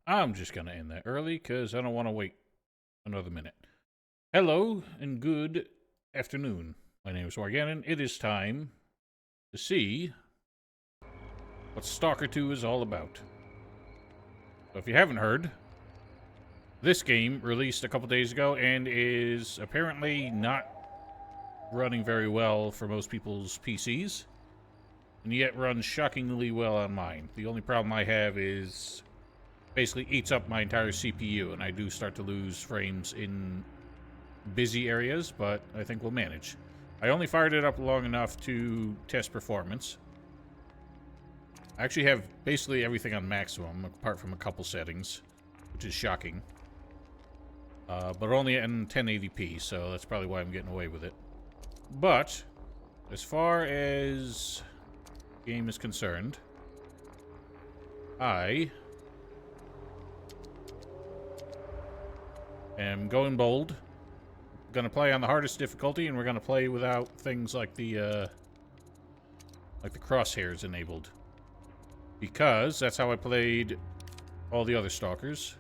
I'm just going to end that early because I don't want to wait another minute. Hello and good afternoon. My name is Morganon. It is time to see what Stalker 2 is all about. So if you haven't heard, this game released a couple days ago and is apparently not running very well for most people's PCs, and yet runs shockingly well on mine. The only problem I have is basically eats up my entire CPU, and I do start to lose frames in busy areas, but I think we'll manage. I only fired it up long enough to test performance. I actually have basically everything on maximum, apart from a couple settings, which is shocking. But only in 1080p, so that's probably why I'm getting away with it. But, as far as the game is concerned, I am going bold. Gonna play on the hardest difficulty, and we're gonna play without things like the crosshairs enabled. Because that's how I played all the other Stalkers.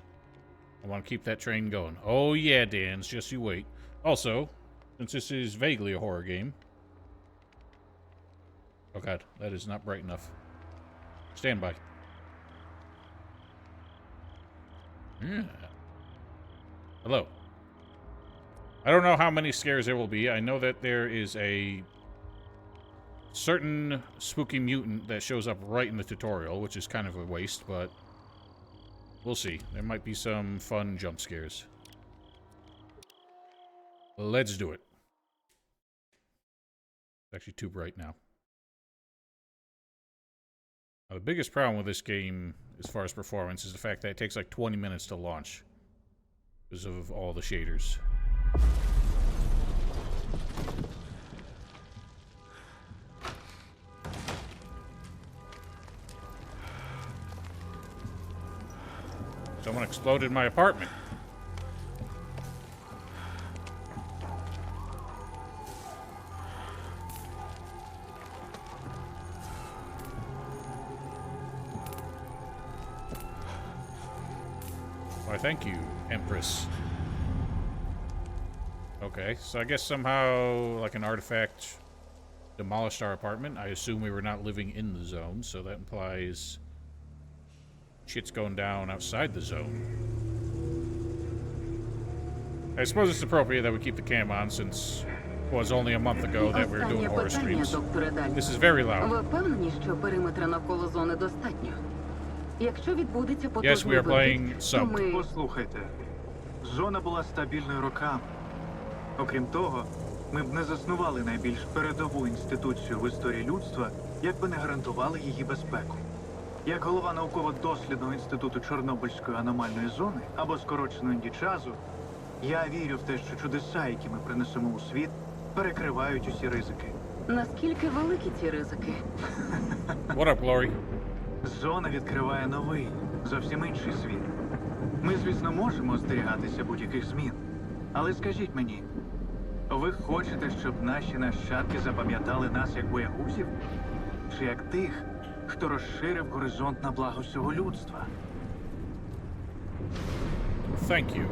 I want to keep that train going. Oh yeah, Dans, just you wait. Also, since this is vaguely a horror game... Oh god, that is not bright enough. Stand by. Yeah. Hello. I don't know how many scares there will be. I know that there is a certain spooky mutant that shows up right in the tutorial, which is kind of a waste, but we'll see. There might be some fun jump scares. Let's do it. It's actually too bright now. Now, the biggest problem with this game, as far as performance, is the fact that it takes like 20 minutes to launch because of all the shaders. Someone exploded my apartment. Why, thank you, Empress. Okay, so I guess somehow, like an artifact demolished our apartment. I assume we were not living in the zone, so that implies shit's going down outside the zone. I suppose it's appropriate that we keep the cam on, since it was only a month ago that we were doing horror streams. This is very loud. Yes, we are playing some. Послухайте, зона була стабільною роками. Окрім того, ми б не заснували найбільш передову інституцію в історії людства, якби не гарантували її безпеку. Як голова науково-дослідного інституту Чорнобильської аномальної зони, або скорочено індічазу, я вірю в те, що чудеса, які ми принесемо у світ, перекривають усі ризики. Наскільки великі ці ризики? What up, Glory? Зона відкриває новий, зовсім інший світ. Ми, звісно, можемо остерігатися будь-яких змін. Але скажіть мені, ви хочете, щоб наші нащадки запам'ятали нас як боягузів? Чи як тих, хто розширив горизонт на благо всього людства? Thank you.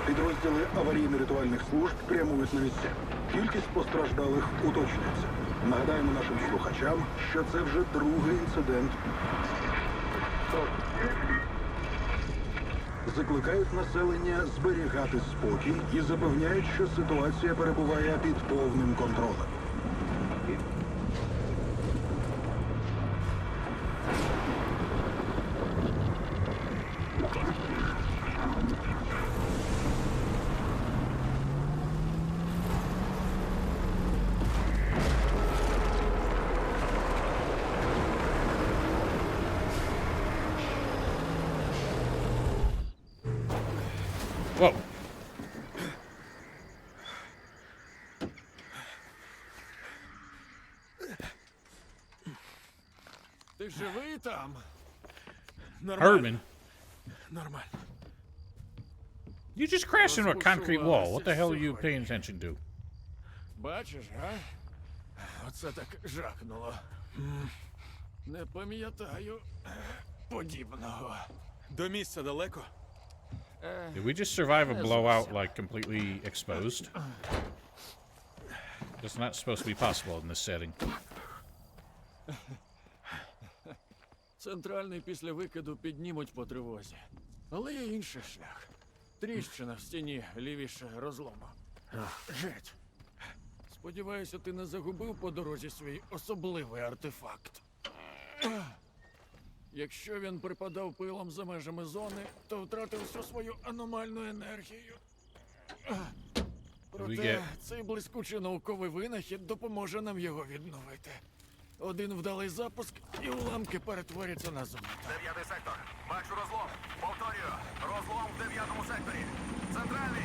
Підрозділи аварійно-рятувальних служб прямують на місця. Кількість постраждалих уточнюється. Нагадаємо нашим слухачам, що це вже другий інцидент. Закликають населення зберігати спокій і запевняють, що ситуація перебуває під повним контролем. Whoa. Ти живий там? Нормально. Herman. Нормально. You just crashed into a concrete wall. What the hell are you paying attention to? Бачиш, га? Оце так жахнуло. Не пам'ятаю подібного. До місця далеко? Did we just survive a blowout, like, completely exposed? That's not supposed to be possible in this setting. Центральний після викиду піднімуть по тривозі. Але є інший шлях. Тріщина в стіні лівіше розлому. Геть. Сподіваюся, ти не загубив по дорозі свій особливий артефакт. Якщо він припадав пилом за межами зони, то втратив всю свою аномальну енергію. Проте цей блискучий науковий винахід допоможе нам його відновити. Один вдалий запуск і уламки перетворяться на зомбі. 9-й сектор. Бачу розлом. Повторюю. Розлом в 9-му секторі. Центральний.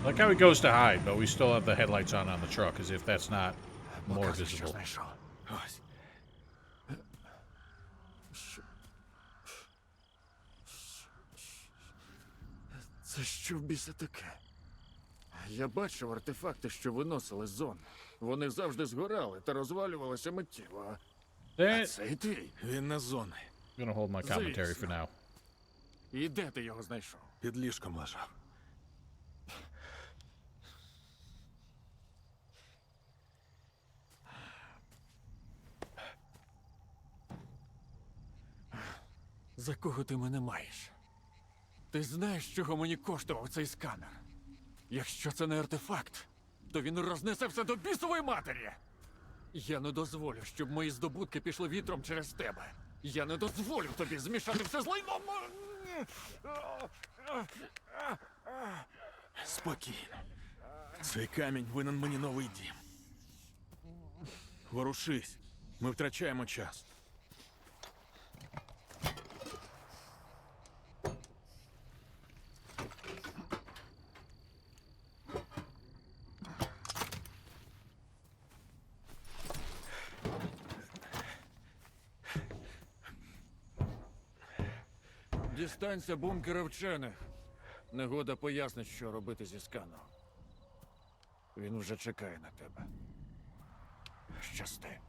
Like how he goes to hide, but we still have the headlights on the truck, as if that's not more Показуй, що visible. знайшов. Ось. Це що в біса таке? Я бачив артефакти, що виносили з зони. Вони завжди згорали та розвалювалися миттєво. А That, цей твій. Він на зони. I'm gonna hold my commentary for now. І де ти його знайшов? Під ліжком лежав. За кого ти мене маєш? Ти знаєш, чого мені коштував цей сканер? Якщо це не артефакт, то він рознесе все до бісової матері. Я не дозволю, щоб мої здобутки пішли вітром через тебе. Я не дозволю тобі змішати все з лайном. Спокійно. Цей камінь винен мені новий дім. Ворушись. Ми втрачаємо час. Дістанься бункера вчених. Негода пояснить, що робити зі сканом. Він вже чекає на тебе. Щасти.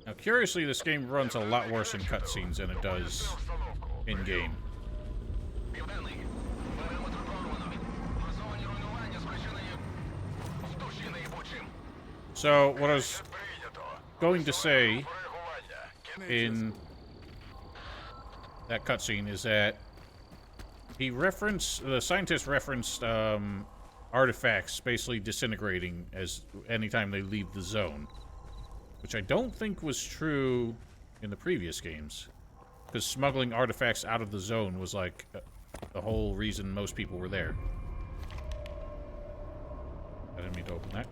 Now, curiously, this game runs a lot worse in cutscenes than it does in-game. Південний. Периметр прорвано. Масовані руйнування спричинені в душі найбучим. So, what I was Прийнято. going to say Коригування. in that cutscene is that the scientist referenced artifacts basically disintegrating as anytime they leave the zone, which I don't think was true in the previous games, because smuggling artifacts out of the zone was like the whole reason most people were there. I didn't mean to open that.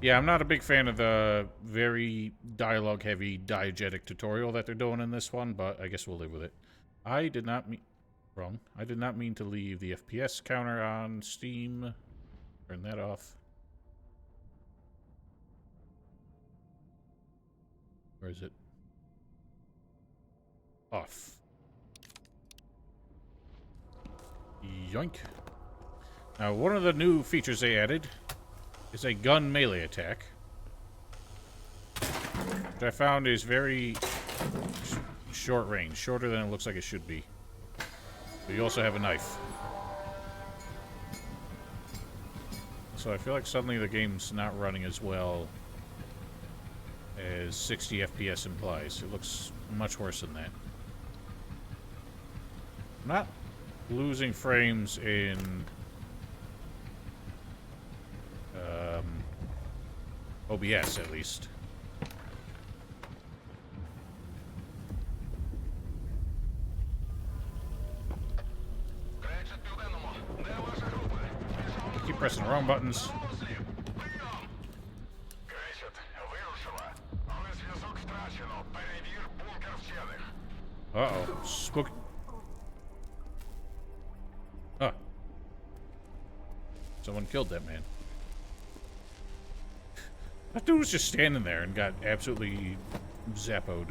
Yeah, I'm not a big fan of the very dialogue-heavy diegetic tutorial that they're doing in this one, but I guess we'll live with it. I did not mean... Wrong. I did not mean to leave the FPS counter on Steam. Turn that off. Where is it? Off. Yoink. Now, one of the new features they added is a gun melee attack, which I found is very short range, shorter than it looks like it should be. But you also have a knife. So I feel like suddenly the game's not running as well as 60 FPS implies. It looks much worse than that. I'm not losing frames in OBS, at least. Wrong buttons. Кречет, вирушила. Але зв'язок втрачено. Перевір бункер вчених. Uh-oh. Spook. Huh. Someone killed that man. That dude was just standing there and got absolutely zappoed.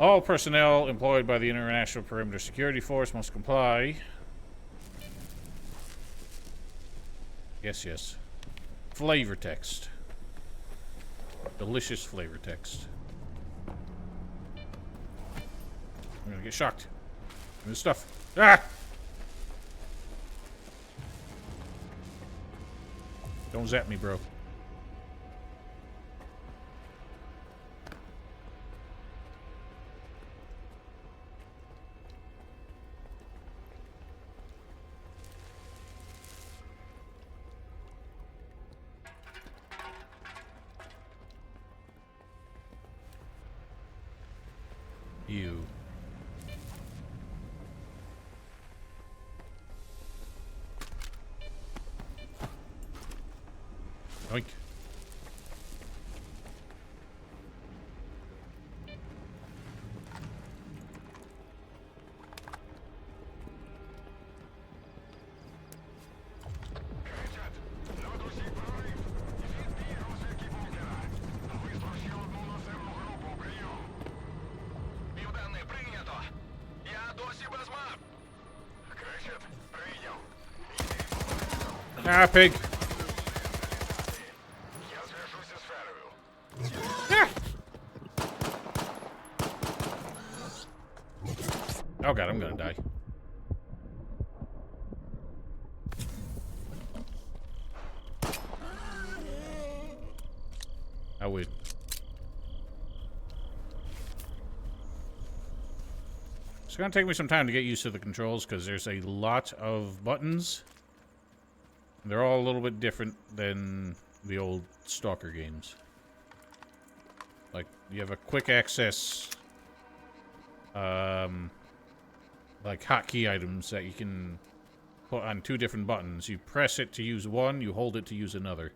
All personnel employed by the International Perimeter Security Force must comply. Yes, yes. Flavor text. Delicious flavor text. I'm gonna get shocked. Give me the stuff. Ah! Don't zap me, bro. You. Oink. Кречет, ведучий прорив. Відбій розвідки бункера. Визвав ще одну наземну групу. Прийом. Південний, прийнято. Я досі без мап. Кречет, прийняв. Ah, pig. Я зв'яжуся з Ферою. Oh god, I'm gonna die. I would. It's gonna take me some time to get used to the controls because there's a lot of buttons. They're all a little bit different than the old Stalker games. Like, you have a quick access, like hotkey items that you can put on two different buttons. You press it to use one, you hold it to use another.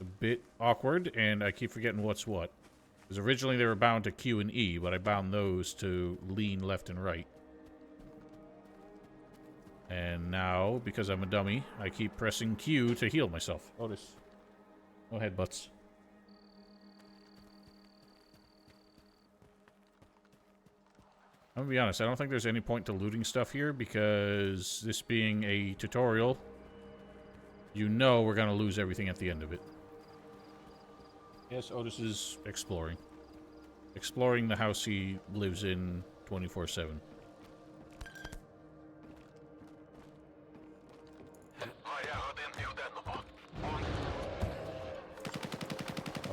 A bit awkward, and I keep forgetting what's what. Because originally they were bound to Q and E, but I bound those to lean left and right. And now, because I'm a dummy, I keep pressing Q to heal myself. Otis. No headbutts. I'm gonna be honest, I don't think there's any point to looting stuff here, because this being a tutorial, you know we're gonna lose everything at the end of it. Yes, Otis is exploring. Exploring the house he lives in 24/7.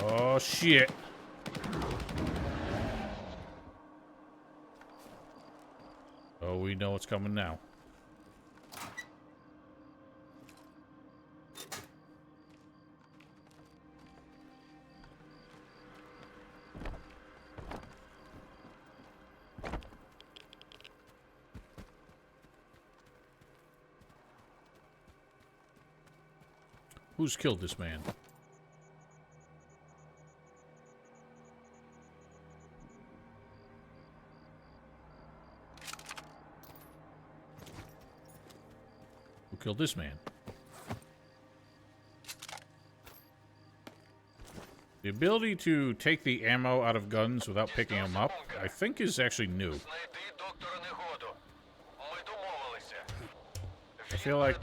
Oh, shit. Oh, we know what's coming now. Who's killed this man? Who killed this man? The ability to take the ammo out of guns without picking them up, I think is actually new. I feel like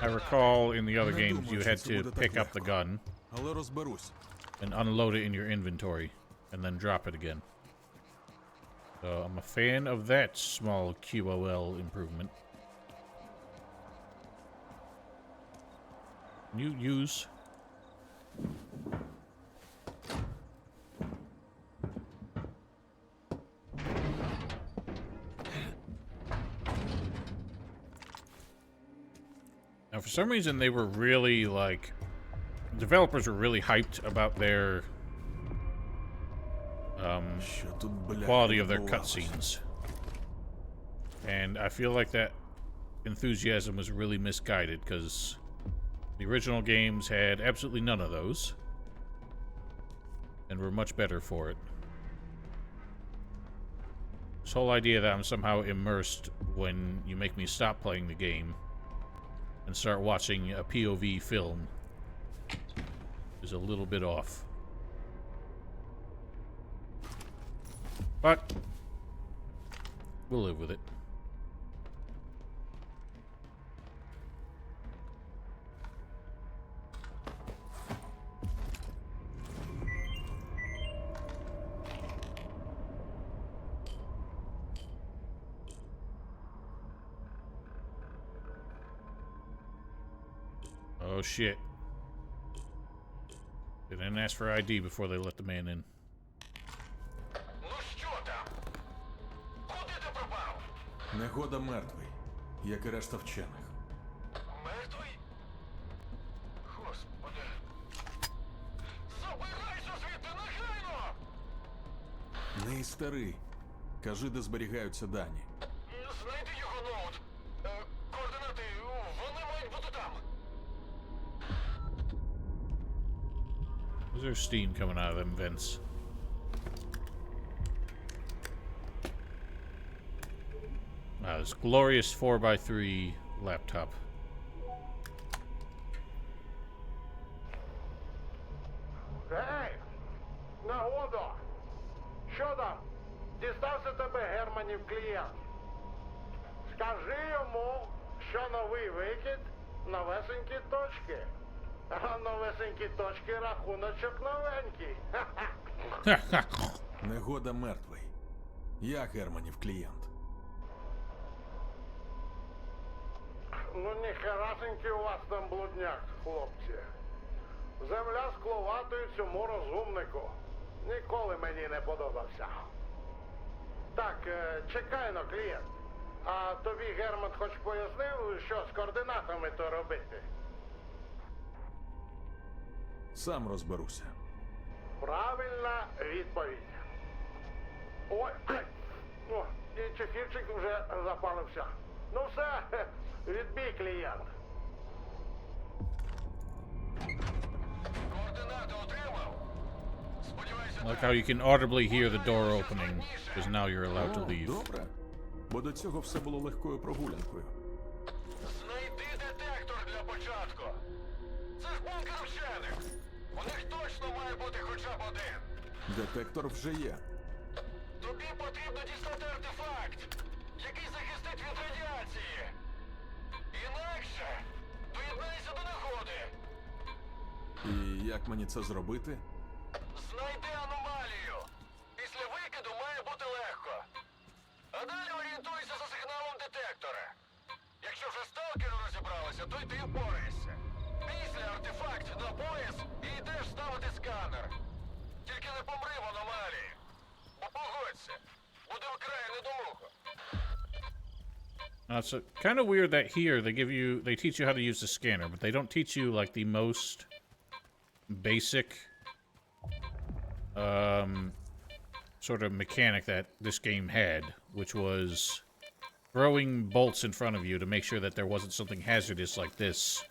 I recall in the other games you had to pick up the gun Але розберусь. and unload it in your inventory and then drop it again. So I'm a fan of that small QOL improvement. You use. Now, for some reason, they were really, like, developers are really hyped about their Що тут, бля, quality of their відбувалося? cutscenes. And I feel like that enthusiasm was really misguided because the original games had absolutely none of those and were much better for it. This whole idea that I'm somehow immersed when you make me stop playing the game and start watching a POV film is a little bit off. But we'll live with it. Oh shit. They didn't ask for ID before they let the man in. Ну що там? Куди ти пропав? Негода мертвий, як і решта вчених. Мертвий? Господи. Забирайся звідти негайно! Не старий. Кажи, де зберігаються дані. Знайди його ноут. Координати, вони мають бути там. There's steam coming out of them vents. Wow, this glorious 4x3 laptop. Гей! Нагодо! Що там? Дістався тебе Германів клієнт. Скажи йому, що новий викид новесенькі точки. А новесенькі точки рахуночок новенький. Ха-ха. Негода мертвий. Я Германів клієнт. Ну ніхерасенький у вас там блудняк, хлопці. Земля скловатою цьому розумнику. Ніколи мені не подобався. Так, чекай-но, клієнт. А тобі Герман хоч пояснив, що з координатами то робити? Сам розберуся. Правильна відповідь. Ой, ай! О, і чефірчик вже запалився. Ну все, відбій, клієнт. Координати отримав? Сподіваюся, Like how you can audibly hear the door opening, because now you're allowed to О, leave. добре. Бо до цього все було легкою прогулянкою. знайди детектор для початку. Це ж бункер вчених. У них точно має бути хоча б один. Детектор вже є. Тобі потрібно дістати артефакт, який захистить від радіації. Інакше доєднайся до нагоди. І як мені це зробити? Знайди аномалію. Після викиду має бути легко. А далі орієнтуйся за сигналом детектора. Якщо вже сталкери розібралися, то й ти впораєшся. Після артефакт на пояс і йдеш ставити сканер. Тільки не помри в аномалії. Бо погодься, буде вкрай недолуго. It's kind of weird that here they teach you how to use the scanner, but they don't teach you like the most basic sort of mechanic that this game had, which was throwing bolts in front of you to make sure that there wasn't something hazardous like this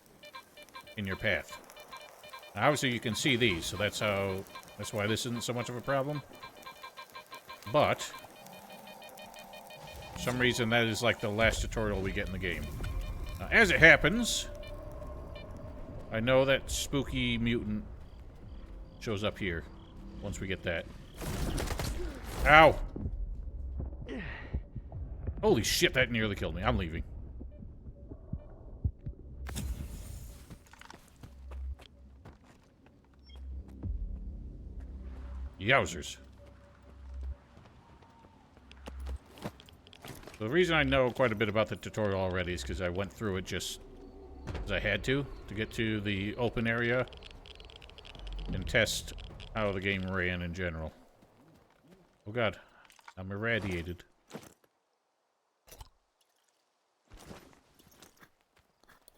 in your path. Now, obviously you can see these, so that's why this isn't so much of a problem. But for some reason that is like the last tutorial we get in the game. As it happens, I know that spooky mutant shows up here once we get that. Ow! Holy shit, that nearly killed me. I'm leaving. Yowzers. The reason I know quite a bit about the tutorial already is because I went through it just as I had to get to the open area and test how the game ran in general. Oh god, I'm irradiated.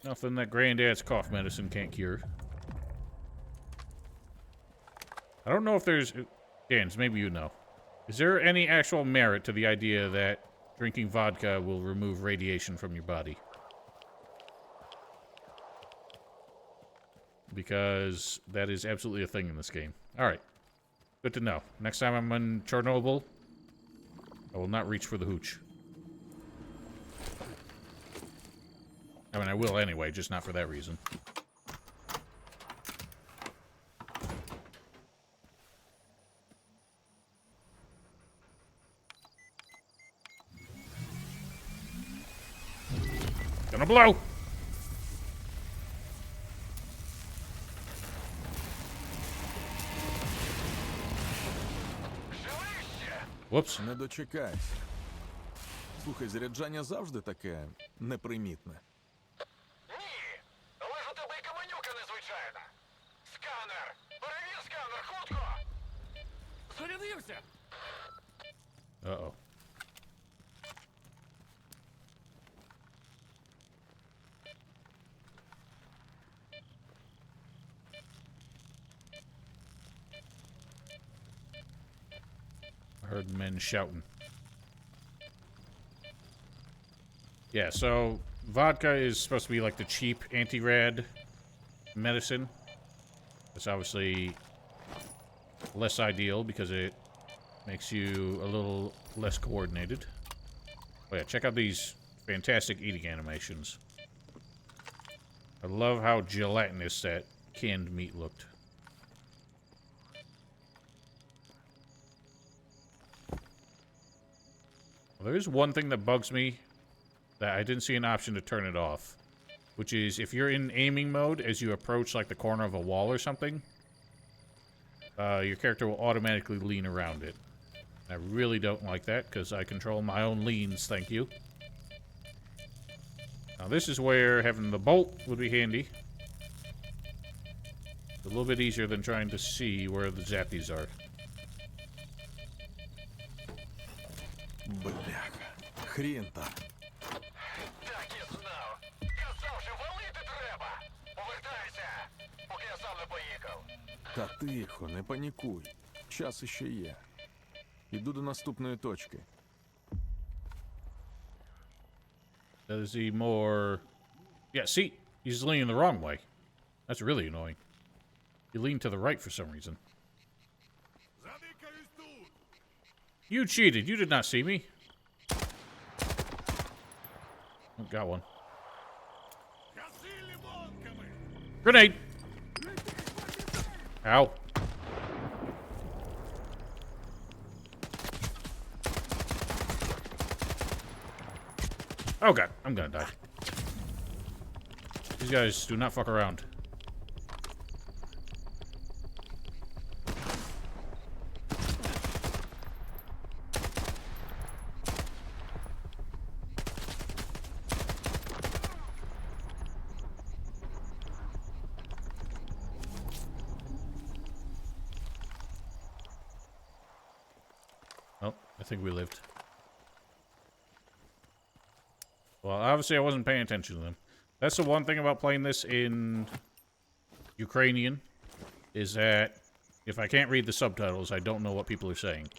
Nothing that granddad's cough medicine can't cure. I don't know if there's... Dans, maybe you know. Is there any actual merit to the idea that drinking vodka will remove radiation from your body? Because that is absolutely a thing in this game. Alright. Good to know. Next time I'm in Chernobyl, I will not reach for the hooch. I mean, I will anyway, just not for that reason. Gonna blow! Whoops. Не дочекайся. Слухай, заряджання завжди таке непримітне. Ні! Але ж у тебе і каменюка незвичайна! Сканер! Перевір сканер, хутко! Зарядився! Uh-oh. I heard men shouting. Yeah, so vodka is supposed to be like the cheap anti-rad medicine. It's obviously less ideal because it makes you a little less coordinated. Oh yeah, check out these fantastic eating animations. I love how gelatinous that canned meat looked. Well, there is one thing that bugs me that I didn't see an option to turn it off, which is if you're in aiming mode as you approach like the corner of a wall or something, your character will automatically lean around it. I really don't like that because I control my own leans, thank you. Now this is where having the bolt would be handy. It's a little bit easier than trying to see where the zappies are. Бляха. Хрін там. Так і знав! Казав же, валити треба! Повертайся, поки я сам не поїхав! Та тихо, не панікуй. Час іще є. Іду до наступної точки. Is he more... Yeah, see? He's leaning the wrong way. That's really annoying. He leaned to the right for some reason. You cheated. You did not see me. Oh, got one. Grenade! Ow. Oh god, I'm gonna die. These guys do not fuck around. Oh, I think we lived. Well, obviously I wasn't paying attention to them. That's the one thing about playing this in Ukrainian, is that if I can't read the subtitles, I don't know what people are saying.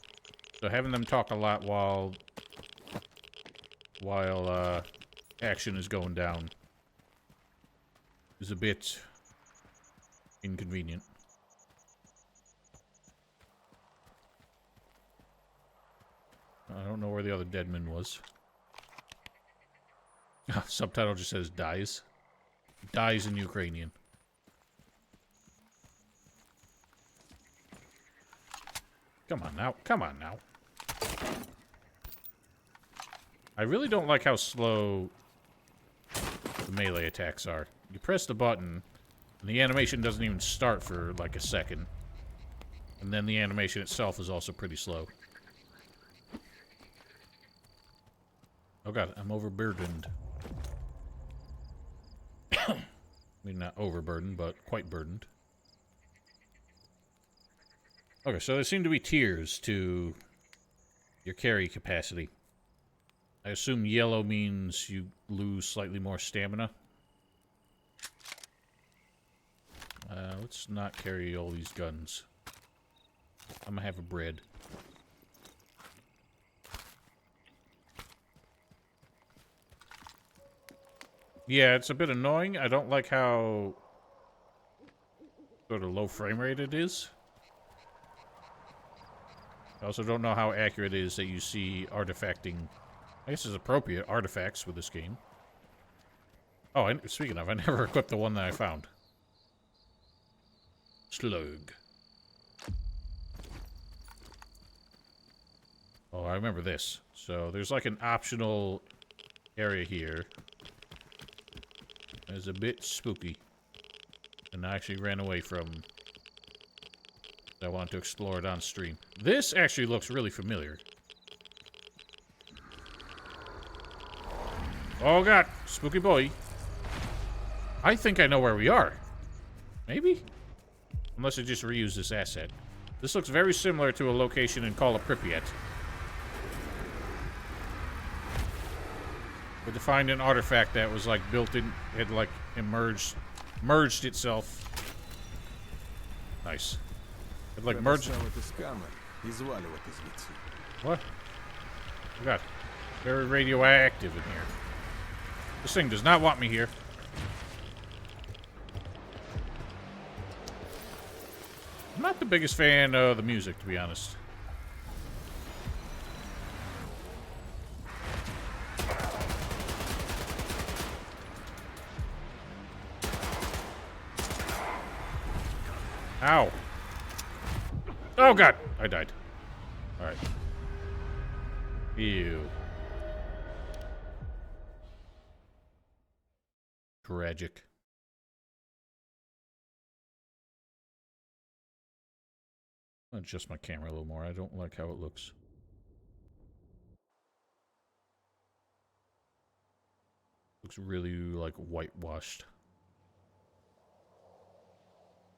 So having them talk a lot while action is going down is a bit inconvenient. I don't know where the other deadman was. Subtitle just says dies. Dies in Ukrainian. Come on now. Come on now. I really don't like how slow the melee attacks are. You press the button, and the animation doesn't even start for like a second. And then the animation itself is also pretty slow. Oh god, I'm overburdened. I mean, not overburdened, but quite burdened. Okay, so there seem to be tiers to your carry capacity. I assume yellow means you lose slightly more stamina. Let's not carry all these guns. I'm gonna have a bread. Yeah, it's a bit annoying. I don't like how sort of low frame rate it is. I also don't know how accurate it is that you see artifacting. I guess it's appropriate artifacts with this game. Oh, and speaking of, I never equipped the one that I found. Slug. Oh, I remember this. So there's like an optional area here. It's a bit spooky. And I actually ran away from... I wanted to explore it on stream. This actually looks really familiar. Oh god, spooky boy. I think I know where we are. Maybe? Unless I just reuse this asset. This looks very similar to a location in Call of Pripyat. We to find an artifact that was like built in, had like merged itself. Nice. It like merged. What? Oh god. Very radioactive in here. This thing does not want me here. I'm not the biggest fan of the music, to be honest. Ow. Oh god, I died. Alright. Ew. Tragic. I'll adjust my camera a little more. I don't like how it looks. Looks really, like, whitewashed.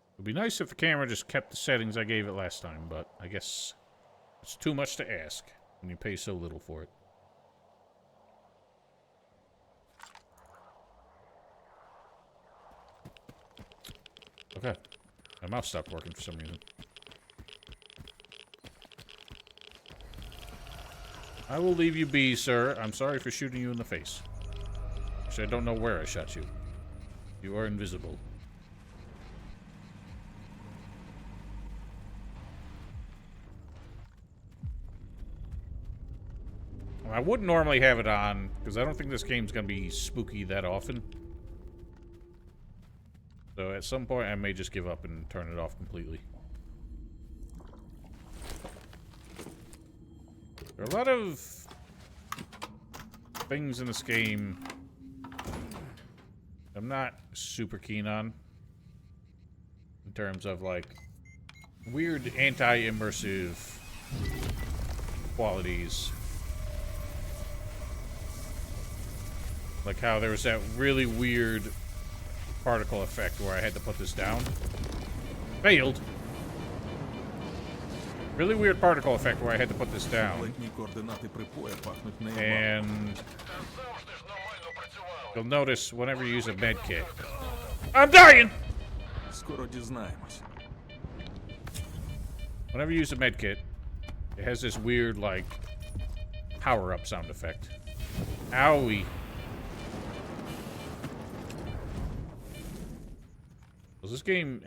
It would be nice if the camera just kept the settings I gave it last time, but I guess it's too much to ask when you pay so little for it. Okay. My mouse stopped working for some reason. I will leave you be, sir. I'm sorry for shooting you in the face. Actually, I don't know where I shot you. You are invisible. I wouldn't normally have it on, because I don't think this game's going to be spooky that often. So at some point I may just give up and turn it off completely. There are a lot of things in this game I'm not super keen on. In terms of, like, weird anti-immersive qualities. Like how there was that really weird particle effect where I had to put this down. Failed. Really weird particle effect where I had to put this down. And you'll notice whenever you use a med kit. I'm dying! Whenever you use a med kit, it has this weird, like, power-up sound effect. Owie. This game,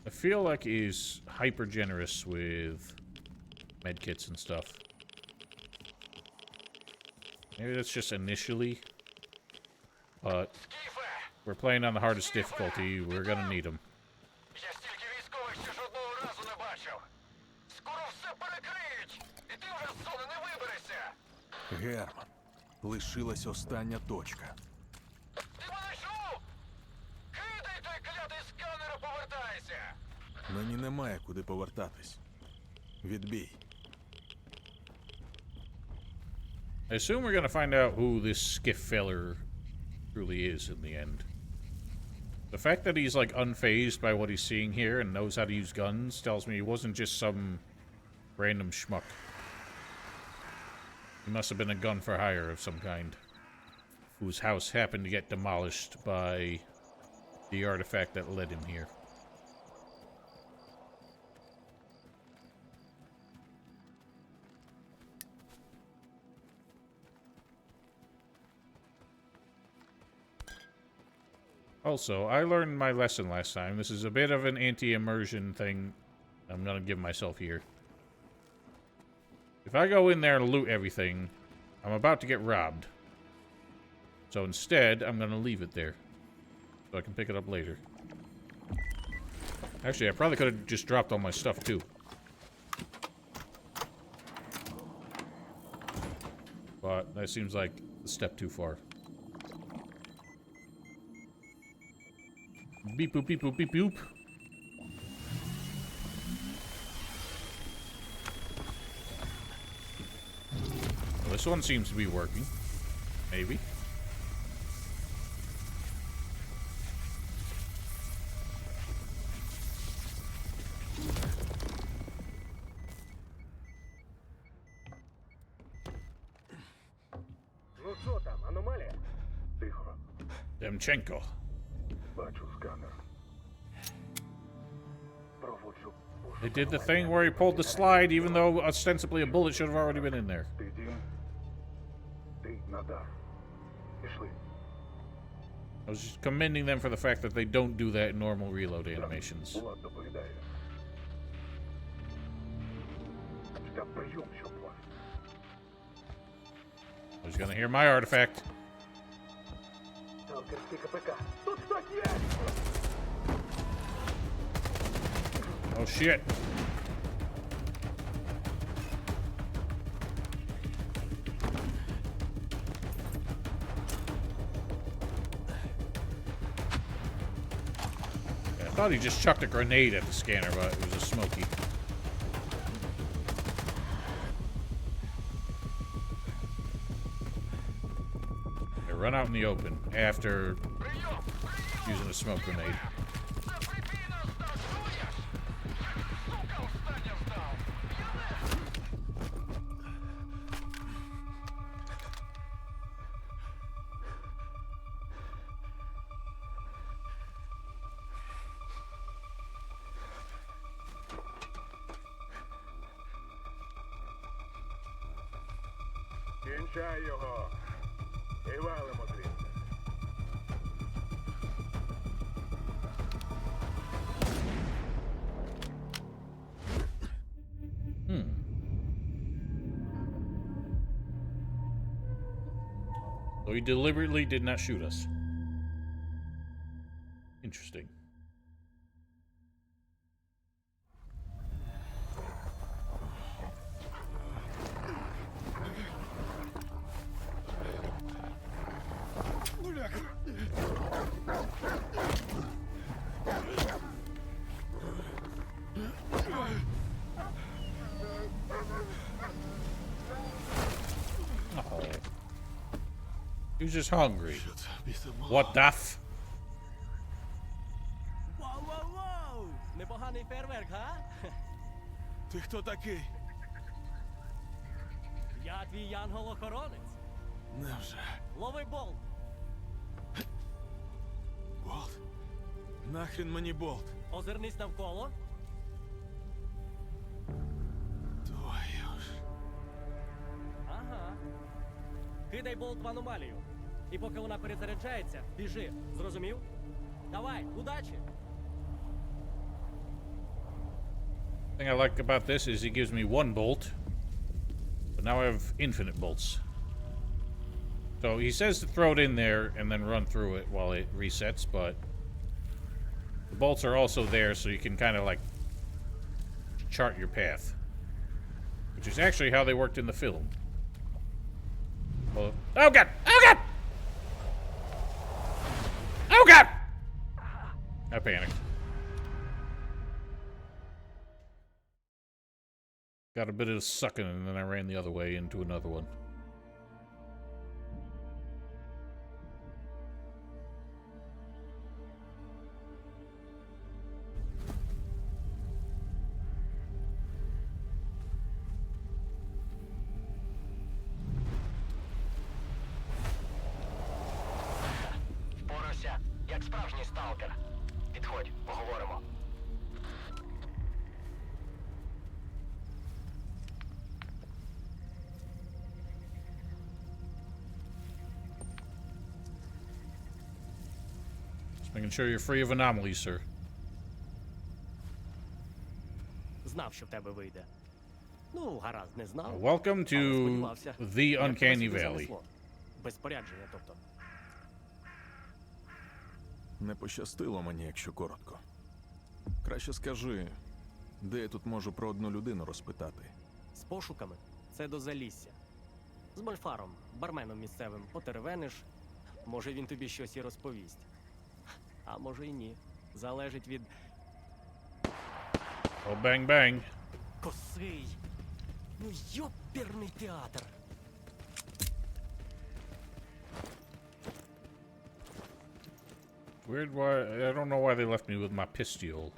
I feel like, is hyper generous with medkits and stuff. Maybe that's just initially, but we're playing on the hardest difficulty. We're gonna need them. Герман, лишилась остання точка. Мені немає куди повертатись. Відбій. I assume we're gonna find out who this skiff feller truly is in the end. The fact that he's, like, unfazed by what he's seeing here and knows how to use guns tells me he wasn't just some random schmuck. He must have been a gun for hire of some kind, whose house happened to get demolished by the artifact that led him here. Also, I learned my lesson last time. This is a bit of an anti-immersion thing I'm gonna give myself here. If I go in there and loot everything, I'm about to get robbed. So instead, I'm gonna leave it there. So I can pick it up later. Actually, I probably could have just dropped all my stuff, too. But that seems like a step too far. Beep boop beep boop beep boop. Well, this one seems to be working. Maybe. Ну що там, аномалія? Тихо. Demchenko. Бачу сканер. Проводжу They did the thing where he pulled the slide, even though ostensibly a bullet should have already been in there. Ти дім. Ти надав. Пішли. I was just commending them for the fact that they don't do that in normal reload animations. Влад доповідає. Та прийом, що план. I was gonna hear my artifact. Сталкерський КПК. Тут хтось є! Oh shit. I thought he just chucked a grenade at the scanner, but it was a smoky. They run out in the open after using a smoke grenade. Кінчай його. І валимо звідси. So he deliberately did not shoot us. Interesting. Oh. He was just hungry. What the f? Воу-воу-воу! Непоганий фейерверк, га? Ти хто такий? Я твій янгол-охоронець. Невже? Лови болт. Болт? Нахрін мені болт? Озирнись навколо. Твою ж. Ага. Кидай болт в аномалію. І поки вона перезаряджається, біжи. Зрозумів? Давай, удачі! The thing I like about this is he gives me one bolt, but now I have infinite bolts. So he says to throw it in there and then run through it while it resets, but the bolts are also there so you can kind of like chart your path, which is actually how they worked in the film. Well, oh god! Oh god! Oh god! I panicked. Got a bit of sucking and then I ran the other way into another one. Впорався, як справжній сталкер. Підходь, поговоримо. Making sure you're free of anomalies, sir. Знав, що в тебе вийде. Ну, гаразд, не знав. Welcome але to сподівався. the Як тебе Uncanny сюди Valley. занесло? Без спорядження, тобто. Не пощастило мені, якщо коротко. Краще скажи, де я тут можу про одну людину розпитати. З пошуками це до Залісся. З Мольфаром, барменом місцевим, потеревениш. Може він тобі щось і розповість. А може й ні. Залежить від Oh, bang, bang. косий. Ну, йоперний театр. Weird why... I don't know why they left me with my pistol.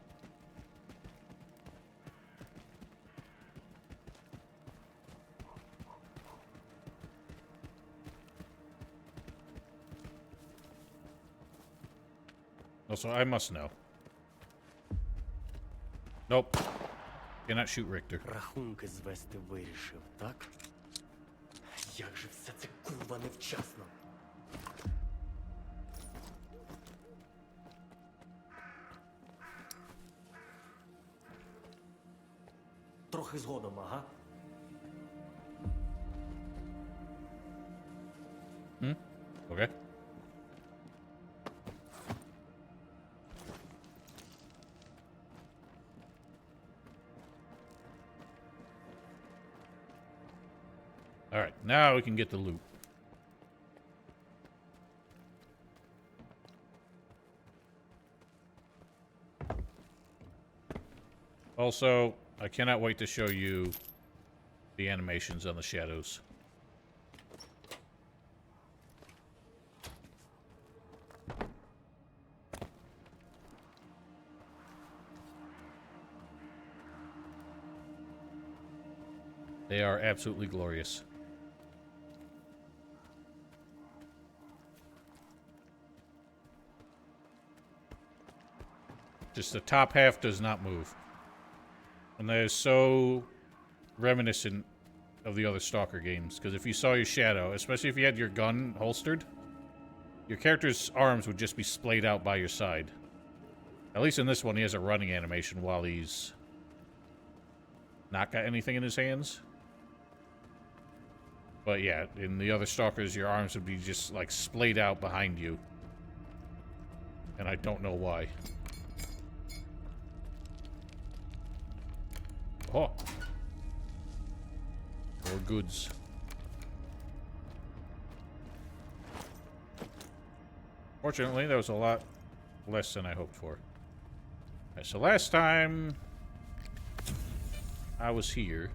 Also, I must know. Nope. Cannot shoot Richter. Рахунки звести вирішив, так? Як же все це курва невчасно. Трохи згодом, ага. Okay. Alright, now we can get the loot. Also, I cannot wait to show you the animations on the shadows. They are absolutely glorious. Just the top half does not move. And that is so reminiscent of the other Stalker games. Because if you saw your shadow, especially if you had your gun holstered, your character's arms would just be splayed out by your side. At least in this one, he has a running animation while he's not got anything in his hands. But yeah, in the other Stalkers, your arms would be just, like, splayed out behind you. And I don't know why. Oh. More goods. Fortunately, that was a lot less than I hoped for. Alright, so last time I was here,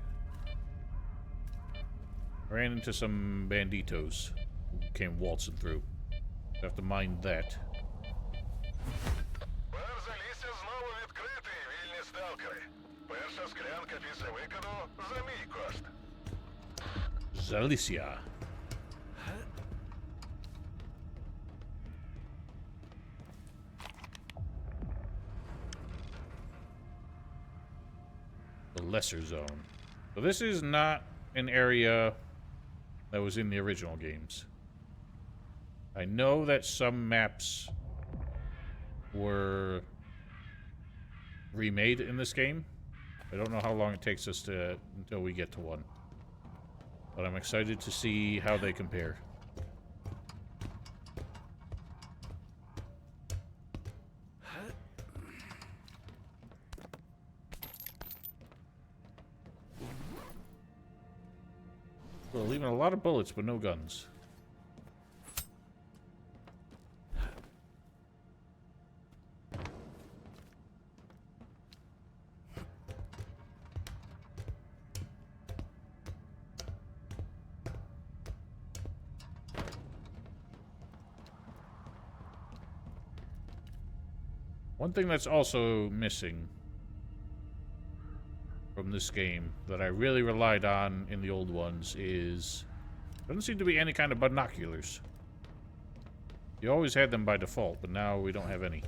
I ran into some banditos who came waltzing through. I have to mind that. Бар Залісся знову відкритий, вільні сталкери. Перша склянка після викиду за мій кошт. Zalicia. The Lesser Zone. So this is not an area that was in the original games. I know that some maps were remade in this game. I don't know how long it takes us until we get to one. But I'm excited to see how they compare. Well, leaving a lot of bullets, but no guns. One thing that's also missing from this game that I really relied on in the old ones is there doesn't seem to be any kind of binoculars. You always had them by default, but now we don't have any.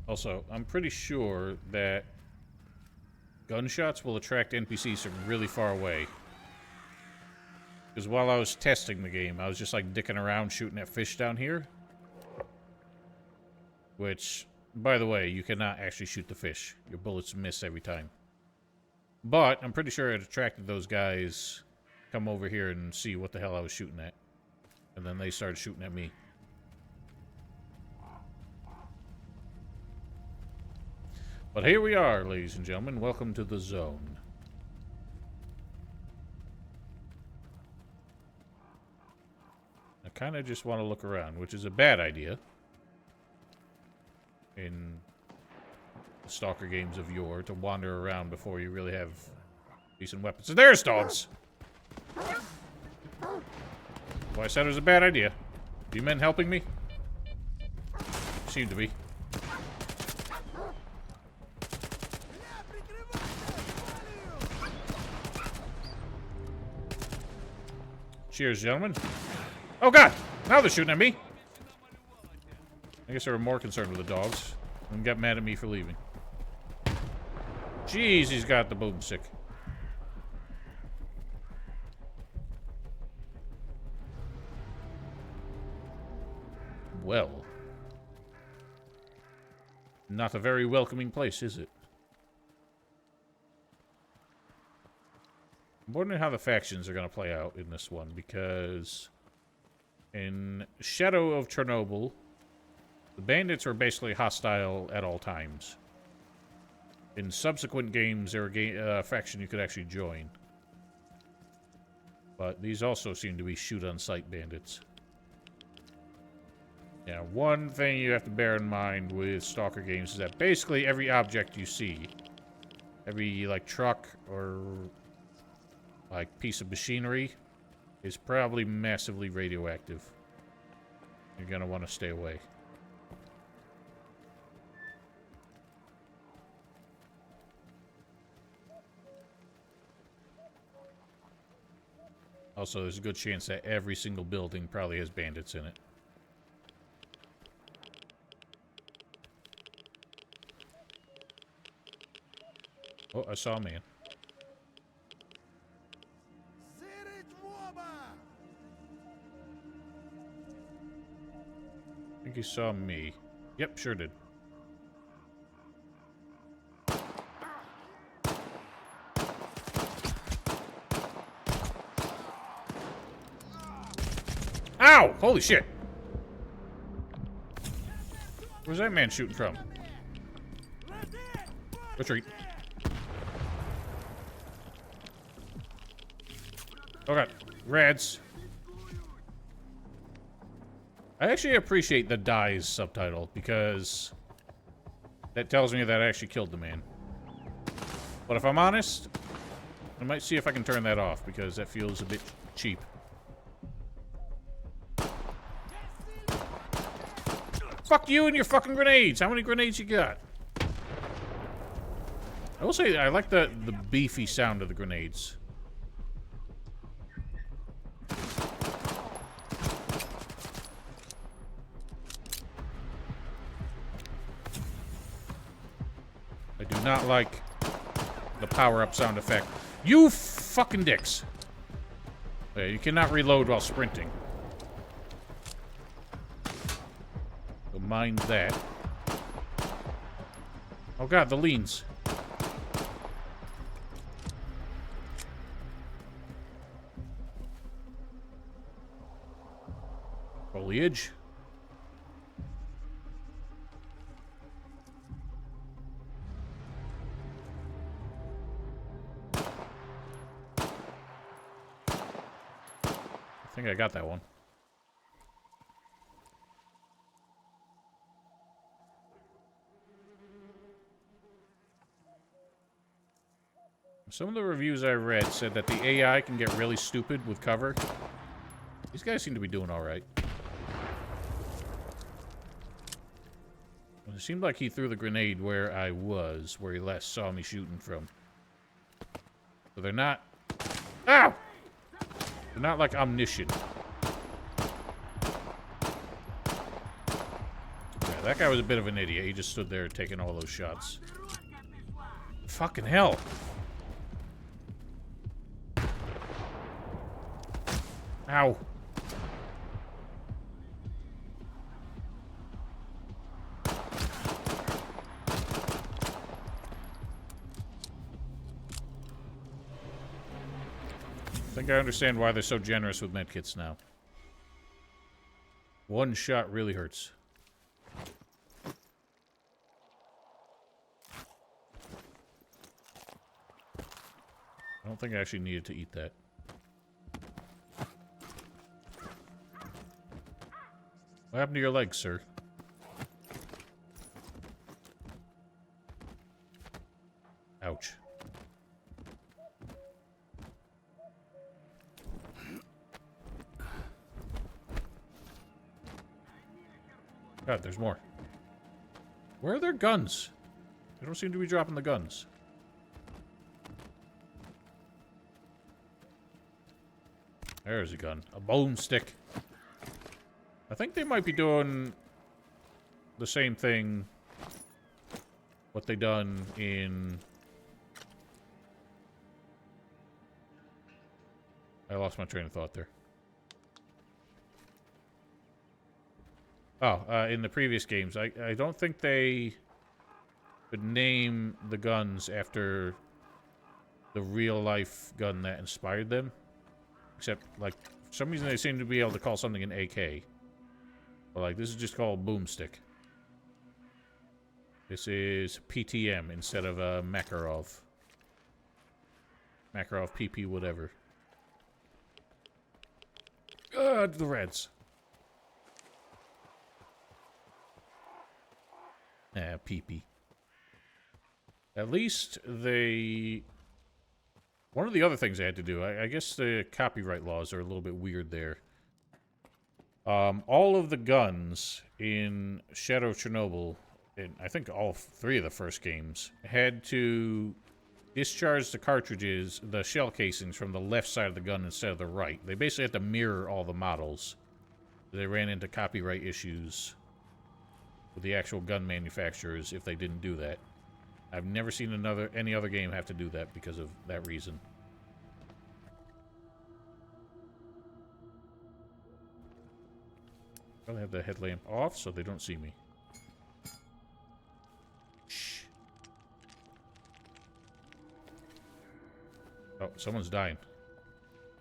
Also, I'm pretty sure that gunshots will attract NPCs from really far away. Because while I was testing the game, I was just like dicking around shooting at fish down here. Which, by the way, you cannot actually shoot the fish. Your bullets miss every time. But I'm pretty sure it attracted those guys come over here and see what the hell I was shooting at. And then they started shooting at me. But here we are, ladies and gentlemen. Welcome to the zone. I kind of just want to look around, which is a bad idea. In the Stalker games of yore, to wander around before you really have decent weapons. So there's dogs! Well, I said it was a bad idea. Are you men helping me? Seem to be. Cheers, gentlemen. Oh, God! Now they're shooting at me! I guess they were more concerned with the dogs and got mad at me for leaving. Jeez, he's got the boomstick. Well. Not a very welcoming place, is it? I'm wondering how the factions are going to play out in this one, because in Shadow of Chernobyl, the bandits were basically hostile at all times. In subsequent games, there were a faction you could actually join. But these also seem to be shoot-on-sight bandits. Yeah, one thing you have to bear in mind with Stalker games is that basically every object you see, every, like, truck or, like, piece of machinery is probably massively radioactive. You're gonna want to stay away. Also, there's a good chance that every single building probably has bandits in it. Oh, I saw a man. I think he saw me. Yep, sure did. Ow! Holy shit! Where's that man shooting from? Retreat. Oh god. Reds. I actually appreciate the dies subtitle, because that tells me that I actually killed the man. But if I'm honest, I might see if I can turn that off, because that feels a bit cheap. Fuck you and your fucking grenades! How many grenades you got? I will say, I like the beefy sound of the grenades. I do not like the power-up sound effect. You fucking dicks! You cannot reload while sprinting. So mind that. Oh god, the leans. Foliage. I think I got that one. Some of the reviews I read said that the AI can get really stupid with cover. These guys seem to be doing alright. It seemed like he threw the grenade where I was, where he last saw me shooting from. So they're not... Ow! They're not, like, omniscient. Yeah, that guy was a bit of an idiot. He just stood there taking all those shots. Fucking hell. Ow. I think I understand why they're so generous with medkits now. One shot really hurts. I don't think I actually needed to eat that. What happened to your legs, sir? Ouch. God, there's more. Where are their guns? They don't seem to be dropping the guns. There's a gun. A boomstick. I think they might be doing the same thing what they done in... I lost my train of thought there. Oh, in the previous games, I don't think they would name the guns after the real-life gun that inspired them. Except, like, for some reason they seem to be able to call something an AK. But, like, this is just called Boomstick. This is PTM instead of Makarov. Makarov PP whatever. The Reds. PP. At least they... One of the other things they had to do, I guess the copyright laws are a little bit weird there. All of the guns in Shadow of Chernobyl, and I think all three of the first games, had to discharge the cartridges, the shell casings, from the left side of the gun instead of the right. They basically had to mirror all the models. They ran into copyright issues with the actual gun manufacturers if they didn't do that. I've never seen any other game have to do that because of that reason. I'll have the headlamp off so they don't see me. Shh. Oh, someone's dying.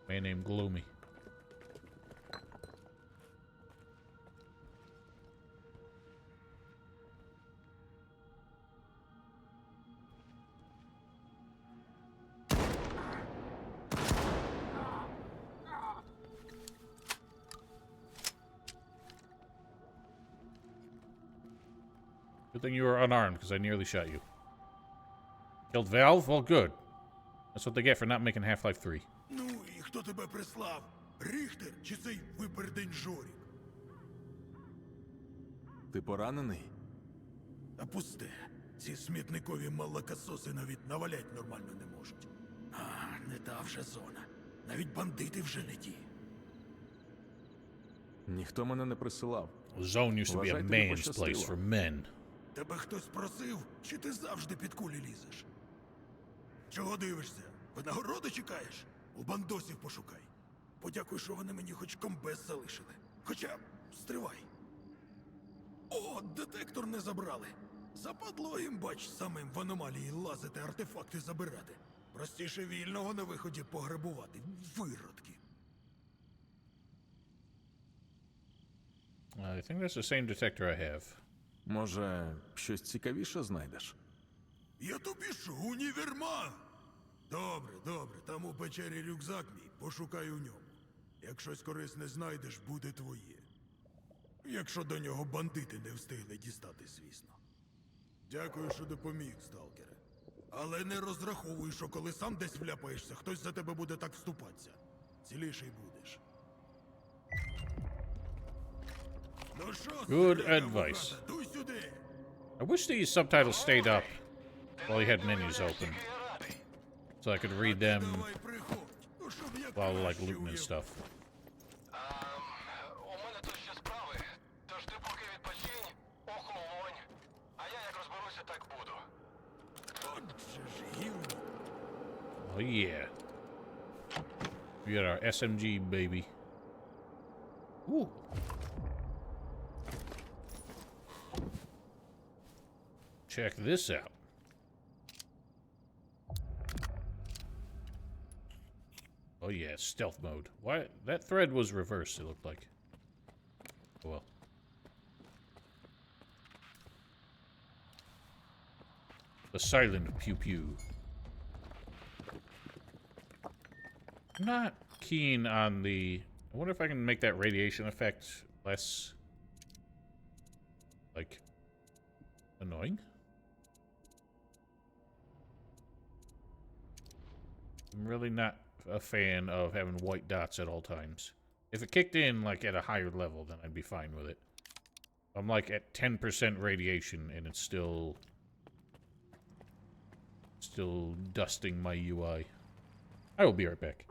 Man named Gloomy. Good thing you were unarmed, because I nearly shot you. Killed Valve? Well, good. That's what they get for not making Half-Life 3. Ну, і хто тебе прислав? Ріхтер чи цей випердень Жорік? Ти поранений? А пусте. Ці смітникові молокососи навіть навалять нормально не можуть. А, не та вже зона. Навіть бандити вже не ті. Ніхто мене не присилав. Zone used to be a Вважай, тобі man's place пощастило. for men. Тебе хтось просив, чи ти завжди під кулі лізеш? Чого дивишся? Винагороду чекаєш? У бандосів пошукай. Подякуй, що вони мені хоч комбез залишили. Хоча, стривай. О, детектор не забрали. Западло їм, бач, самим в аномалії лазити, артефакти забирати. Простіше вільного на виході пограбувати. Виродки. I think that's the same detector I have. Може, щось цікавіше знайдеш? Я тобі що, універмаг? Добре, добре, там у печері рюкзак мій, пошукай у ньому. Як щось корисне знайдеш, буде твоє. Якщо до нього бандити не встигли дістати, звісно. Дякую, що допоміг, сталкере. Але не розраховуй, що коли сам десь вляпаєшся, хтось за тебе буде так вступатися. Ціліший будеш. Ну що, Good стріляка advice. вухата, дуй сюди! I wish these subtitles stayed up while you had menus open, so I could read them Давай приходь, ну, щоб я while like краще looting and уявив. stuff. У мене тут ще справи, тож ти поки відпочинь, охолонь. А я як розберуся, так буду. Отже ж Oh yeah. We got our SMG, baby. Ooh. Check this out. Oh yeah, stealth mode. Why? That thread was reversed, it looked like. Oh well. The silent pew-pew. I'm not keen on the... I wonder if I can make that radiation effect less... like... annoying? I'm really not a fan of having white dots at all times. If it kicked in, like, at a higher level, then I'd be fine with it. I'm, like, at 10% radiation, and it's still dusting my UI. I will be right back.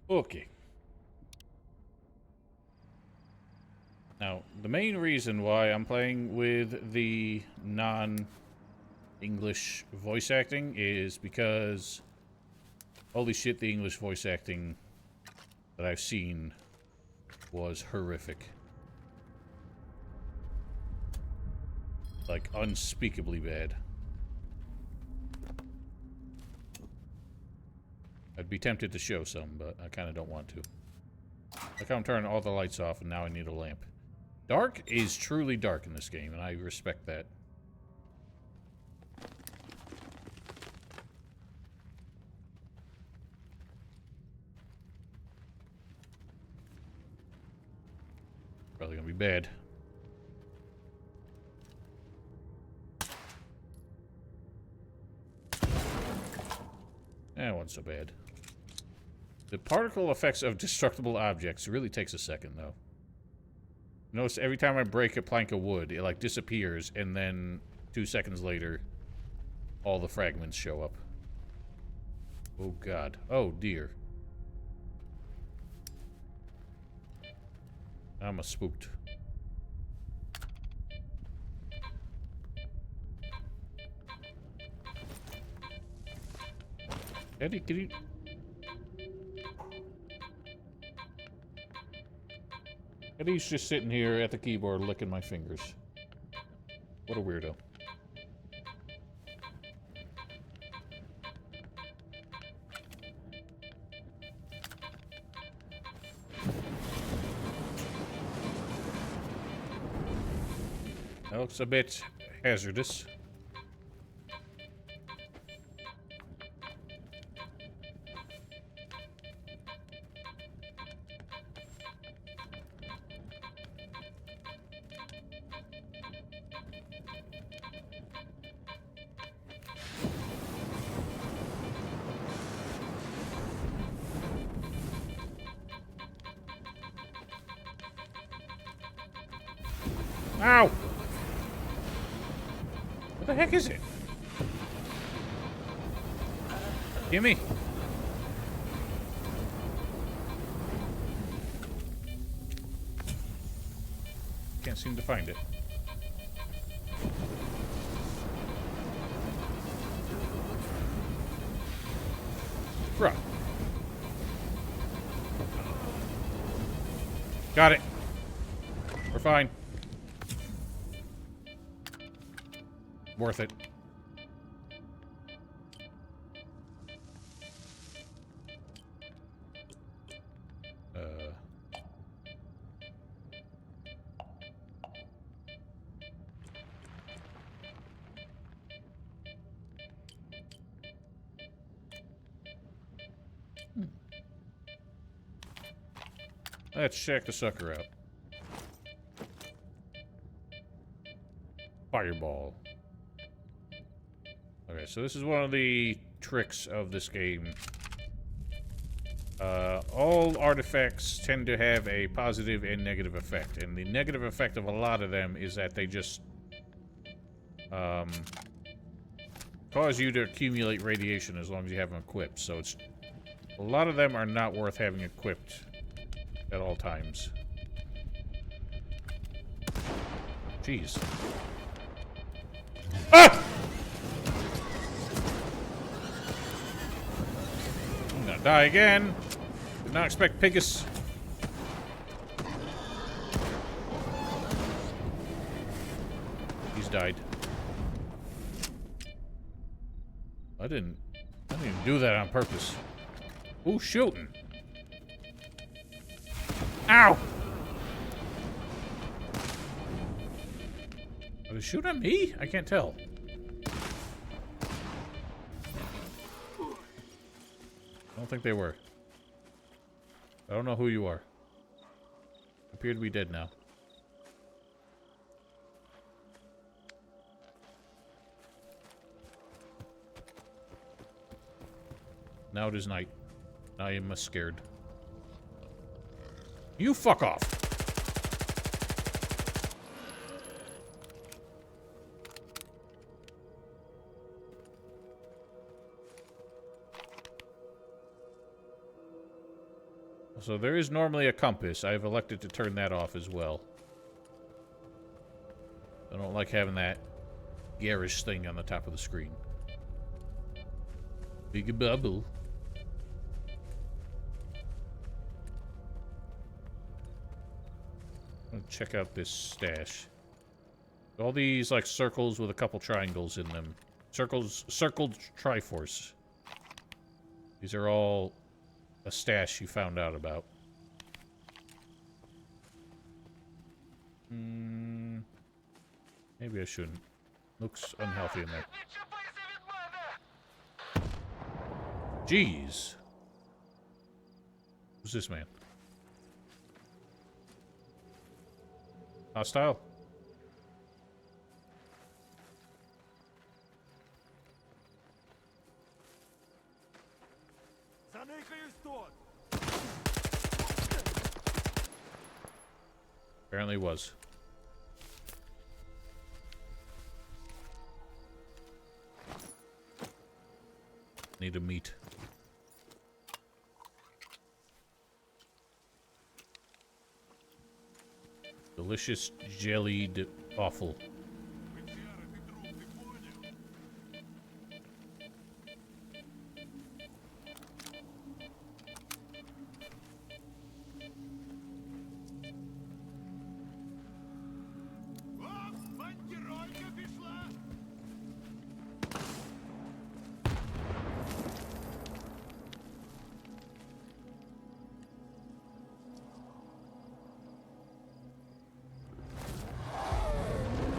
Okay. Now, the main reason why I'm playing with the non-English voice acting is because, holy shit, the English voice acting that I've seen was horrific. Like, unspeakably bad. I'd be tempted to show some, but I kind of don't want to. Like how I'm turning all the lights off and now I need a lamp. Dark is truly dark in this game, and I respect that. Probably gonna be bad. That wasn't so bad. The particle effects of destructible objects really takes a second, though. Notice every time I break a plank of wood, it like disappears, and then 2 seconds later, all the fragments show up. Oh god. Oh dear. I'm a spooked. Eddie, can you... Eddie's just sitting here at the keyboard licking my fingers. What a weirdo. That looks a bit hazardous. Ow! What the heck is it? Gimme! Can't seem to find it. Bruh. Got it. We're fine. Worth it. Let's check the sucker out. Fireball. Okay, so this is one of the tricks of this game. All artifacts tend to have a positive and negative effect, and the negative effect of a lot of them is that they just cause you to accumulate radiation as long as you have them equipped. So it's a lot of them are not worth having equipped at all times. Jeez. Ah! I'm gonna die again. Did not expect Pigus. He's died. I didn't even do that on purpose. Who's shooting? Ow! Are they shooting at me? I can't tell. I don't think they were. I don't know who you are. Appear to be dead now. Now it is night. I am scared. You fuck off! So there is normally a compass. I've elected to turn that off as well. I don't like having that garish thing on the top of the screen. Big bubble. Check out this stash. All these like circles with a couple triangles in them. Circled Triforce. These are all a stash you found out about. Maybe I shouldn't. Looks unhealthy in there. Jeez. Who's this man? Hostile? Apparently was. Need a meat. Delicious jellied offal.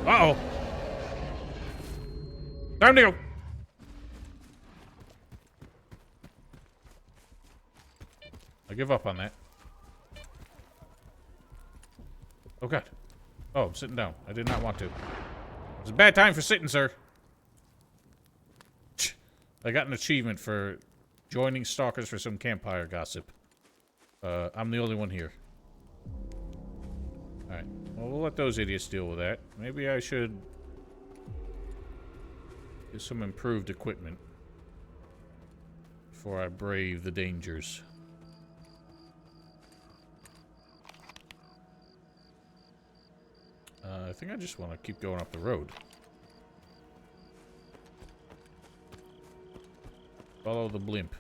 Uh-oh. Time to go. I give up on that. Oh, God. Oh, I'm sitting down. I did not want to. It's a bad time for sitting, sir. I got an achievement for joining stalkers for some campfire gossip. I'm the only one here. Alright. Well, we'll let those idiots deal with that. Maybe I should get some improved equipment before I brave the dangers. I think I just want to keep going up the road. Follow the blimp.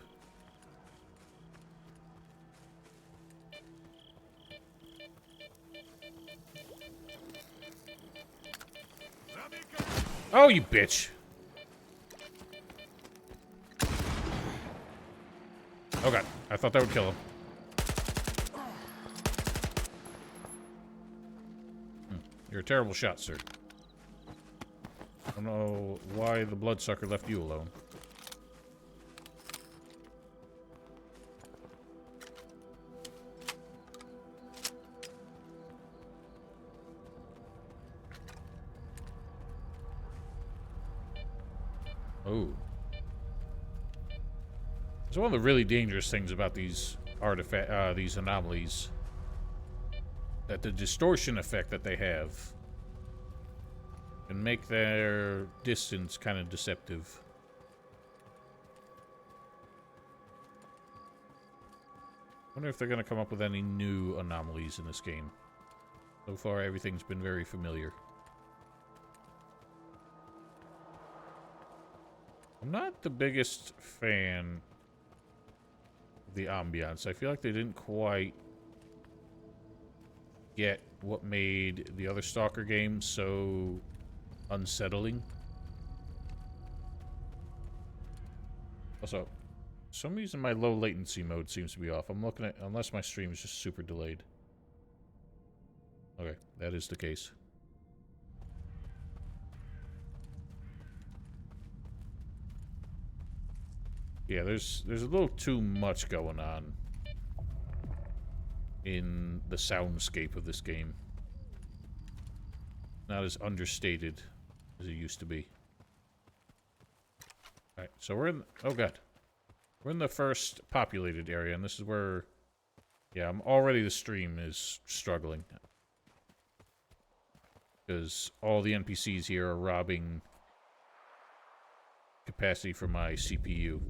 Oh, you bitch! Oh god, I thought that would kill him. You're a terrible shot, sir. I don't know why the bloodsucker left you alone. Oh. So one of the really dangerous things about these these anomalies, that the distortion effect that they have can make their distance kind of deceptive. Wonder if they're going to come up with any new anomalies in this game. So far, everything's been very familiar. I'm not the biggest fan of the ambiance. I feel like they didn't quite get what made the other Stalker games so unsettling. Also, for some reason my low latency mode seems to be off. I'm looking at, unless my stream is just super delayed. Okay, that is the case. Yeah, there's a little too much going on in the soundscape of this game. Not as understated as it used to be. Alright, so we're in... Oh god. We're in the first populated area, and this is where... Yeah, already the stream is struggling. Because all the NPCs here are robbing capacity from my CPU.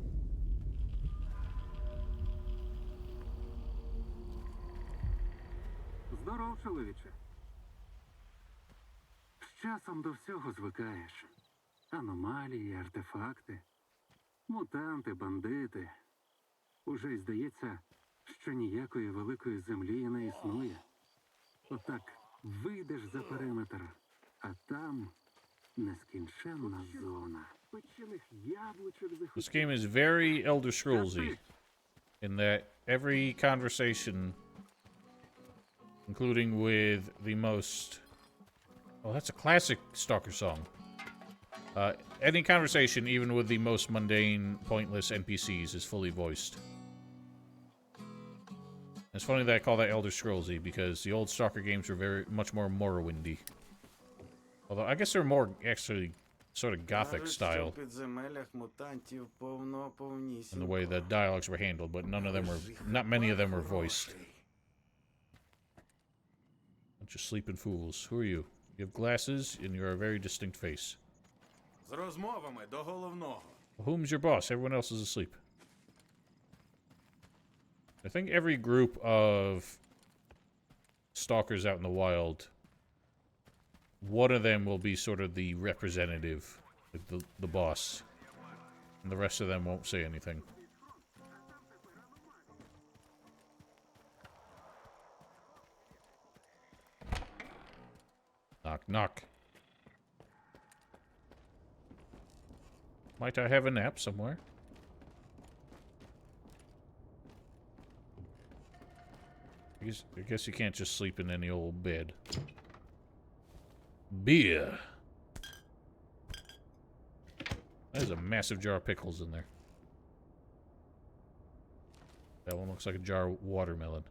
Здоров, чоловіче. З часом до всього звикаєш. Аномалії, артефакти, мутанти, бандити. Уже й здається, що ніякої великої землі не існує. Отак вийдеш за периметр, а там нескінченна зона. Печених яблучок захотів. This game is very Elder Scrollsy in that every conversation, including with the most... Oh, that's a classic Stalker song. Any conversation, even with the most mundane, pointless NPCs, is fully voiced. It's funny that I call that Elder Scrollsy, because the old Stalker games were much more Morrowindy. Although, I guess they're more, actually, sort of Gothic style in the way the dialogues were handled, but not many of them were voiced. Bunch of sleeping fools. Who are you? You have glasses, and you're a very distinct face. З розмовами до головного. Well, whom's your boss? Everyone else is asleep. I think every group of stalkers out in the wild, one of them will be sort of the representative, like the boss, and the rest of them won't say anything. Knock, knock. Might I have a nap somewhere? I guess you can't just sleep in any old bed. Beer. There's a massive jar of pickles in there. That one looks like a jar of watermelon.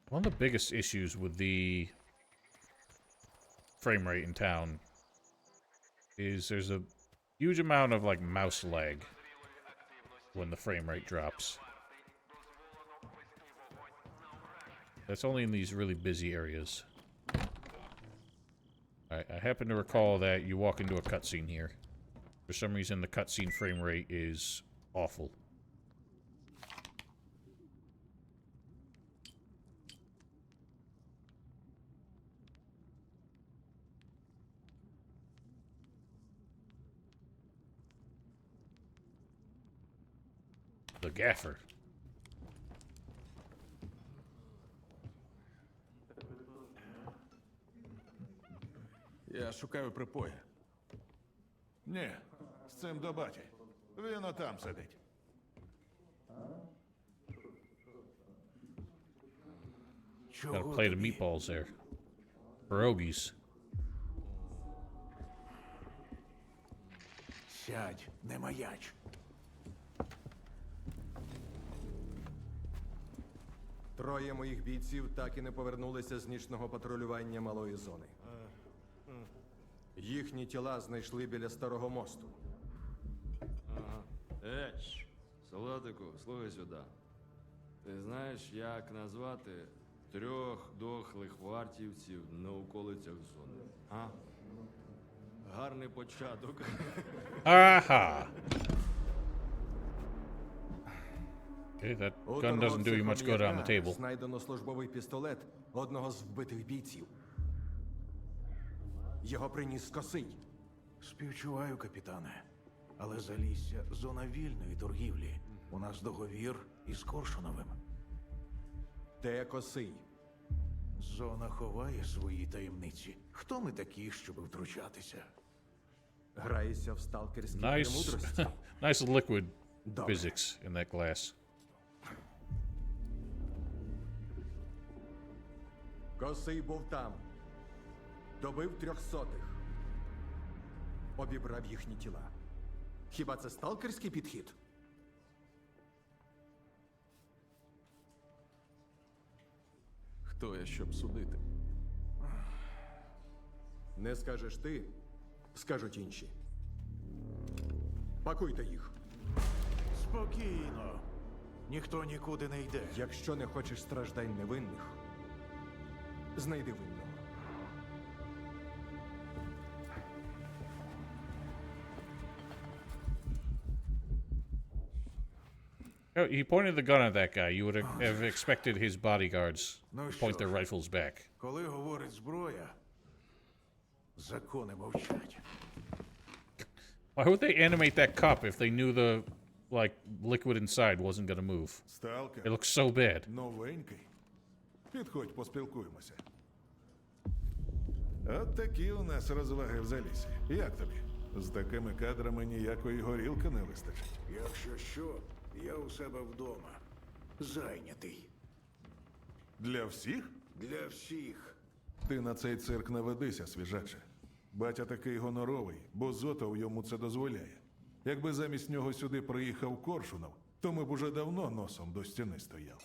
One of the biggest issues with the frame rate in town is there's a huge amount of like mouse lag when the frame rate drops. That's only in these really busy areas. I happen to recall that you walk into a cutscene here. For some reason, the cutscene frame rate is awful. The gaffer. Я шукаю припоя. Ні, з цим до баті. Він отам сидить. Gotta play the meatballs there. Pierogies. Сядь, не маяч. Троє моїх бійців так і не повернулися з нічного патрулювання малої зони. Їхні тіла знайшли біля старого мосту. Солодику, слухай сюди. Ти знаєш, як назвати 3 дохлих вартівців на околицях зони? А? Гарний початок. Aha! Okay, that У gun doesn't do you much good on the торговця table. знайдено службовий пістолет одного з вбитих бійців. Його приніс Косий. Співчуваю, капітане. Але Залісся – зона вільної торгівлі. У нас договір із Коршуновим. Де Косий? Зона ховає свої таємниці. Хто ми такі, щоб втручатися? Граєшся в сталкерські Nice, премудрості? nice liquid Добре. physics in that glass. Косий був там. Добив 300. Обібрав їхні тіла. Хіба це сталкерський підхід? Хто я, щоб судити? Не скажеш ти, скажуть інші. Пакуйте їх. Спокійно. Ніхто нікуди не йде. Якщо не хочеш страждань невинних, знайди винного. Oh, he pointed the gun at that guy. You would have expected his bodyguards Ну to що point their ж. rifles back. Коли говорить зброя, закони мовчать. Why would they animate that cup if they knew the, like, liquid inside wasn't gonna move? Сталкер. It looks so bad. Новенький. Підходь, поспілкуємося. От такі у нас розваги в залісі. Як тобі? З такими кадрами ніякої горілки не вистачить. Якщо що, я у себе вдома. Зайнятий. Для всіх? Для всіх. Ти на цей цирк не ведися, свіжаче. Батя такий гоноровий, бо Зотов йому це дозволяє. Якби замість нього сюди приїхав Коршунов, то ми б уже давно носом до стіни стояли.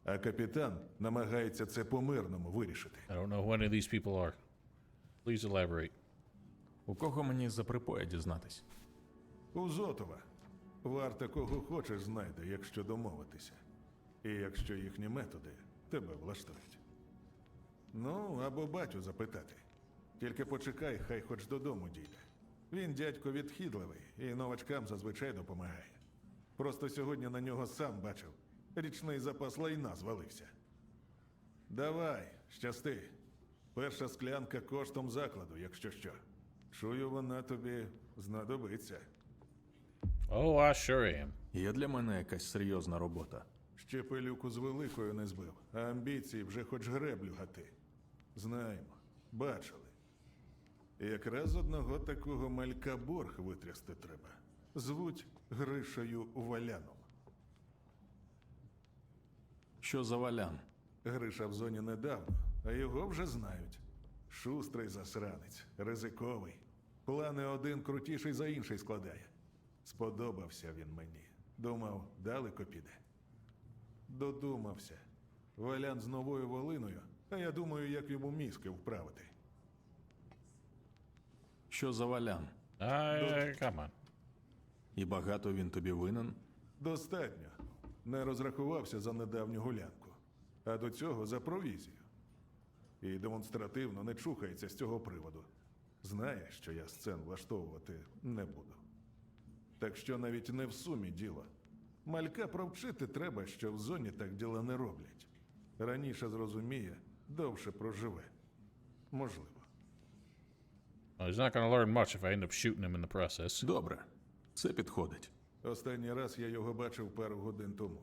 А капітан намагається це по-мирному вирішити. I don't know who any of these people are. Please elaborate. У кого мені за припоя дізнатись? У Зотова. Варта кого хочеш знайде, якщо домовитися. І якщо їхні методи тебе влаштують. Ну, або батю запитати. Тільки почекай, хай хоч додому дійде. Він дядько відхідливий і новачкам зазвичай допомагає. Просто сьогодні на нього сам бачив. Річний запас лайна звалився. Давай, щасти. Перша склянка коштом закладу, якщо що. Чую, вона тобі знадобиться. Oh, I sure am. Є для мене якась серйозна робота. Ще пилюку з великою не збив, а амбіції вже хоч греблю гати. Знаємо, бачили. І якраз одного такого малька борг витрясти треба. Звуть Гришею Валяном. Що за валян? Гриша в зоні недавно, а його вже знають. Шустрий засранець, ризиковий. Плани один крутіший за інший складає. Сподобався він мені. Думав, далеко піде. Додумався. Валян з новою волиною, а я думаю, як йому мізки вправити. Що за валян? Come on. І багато він тобі винен? Достатньо. Не розрахувався за недавню гулянку. А до цього за провізію. І демонстративно не чухається з цього приводу. Знає, що я сцен влаштовувати не буду. Так що навіть не в сумі діло. Малька провчити треба, що в зоні так діла не роблять. Раніше зрозуміє, довше проживе. Можливо. Well, he's not going to learn much if I end up shooting him in the process. Добре. Це підходить. Останній раз я його бачив пару годин тому.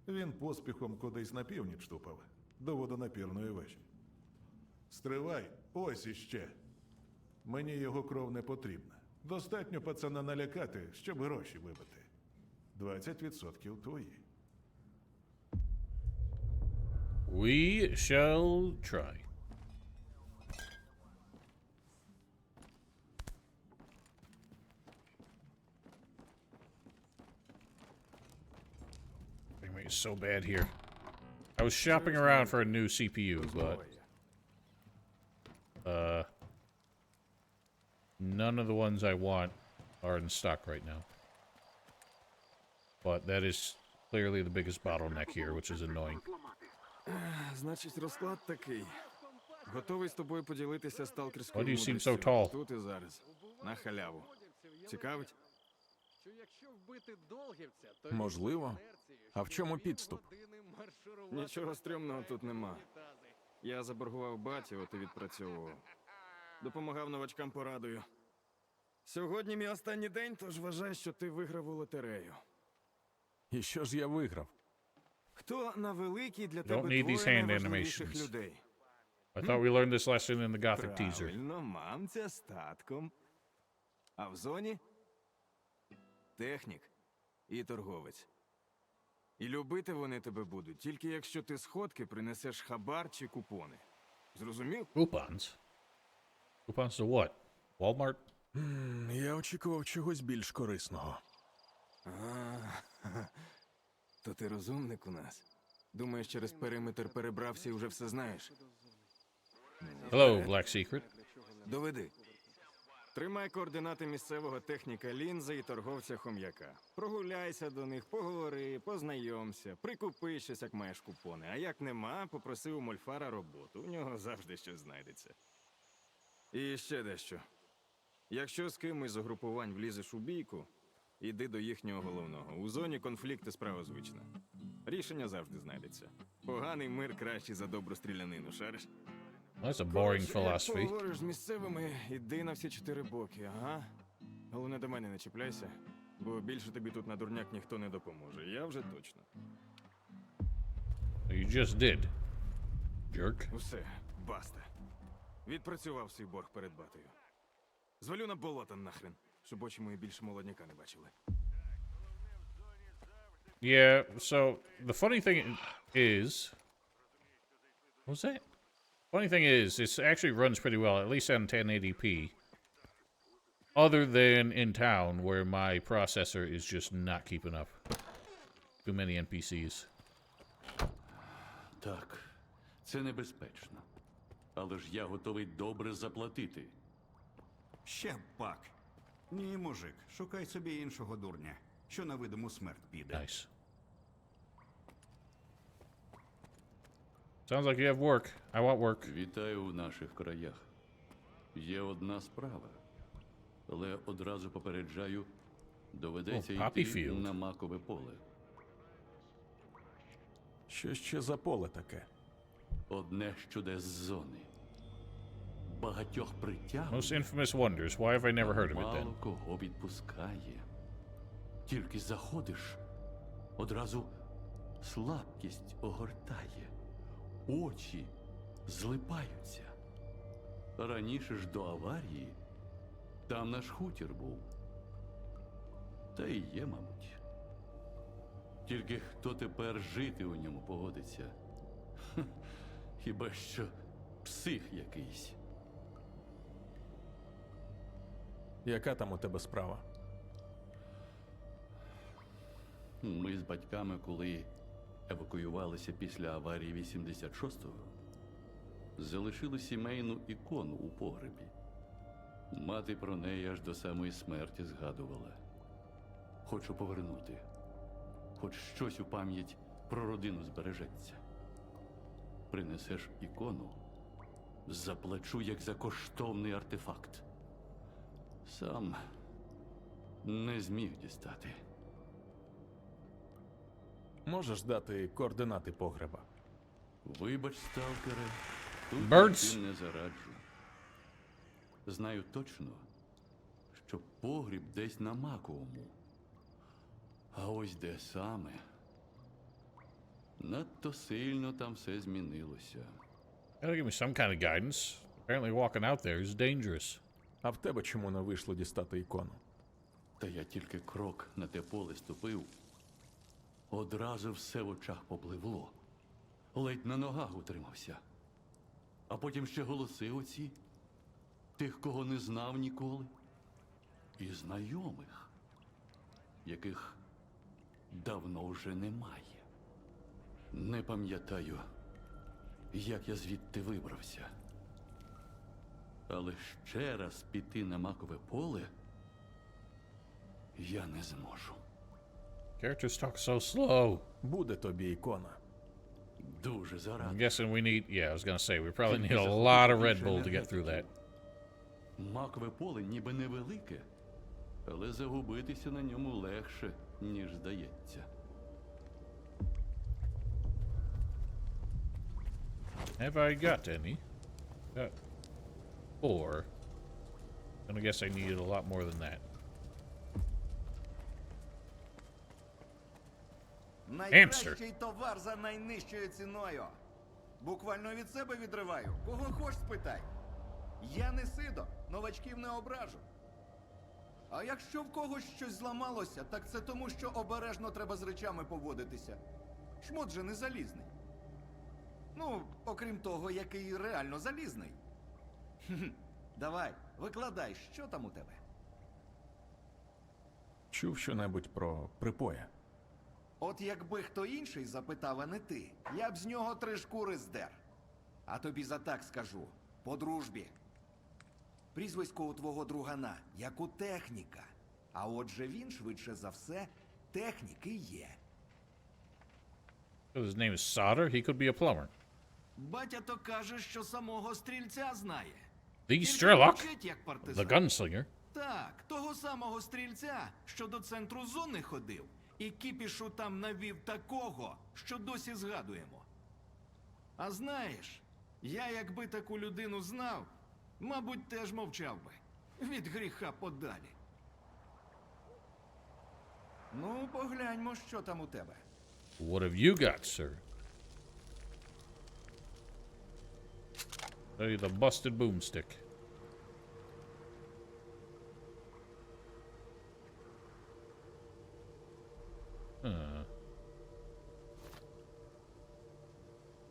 Він поспіхом кудись на північ тупав, до водонапірної вежі. Стривай, ось іще. Мені його кров не потрібна. Достатньо пацана налякати, щоб гроші вибити. 20% твої. We shall try. Anyway, it's so bad here. I was shopping around for a new CPU, but none of the ones I want are in stock right now. But that is clearly the biggest bottleneck here, which is annoying. Значить, розклад такий. Готовий з тобою поділитися сталкерською Why do you seem мудрістю. so tall? Тут і зараз. На халяву. Цікавить? Можливо. А в чому підступ? Нічого стрьомного тут нема. Я заборгував баті, от і відпрацьовував. Допомагав новачкам порадою. Сьогодні мій останній день, тож вважай, що ти виграв у лотерею. І що ж я виграв? Хто на великій для Don't тебе need these двоє hand найважливіших animations. людей? I thought we learned this lesson in the Gothic teaser. Правильно, мамця з татком. А в зоні технік і торговець. І любити вони тебе будуть, тільки якщо ти сходки принесеш хабар чи купони. Зрозумів? Coupons? Coupons to what? Walmart? Я очікував чогось більш корисного. То ти розумник у нас. Думаєш, через периметр перебрався і вже все знаєш? Hello, Black Secret. Доведи. Тримай координати місцевого техніка лінзи і торговця хом'яка. Прогуляйся до них, поговори, познайомся, прикупи щось, як маєш купони. А як нема, попроси у Мольфара роботу. У нього завжди щось знайдеться. І ще дещо. Якщо з кимось з угрупувань влізеш у бійку, іди до їхнього головного. У зоні конфлікти справа звична. Рішення завжди знайдеться. Поганий мир кращий за добру стрілянину, шариш? That's a boring Як philosophy. поговориш з місцевими, іди на всі 4 боки, ага. Головне, до мене не чіпляйся, бо більше тобі тут на дурняк ніхто не допоможе. Я вже точно. You just did. Jerk. Усе, баста. Відпрацював свій борг перед батою. Звалю на болото нахрен, щоб очі мої більше молодняка не бачили. Yeah, so the funny thing is... What was that? Funny thing is, it actually runs pretty well, at least on 1080p. Other than in town, where my processor is just not keeping up. Too many NPCs. Так, це небезпечно. Але ж я готовий добре заплатити. Ще б пак. Ні, мужик, шукай собі іншого дурня, що на видиму смерть піде. Nice. Sounds like you have work. I want work. Вітаю в наших краях. Є одна справа. Але одразу попереджаю, доведеться Poppy йти Field. на макове поле. Що ще за поле таке? Одне з чудес зони. Багатьох притягує. Most infamous wonders. Why have I never heard of it then? Мало кого відпускає. Тільки заходиш, одразу слабкість огортає. Очі злипаються. Раніше ж до аварії там наш хутір був. Та й є, мабуть. Тільки хто тепер жити у ньому погодиться? Хе, хіба що псих якийсь. Яка там у тебе справа? Ми з батьками, коли евакуювалися після аварії 86-го, залишили сімейну ікону у погребі. Мати про неї аж до самої смерті згадувала. Хочу повернути. Хоч щось у пам'ять про родину збережеться. Принесеш ікону, заплачу як за коштовний артефакт. Сам не зміг дістати. Можеш дати координати погреба? Вибач, сталкере, тут Birds. я не зараджу. Знаю точно, що погріб десь на Макууму. А ось де саме. Надто сильно там все змінилося. Gotta give me some kind of guidance. Apparently walking out there is dangerous. А в тебе чому не вийшло дістати ікону? Та я тільки крок на те поле ступив. Одразу все в очах попливло. Ледь на ногах утримався. А потім ще голоси оці. Тих, кого не знав ніколи. І знайомих, яких давно вже немає. Не пам'ятаю, як я звідти вибрався. Але ще раз піти на макове поле я не зможу. Characters talk so slow. Буде тобі ікона. Дуже I'm зарадий. guessing we need, yeah, I was gonna say, we probably need a lot of Red Bull to get through that. Макове поле ніби невелике, але загубитися на ньому легше, ніж здається. Have I got any? Got 4. And I guess I needed a lot more than that. Найкращий товар за найнижчою ціною. Буквально від себе відриваю. Кого хоч спитай. Я не сидо, новачків не ображу. А якщо в когось щось зламалося, так це тому, що обережно треба з речами поводитися. Шмот же не залізний. Ну, окрім того, який реально залізний. Давай, викладай, що там у тебе? Чув щонебудь про припоя? От якби хто інший запитав, а не ти, я б з нього 3 шкури здер. А тобі за так скажу, по дружбі. Прізвисько у твого другана, як у техніка. А отже він, швидше за все, технік і є. So his name is Solder. He could be a plumber. Батя то каже, що самого стрільця знає. The Тільки Strelok, мовчить, як партизан. the gunslinger. Так, того самого стрільця, що до центру зони ходив, і кіпішу там навів такого, що досі згадуємо. А знаєш, я якби таку людину знав, мабуть, теж мовчав би. Від гріха подалі. Ну, погляньмо, що там у тебе. What have you got, sir? Tell you the busted boomstick.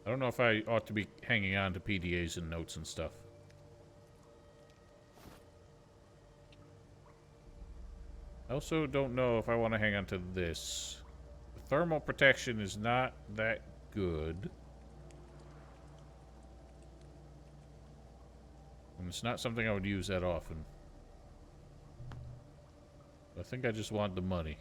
I don't know if I ought to be hanging on to PDAs and notes and stuff. I also don't know if I want to hang on to this. The thermal protection is not that good. And it's not something I would use that often. I think I just want the money.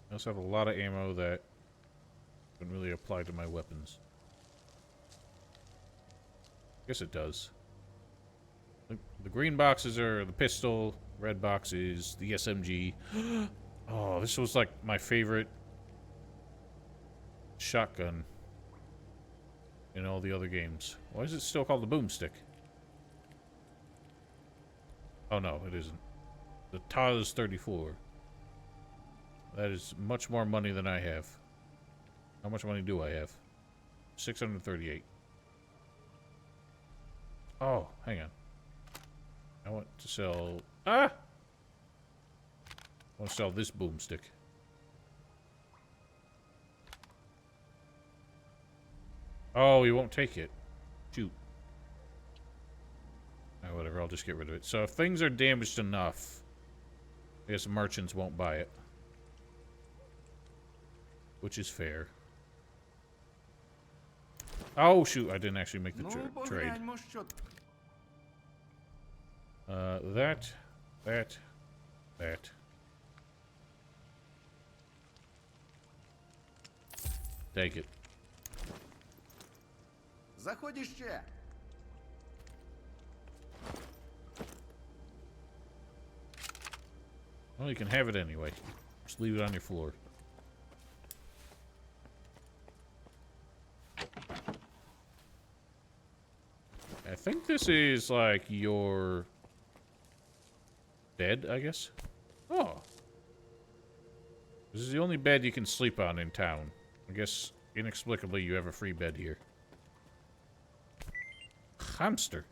I also have a lot of ammo that doesn't really apply to my weapons. Guess it does. The green boxes are the pistol, red box is the SMG. Oh, this was like my favorite shotgun in all the other games. Why is it still called the boomstick? Oh no, it isn't. The Taz 34. That is much more money than I have. How much money do I have? 638. Oh, hang on. I want to sell... Ah! I want to sell this boomstick. Oh, he won't take it. Shoot. Oh, whatever, I'll just get rid of it. So if things are damaged enough, I guess merchants won't buy it. Which is fair. Oh, shoot, I didn't actually make the Ну, trade. погляньмо, що... That. Take it. Заходь іще. Well, you can have it anyway. Just leave it on your floor. I think this is like your bed, I guess. Oh. This is the only bed you can sleep on in town. I guess inexplicably you have a free bed here. Hamster.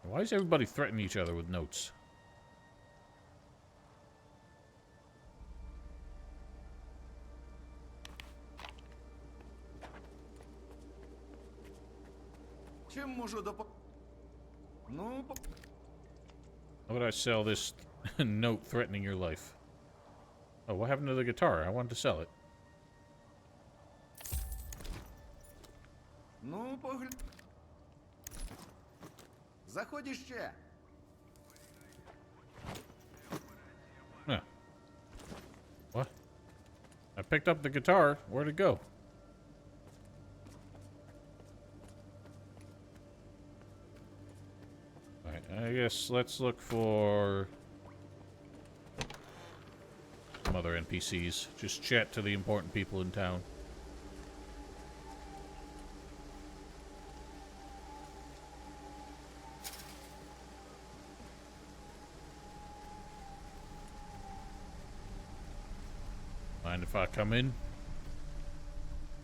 Why is everybody threatening each other with notes? Чим можу Ну, How would I sell this note threatening your life? Oh, what happened to the guitar? I wanted to sell it. Ну, Заходь іще. Huh. What? I picked up the guitar. Where'd it go? Alright, I guess let's look for some other NPCs. Just chat to the important people in town. Mind if I come in?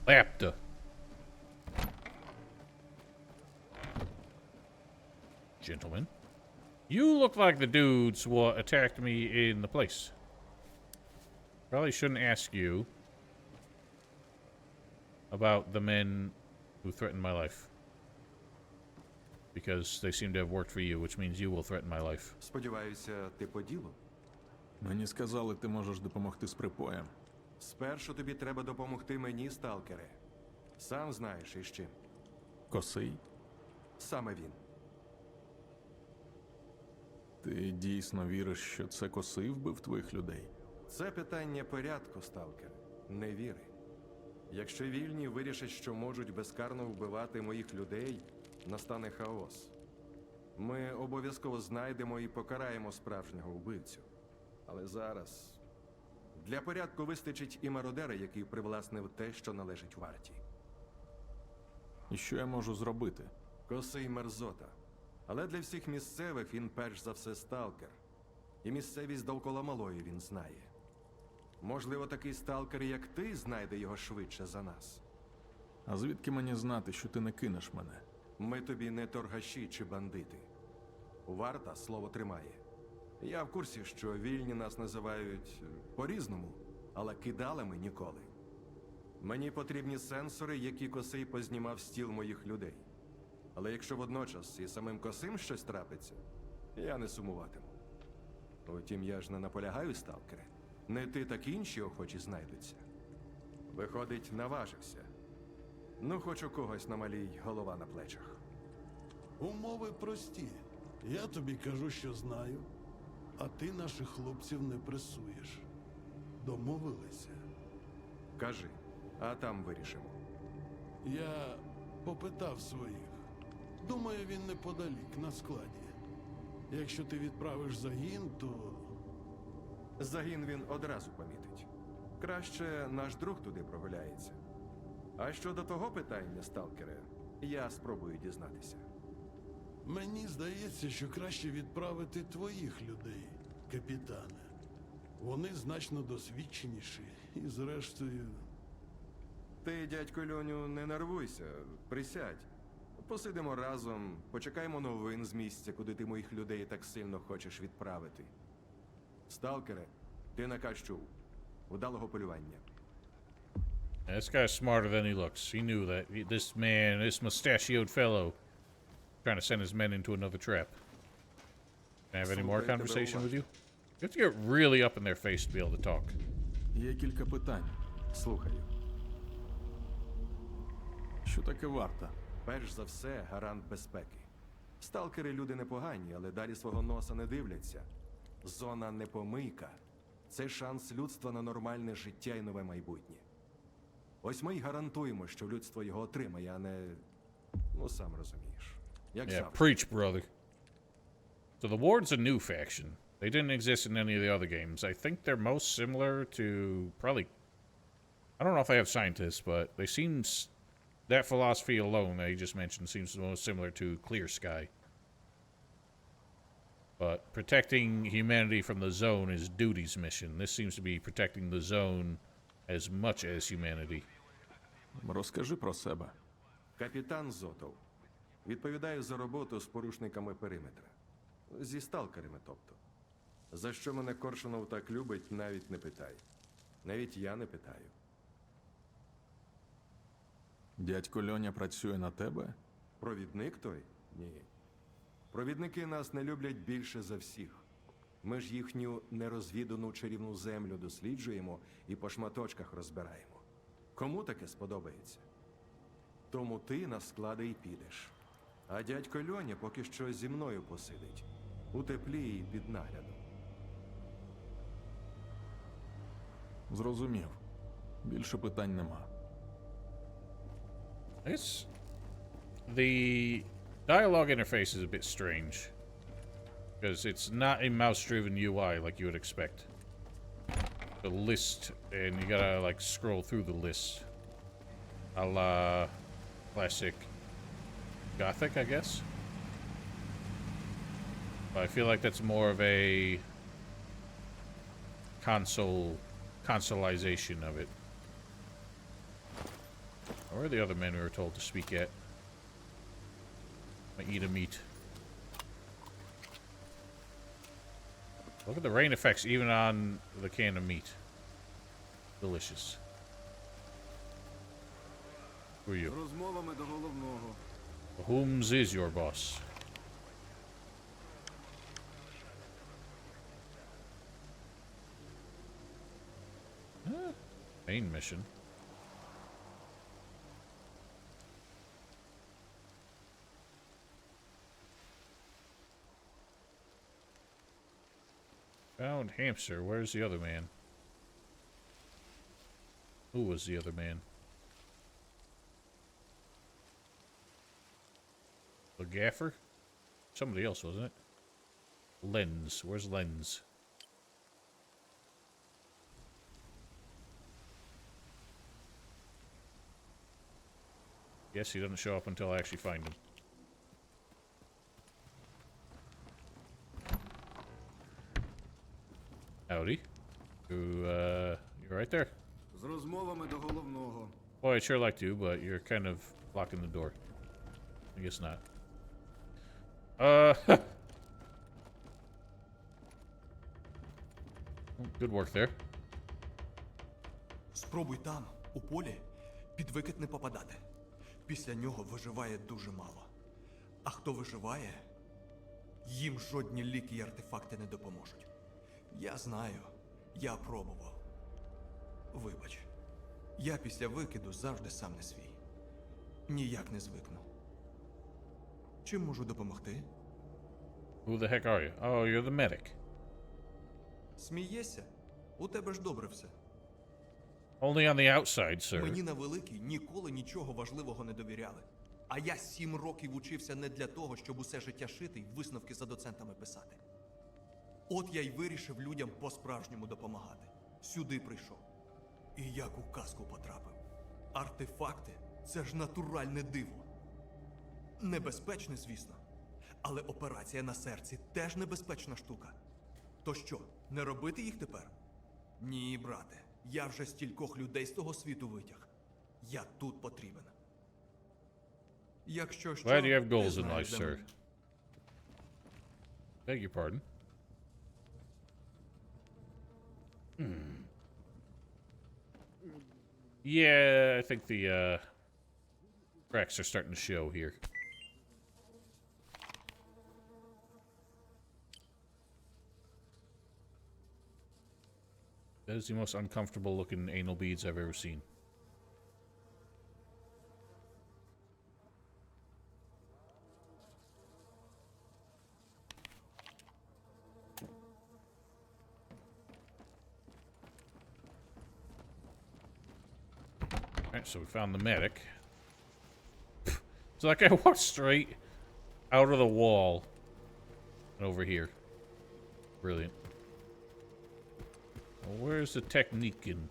Lapta. Gentlemen. You look like the dudes what attacked me in the place. Probably shouldn't ask you about the men who threatened my life. Because they seem to have worked for you, which means you will threaten my life. Сподіваюся, ти по ділу? Мені сказали, ти можеш допомогти з припоєм. Спершу тобі треба допомогти мені, сталкере. Сам знаєш із чим. Косий? Саме він. Ти дійсно віриш, що це Косий вбив твоїх людей? Це питання порядку, сталкер. Не віри. Якщо вільні вирішать, що можуть безкарно вбивати моїх людей, настане хаос. Ми обов'язково знайдемо і покараємо справжнього вбивцю. Але зараз... Для порядку вистачить і мародера, який привласнив те, що належить варті. І що я можу зробити? Косий мерзота. Але для всіх місцевих він перш за все сталкер. І місцевість довкола малої він знає. Можливо, такий сталкер, як ти, знайде його швидше за нас. А звідки мені знати, що ти не кинеш мене? Ми тобі не торгаші чи бандити. Варта слово тримає. Я в курсі, що вільні нас називають по-різному, але кидалами ніколи. Мені потрібні сенсори, які Косий познімав з тіл моїх людей. Але якщо водночас і самим Косим щось трапиться, я не сумуватиму. Утім, я ж не наполягаю, сталкере. Не ти, так інші охочі знайдуться. Виходить, наважився. Ну, хоч у когось на малій голова на плечах. Умови прості. Я тобі кажу, що знаю, а ти наших хлопців не пресуєш. Домовилися. Кажи, а там вирішимо. Я попитав своїх. Думаю, він неподалік, на складі. Якщо ти відправиш загін, то... Загін він одразу помітить. Краще наш друг туди прогуляється. А щодо того питання, сталкере, я спробую дізнатися. Мені здається, що краще відправити твоїх людей, капітане. Вони значно досвідченіші і, зрештою... Ти, дядько Льоню, не нервуйся, присядь. Посидимо разом, почекаємо новин з місця, куди ти моїх людей так сильно хочеш відправити. Сталкере, ти наказ чув. Удалого полювання. This guy's smarter than he looks. He knew that this man, this mustachioed fellow, trying to send his men into another trap. Can I have any more conversation with you? You have to get really up in their face to be able to talk. Є кілька питань. Слухаю. Що таке варта? Перш за все, гарант безпеки. Сталкери люди непогані, але далі свого носа не дивляться. Зона не помийка. Це шанс людства на нормальне життя і нове майбутнє. Ось ми й гарантуємо, що людство його отримає, а не... Ну, сам розумієш. Як Yeah, завжди. preach, brother. So the Ward's a new faction. They didn't exist in any of the other games. I think they're most similar to probably... I don't know if they have scientists, but they seem... That philosophy alone that you just mentioned seems the most similar to Clear Sky. But protecting humanity from the zone is Duty's mission. This seems to be protecting the zone as much as humanity. Розкажи про себе. Капітан Зотов. Відповідаю за роботу з порушниками периметра. Зі сталкерами, тобто. За що мене Коршунов так любить, навіть не питай. Навіть я не питаю. Дядько Льоня працює на тебе? Провідник той? Ні. Провідники нас не люблять більше за всіх. Ми ж їхню нерозвідану чарівну землю досліджуємо і по шматочках розбираємо. Кому таке сподобається? Тому ти на склади й підеш. А дядько Льоня поки що зі мною посидить. У теплі і під наглядом. Зрозумів. Більше питань нема. The dialogue interface is a bit strange. Because it's not a mouse-driven UI like you would expect. The list, and you gotta, like, scroll through the list. A la classic Gothic, I guess? But I feel like that's more of a consoleization of it. Where are the other men we were told to speak at? I eat a meat. Look at the rain effects even on the can of meat. Delicious. Who are you? Розмовами до головного. Whom's is your boss? Main mission. Found hamster. Where's the other man? Who was the other man? The gaffer? Somebody else, wasn't it? Lens. Where's Lens? Guess he doesn't show up until I actually find him. Howdy. You're right there. З розмовами до головного. Boy, I'd sure like to, but you're kind of blocking the door. I guess not. Good work there. Спробуй там, у полі, під викид не попадати. Після нього виживає дуже мало. А хто виживає, їм жодні ліки й артефакти не допоможуть. Я знаю, я пробував. Вибач, я після викиду завжди сам не свій. Ніяк не звикну. Чим можу допомогти? Who the heck are you? Oh, you're the medic. Смієшся? У тебе ж добре все. Only on the outside, sir. Мені на великий ніколи нічого важливого не довіряли. А я 7 років учився не для того, щоб усе життя шити й висновки за доцентами писати. От я й вирішив людям по-справжньому допомагати. Сюди прийшов. І як у казку потрапив. Артефакти – це ж натуральне диво. Небезпечне, звісно. Але операція на серці теж небезпечна штука. То що, не робити їх тепер? Ні, брате. Я вже стількох людей з того світу витяг. Я тут потрібен. Якщо що, Glad you have ти goals in знаєш, life, де sir. ми. Beg your pardon. Yeah, I think the cracks are starting to show here. That is the most uncomfortable looking anal beads I've ever seen. so we found the medic. So that guy walked straight out of the wall and over here. Brilliant. Well, where's the technique in?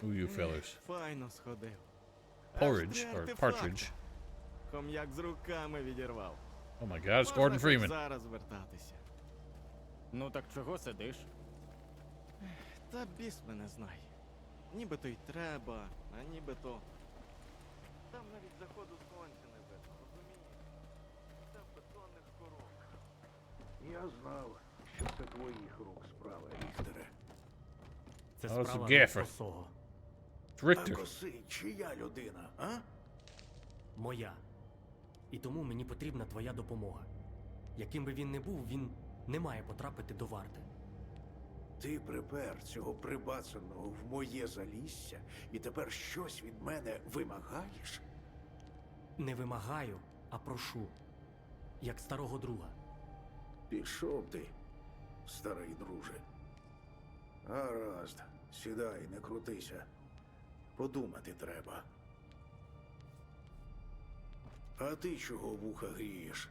Who you fellers? Файно сходив. Porridge or partridge? Хом'як з руками відірвав. Oh my God, it's Gordon Freeman. Зараз вертатися. Ну так чого сидиш? Та біс мене знай. Нібито й треба, а нібито... Там навіть заходу сонця не видно, розумієш? Це в бетонних коробках. Я знав, що це твоїх рук справа, Ріхтере. Це Oh, it's справа Gaffer. Косого. It's Richter. А Коси, чия людина, а? Моя. І тому мені потрібна твоя допомога. Яким би він не був, він не має потрапити до варти. Ти припер цього прибацаного в моє залісся і тепер щось від мене вимагаєш? Не вимагаю, а прошу. Як старого друга. Пішов ти, старий друже. Гаразд, сідай, не крутися. Подумати треба. А ти чого вуха грієш?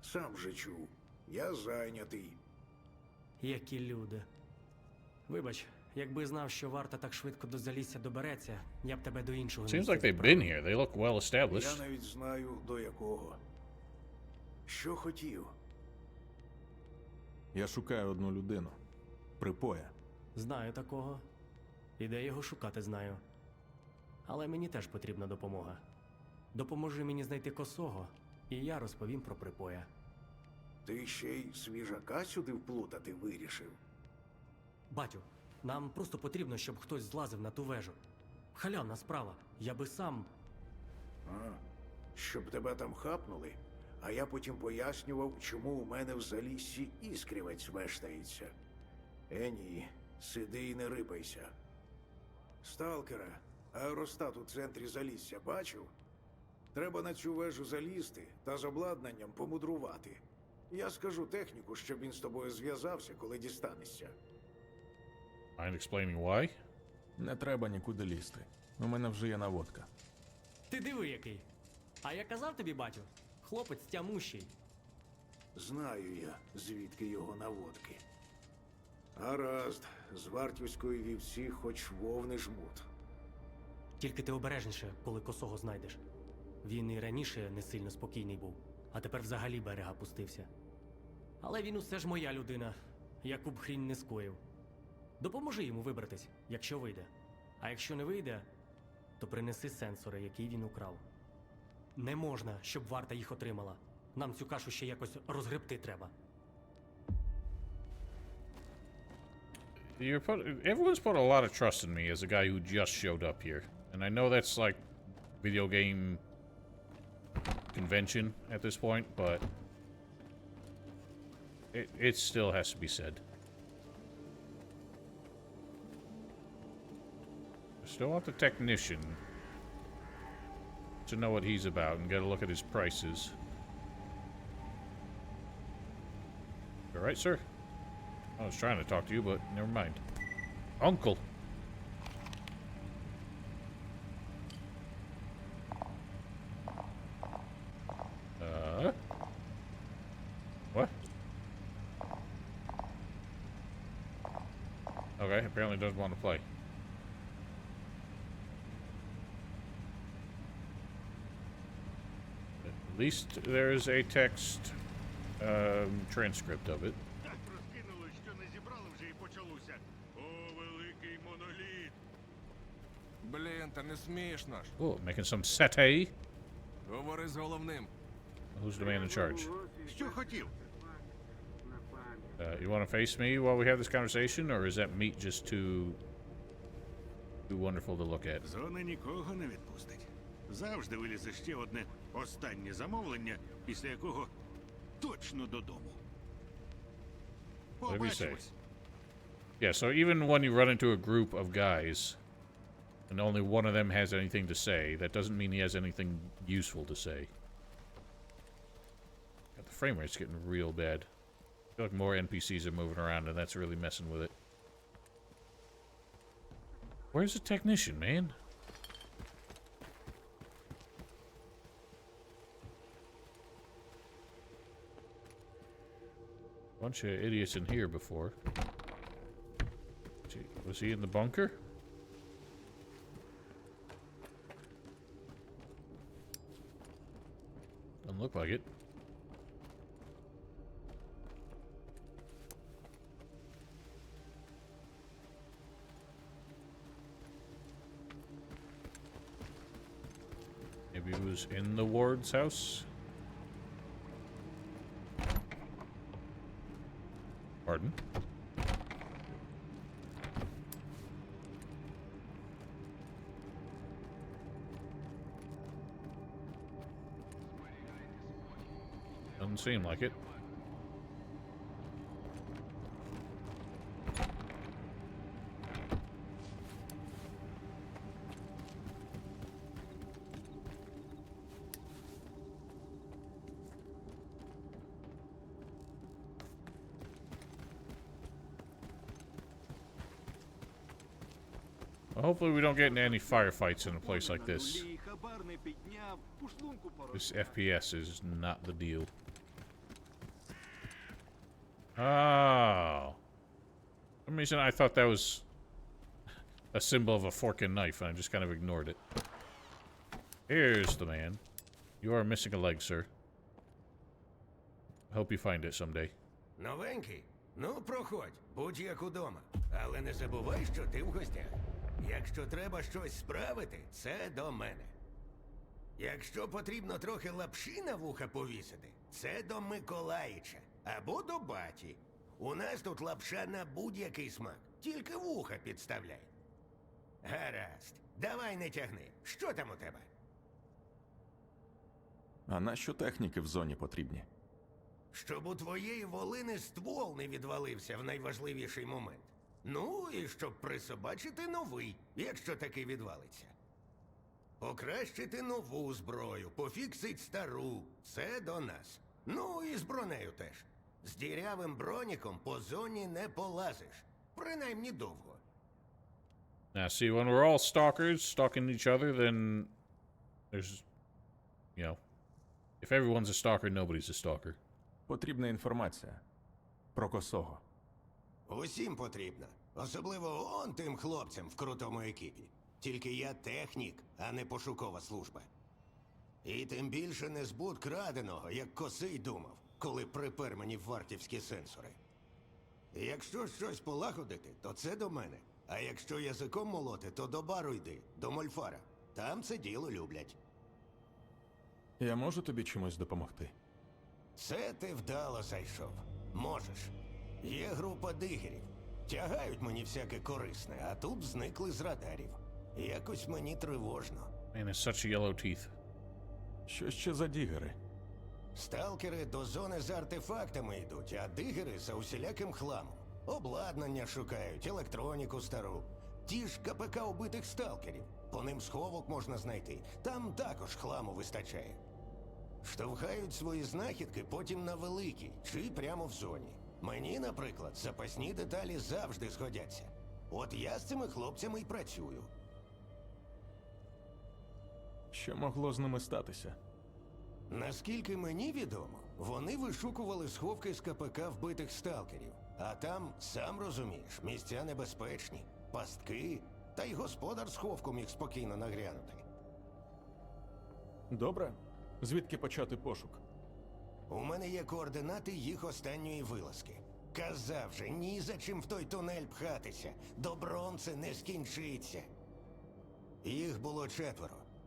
Сам же чув. Я зайнятий. Які люди. Вибач, якби знав, що варта так швидко до залісся добереться, я б тебе до іншого Seems місця like they've відправив. been here. They look well Я established. навіть знаю, до якого. Що хотів? Я шукаю одну людину. Припоя. Знаю такого. І де його шукати знаю. Але мені теж потрібна допомога. Допоможи мені знайти Косого, і я розповім про припоя. Ти ще й свіжака сюди вплутати вирішив? Батю, нам просто потрібно, щоб хтось злазив на ту вежу. Халявна справа. Я би сам... А, щоб тебе там хапнули, а я потім пояснював, чому у мене в заліссі іскрівець вештається. Ні, сиди і не рипайся. Сталкера, аеростат у центрі залісся бачив? Треба на цю вежу залізти та з обладнанням помудрувати. Я скажу техніку, щоб він з тобою зв'язався, коли дістанешся. Mind explaining why? Не треба нікуди лізти. У мене вже є наводка. Ти диви який. А я казав тобі, батю, хлопець тямущий. Знаю я, звідки його наводки. Гаразд, з вартівської вівці хоч вовни жмут. Тільки ти обережніше, коли Косого знайдеш. Він і раніше не сильно спокійний був, а тепер взагалі берега пустився. Але він усе ж моя людина, яку б хрінь не скоїв. Допоможи йому вибратись, якщо вийде. А якщо не вийде, то принеси сенсори, які він украв. Не можна, щоб варта їх отримала. Нам цю кашу ще якось розгребти треба. Everyone's put a lot of trust in me as a guy who just showed up here. And I know that's like video game convention at this point, but it still has to be said. I still want the technician to know what he's about and get a look at his prices. All right, sir? I was trying to talk to you, but never mind. Uncle. What? Okay, apparently doesn't want to play. At least there's a text transcript of it. Так розкинули, що не зібрали вже і почалося. О, великий моноліт! Блін, та не смішно ж. Oh, making some satay. Говори з головним. Who's the man in charge? Що хотів? You want to face me while we have this conversation, or is that meat just too wonderful to look at? Зона нікого не відпустить. Завжди вилізе ще одне останнє замовлення, після якого точно додому. Whatever you say. Побачимось. Yeah, so even when you run into a group of guys, and only one of them has anything to say, that doesn't mean he has anything useful to say. Got the frame rate's getting real bad. I feel like more NPCs are moving around, and that's really messing with it. Where's the technician, man? Bunch of idiots in here before. Gee, was he in the bunker? Doesn't look like it. Maybe he was in the ward's house? Pardon? Doesn't seem like it. Well, hopefully we don't get into any firefights in a place like this. This FPS is not the deal. Oh. For some reason I thought that was a symbol of a fork and knife, and I just kind of ignored it. Here's the man. You are missing a leg, sir. I hope you find it someday. Новенький? Ну, проходь, будь як удома. Але не забувай, що ти в гостях. Якщо треба щось справити, це до мене. Якщо потрібно трохи лапші на вуха повісити, це до Миколаїча. Або до баті. У нас тут лапша на будь-який смак. Тільки вуха підставляй. Гаразд. Давай не тягни. Що там у тебе? А нащо техніки в зоні потрібні? Щоб у твоєї волини ствол не відвалився в найважливіший момент. Ну, і щоб присобачити новий, якщо таки відвалиться. Покращити нову зброю, пофіксить стару. Це до нас. Ну, і з бронею теж. З дірявим броніком по зоні не полазиш. Принаймні довго. Now, see, when we're all stalkers, stalking each other, then there's, you know, if everyone's a stalker, nobody's a stalker. Потрібна інформація. Про косого. Усім потрібно. Особливо он тим хлопцям в крутому екіпі. Тільки я технік, а не пошукова служба. І тим більше не збут краденого, як Косий думав, коли припер мені вартівські сенсори. Якщо щось полагодити, то це до мене. А якщо язиком молоти, то до бару йди, до Мольфара. Там це діло люблять. Я можу тобі чимось допомогти? Це ти вдало зайшов. Можеш. Є група дигерів. Тягають мені всяке корисне, а тут зникли з радарів. Якось мені тривожно. Man, it's such yellow teeth. Що ще за дігери? Сталкери до зони з артефактами йдуть, а дигери за усіляким хламом. Обладнання шукають, електроніку стару. Ті ж КПК убитих сталкерів. По ним сховок можна знайти. Там також хламу вистачає. Штовхають свої знахідки потім на великій, чи прямо в зоні. Мені, наприклад, запасні деталі завжди згодяться. От я з цими хлопцями й працюю. Що могло з ними статися? Наскільки мені відомо, вони вишукували сховки з КПК вбитих сталкерів. А там, сам розумієш, місця небезпечні, пастки, та й господар сховку міг спокійно нагрянути. Добре. Звідки почати пошук? У мене є координати їх останньої вилазки. Казав же, ні за чим в той тунель пхатися. Добром це не скінчиться. Їх було 4.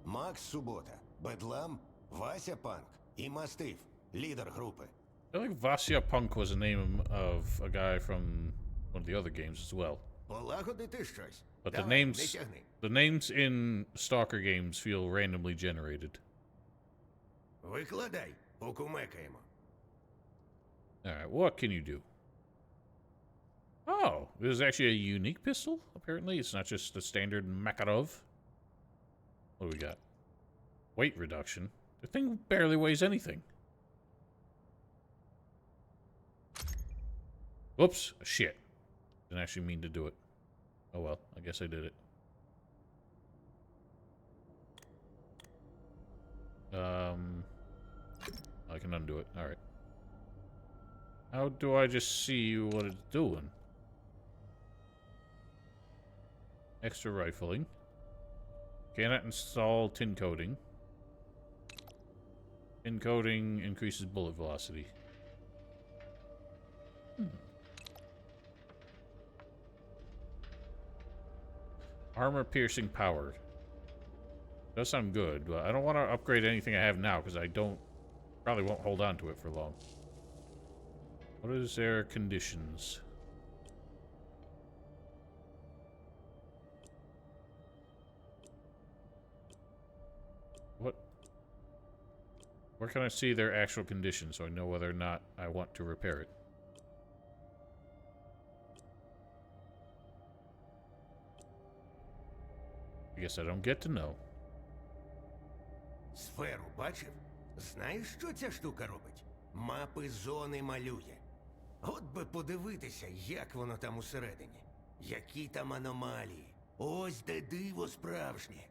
Макс Субота, Бедлам, Вася Панк і Мастиф, лідер групи. I feel like Vasya Punk was the name of a guy from one of the other games as well. Полагодити щось. But Давай, не тягни. the names in Stalker games feel randomly generated. Викладай, покумекаємо. Alright, what can you do? Oh, this is actually a unique pistol, apparently. It's not just a standard Makarov. What do we got? Weight reduction. The thing barely weighs anything. Whoops. Shit. Didn't actually mean to do it. Oh well, I guess I did it. I can undo it. Alright. How do I just see what it's doing? Extra rifling. Cannot install tin coating. Tin coating increases bullet velocity. Armor piercing power. Does sound good, but I don't want to upgrade anything I have now because I probably won't hold on to it for long. What is their conditions? What? Where can I see their actual conditions so I know whether or not I want to repair it? I guess I don't get to know. Сферу бачив? Знаєш, що ця штука робить? Мапи зони малює. От би подивитися, як воно там усередині. Які там аномалії. Ось де диво справжнє.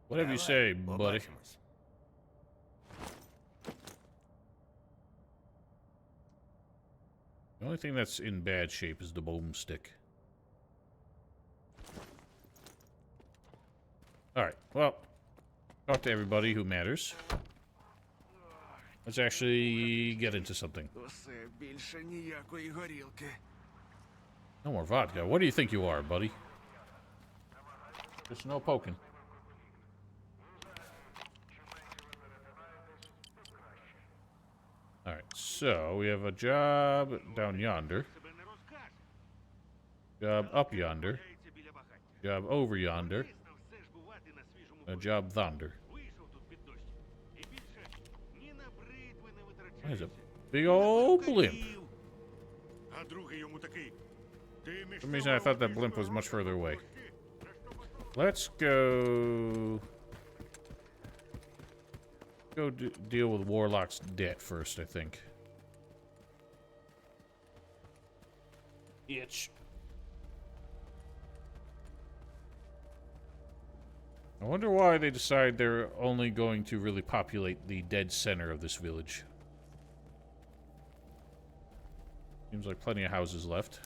Whatever you say, buddy. Побачимось. The only thing that's in bad shape is the boomstick. Alright, well, talk to everybody who matters. Let's actually get into something. Усе більше ніякої горілки. No more vodka. What do you think you are, buddy? There's no poking. Alright, so we have a job down yonder. Job up yonder. Job over yonder. A job thunder. That is a big old blimp. For some reason I thought that blimp was much further away. Let's go... deal with Warlock's debt first, I think. Itch. I wonder why they decide they're only going to really populate the dead center of this village. Seems like plenty of houses left.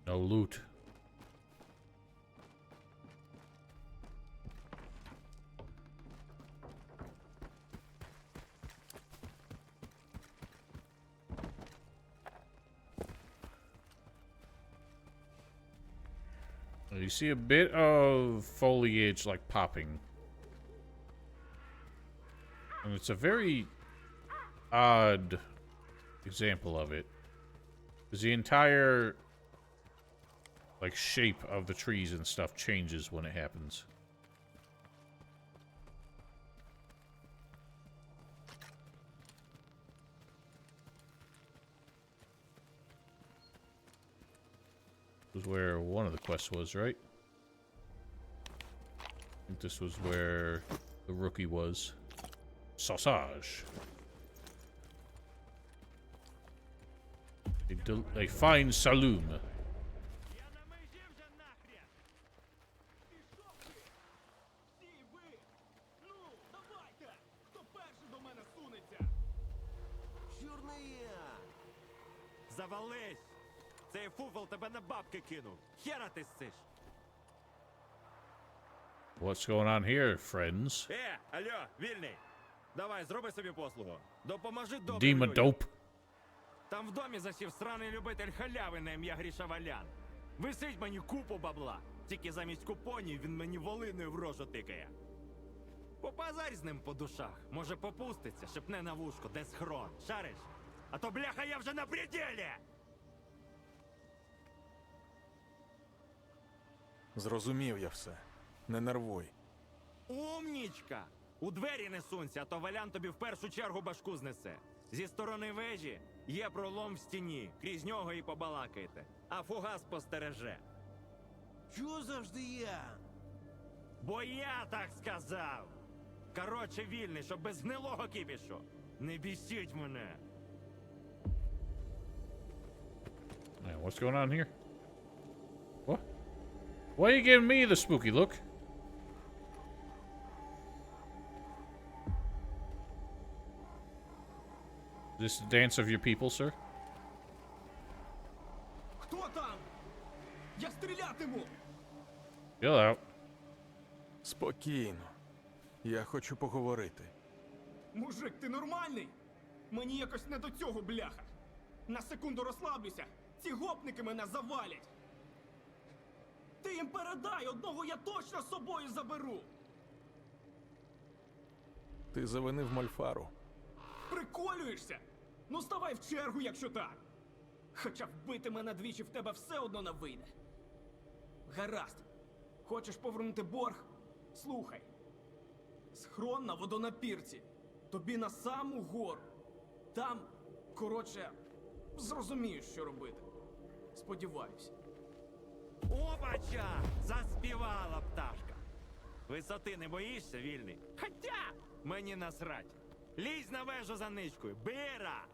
No loot. You see a bit of foliage like popping. And it's a very odd example of it. Because the entire like shape of the trees and stuff changes when it happens. This was where one of the quests was, right? I think this was where the rookie was. Sausage. A fine saloon. Завались! Цей фуфел тебе на бабки кинув. Хера ти ссиш. What's going on here, friends? Алло, вільний. Давай, зроби собі послугу. Допоможи добрим Demon людям. dope. Там в домі засів сраний любитель халяви на ім'я Гріша Валян. Висить мені купу бабла. Тільки замість купонів він мені волиною в рожу тикає. Попазарь з ним по душах. Може попуститься, шепне на вушко, де схрон. Шариш? А то, бляха, я вже на пределі! Зрозумів я все. Не нервуй. Умнічка! У двері не сунься, а то Валян тобі в першу чергу башку знесе. Зі сторони вежі є пролом в стіні, крізь нього і побалакайте. А фугас постереже. Чого завжди я? Бо я так сказав! Коротше, вільний, щоб без гнилого кіпішу. Не бісіть мене! Man, what's going on here? What? Why are you giving me the spooky look? This the dance of your people, sir? Хто там? Я стрілятиму! Chill out. Спокійно. Я хочу поговорити. Мужик, ти нормальний? Мені якось не до цього, бляха. На секунду розслаблюся. Ці гопники мене завалять. Ти їм передай, одного я точно з собою заберу. Ти завинив Мальфару. Приколюєшся? Ну ставай в чергу, якщо так. Хоча вбити мене двічі в тебе все одно не вийде. Гаразд. Хочеш повернути борг? Слухай. Схрон на водонапірці. Тобі на саму гору. Там, коротше, зрозумієш, що робити. Сподіваюсь. Опача! Заспівала пташка. Висоти не боїшся, вільний? Хотя мені насрать. Лізь на вежу за ничкою. Бира!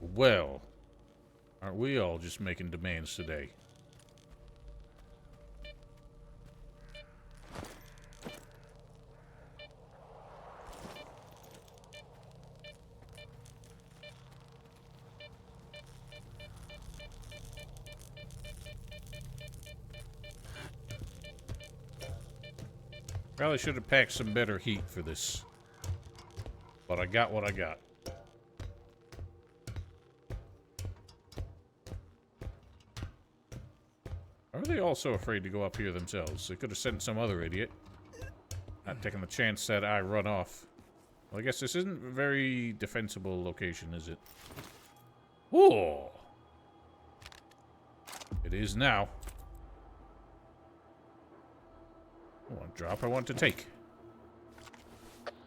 Well, aren't we all just making demands today? Probably should have packed some better heat for this. But I got what I got. Are they all so afraid to go up here themselves? They could have sent some other idiot. Not taking the chance that I run off. Well, I guess this isn't a very defensible location, is it? Whoa! It is now. I want to drop, I want to take.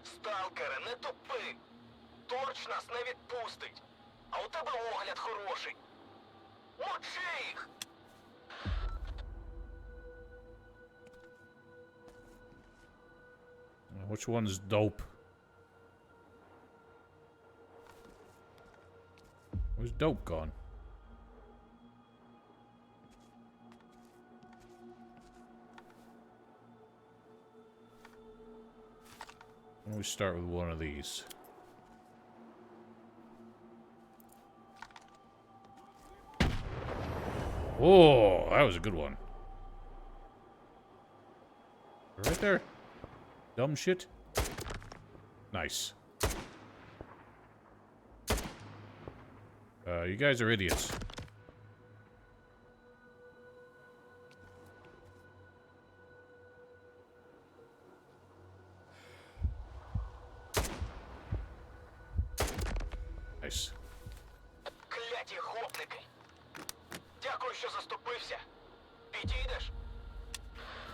Сталкере, не тупи! Торч нас не відпустить! А у тебе огляд хороший! Мочи їх! Which one's dope? Where's dope gone? Why don't we start with one of these? Oh, that was a good one. Right there. Dumb shit. Nice. You guys are idiots. Nice. Кляті гопники! Дякую, що заступився. Підійдеш?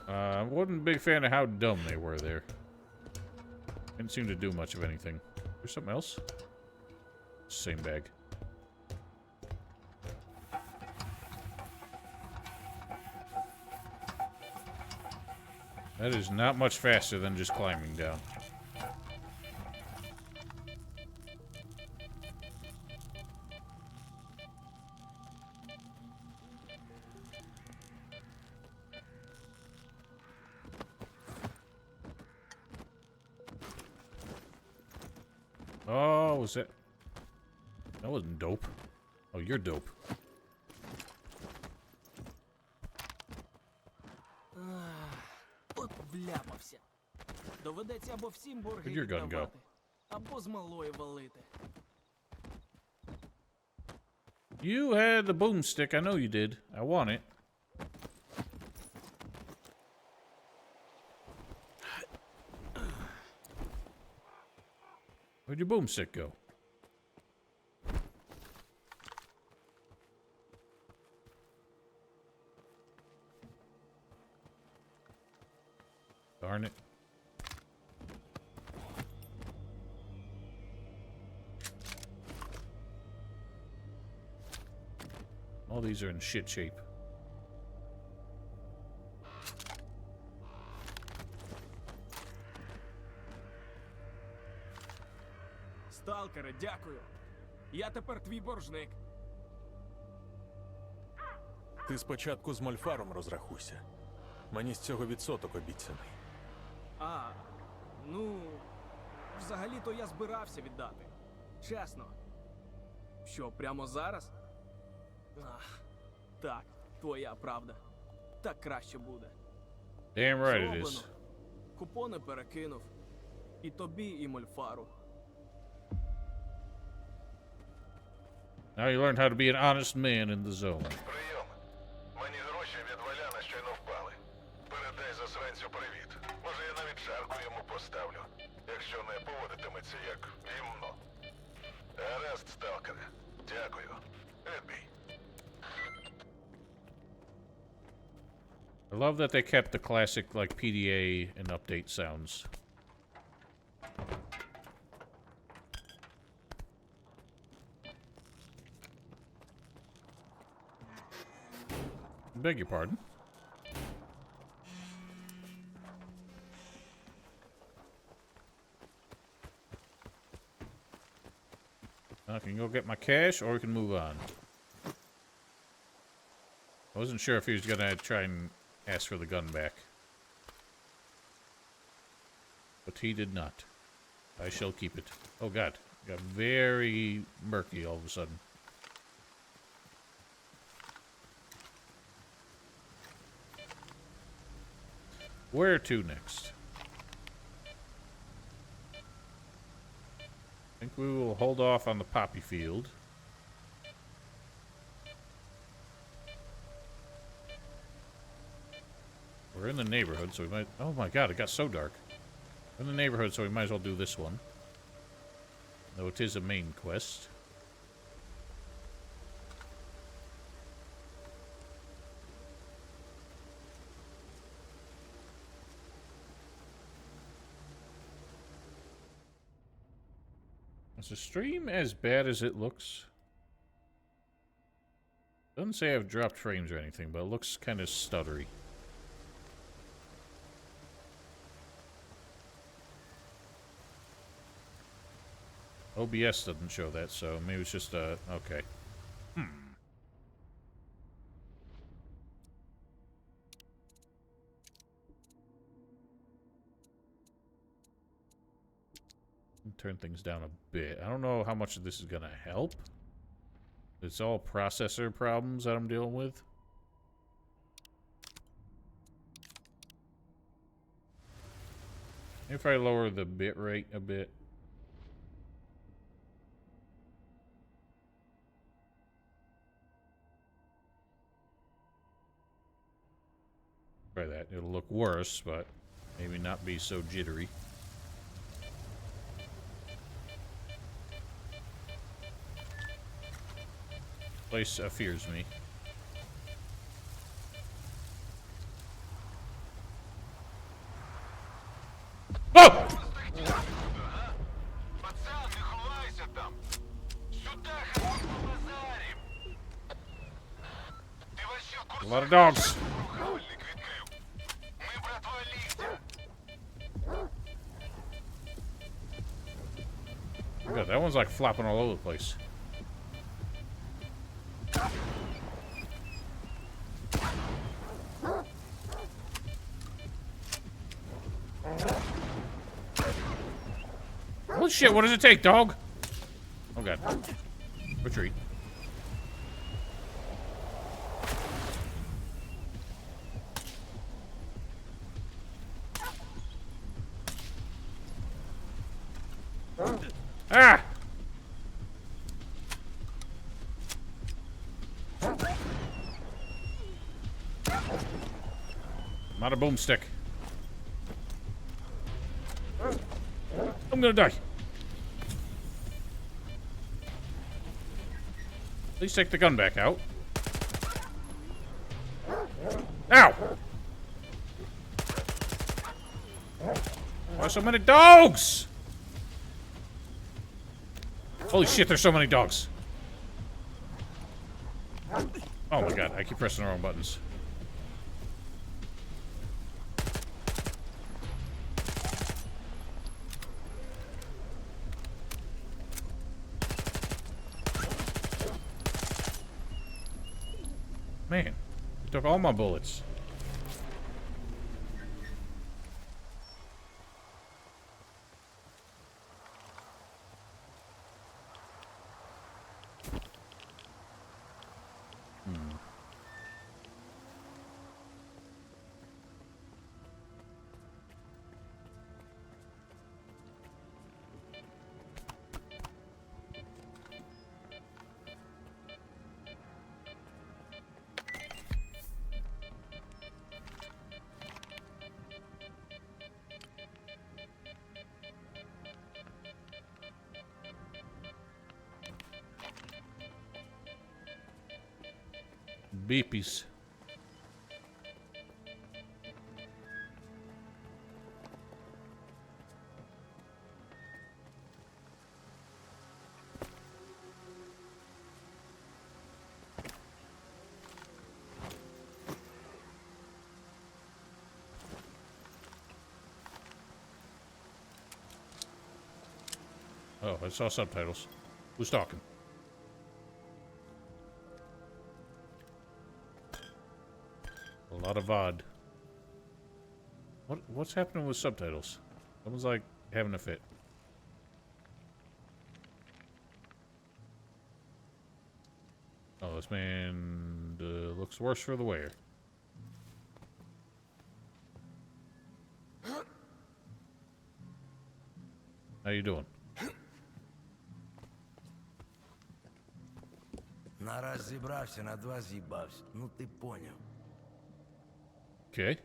I wasn't a big fan of how dumb they were there. Didn't seem to do much of anything. There's something else? Same bag. That is not much faster than just climbing down. Oh, was that? That wasn't dope. Oh, you're dope. От вляпався. Доведеться або всім борги Where'd your gun go? віддавати, або з малої валити. You had the boomstick. I know you did. I want it. Where'd your boomstick go? Darn it. All these are in shit shape. Сталкере, дякую. Я тепер твій боржник. Ти спочатку з Мольфаром розрахуйся. Мені з цього відсоток обіцяний. А, ну, взагалі-то я збирався віддати. Чесно. Що, прямо зараз? Ах, так, твоя правда. Так краще буде. Damn right it is. Зроблено. Купони перекинув. І тобі, і Мольфару. Now you learned how to be an honest man in the zone. Прийом. Мені гроші від Валяна щойно впали. Передай засранцю привіт. Може, я навіть чарку йому поставлю, якщо не поводитиметься як гімно. Гаразд, сталкере. Дякую. Відбій. I love that they kept the classic, like, PDA and update sounds. Beg your pardon. I can go get my cash, or we can move on. I wasn't sure if he was gonna try and ask for the gun back. But he did not. I shall keep it. Oh god. Got very murky all of a sudden. Where to next? I think we will hold off on the poppy field. We're in the neighborhood, so we might... Oh my god, it got so dark. We're in the neighborhood, so we might as well do this one. Though it is a main quest. Is the stream as bad as it looks? Doesn't say I've dropped frames or anything, but it looks kind of stuttery. OBS doesn't show that, so maybe it's just okay. Turn things down a bit. I don't know how much of this is gonna help. It's all processor problems that I'm dealing with. If I lower the bit rate a bit. Try that. It'll look worse, but maybe not be so jittery. Place fears me. Oh! A lot of dogs. God, that one's like flopping all over the place. Holy shit, what does it take, dog? Oh god. Retreat. Ah! Not a boomstick. I'm gonna die. At least take the gun back out. Ow! Why so many dogs? Holy shit, there's so many dogs. Oh my god, I keep pressing the wrong buttons. Man, it took all my bullets. Beepies. Oh, I saw subtitles. Who's talking? A lot of VOD. What's happening with subtitles? Someone's like having a fit. Oh, this man looks worse for the wear. How you doing? На раз зібрався, на два з'їбався. Ну ти поняв. Okay.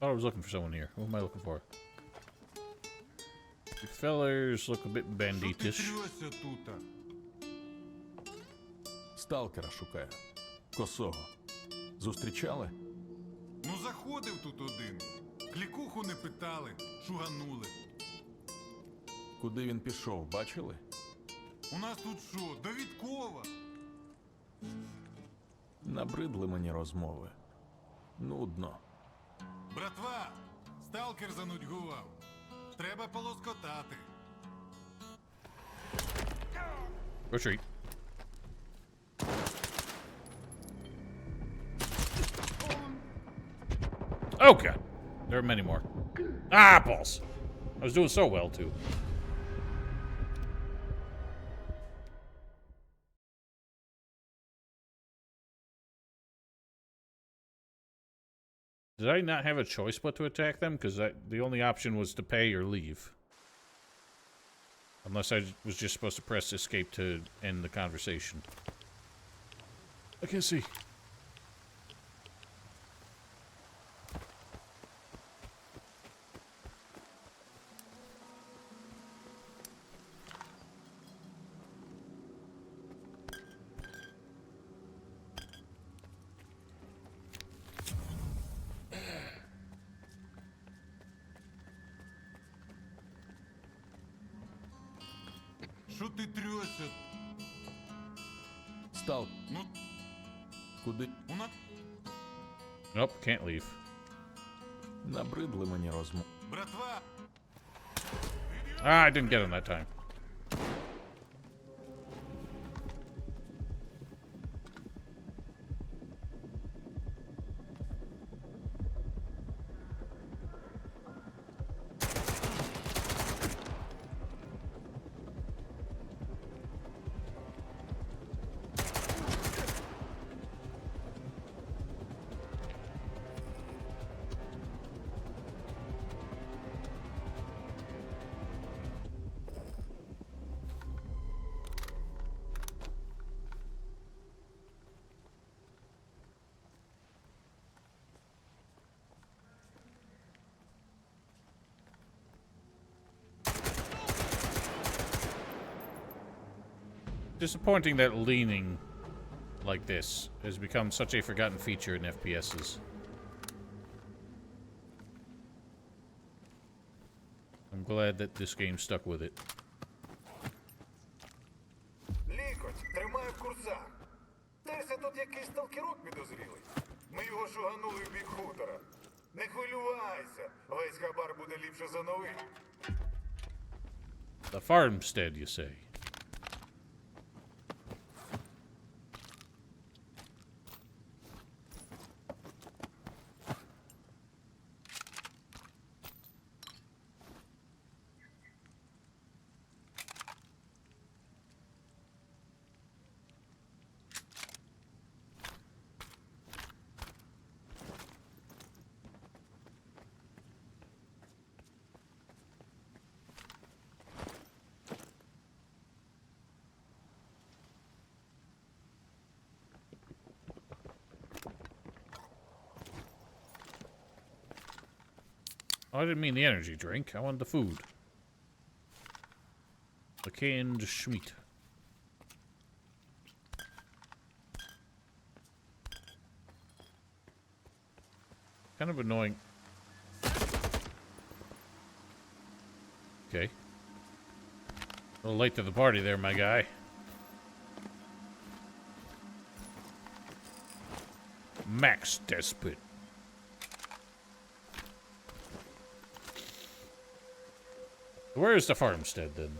Thought I was looking for someone here. Who am I looking for? You fellers look a bit banditish. Сталкера шукаю. Косого. Зустрічали? Ну заходив тут один. Клікуху не питали, шуганули. Куди він пішов, бачили? У нас тут що, довідкова? Набридли мені розмови. Нудно. Братва, сталкер занудьгував. Треба полоскотати. Retreat. Oh god. There are many more. Ah, balls. I was doing so well, too. Did I not have a choice but to attack them? Because the only option was to pay or leave. Unless I was just supposed to press escape to end the conversation. I can't see. Що ти трьося? Стал. Ну, Куди? Nope, can't leave. Набридли мені розмови. Братва! Ah, I didn't get him that time. disappointing that leaning like this has become such a forgotten feature in FPSs. I'm glad that this game stuck with it. Лікоть, тримай в курсах. Десь тут якийсь сталкерок підозрілий. Ми його шуганули в бік хутора. Не хвилювайся, весь хабар буде ліпше за новий. The farmstead, you say? Oh, I didn't mean the energy drink. I wanted the food. The canned schmeat. Kind of annoying. Okay. A little late to the party there, my guy. Max Despot. Where is the farmstead, then?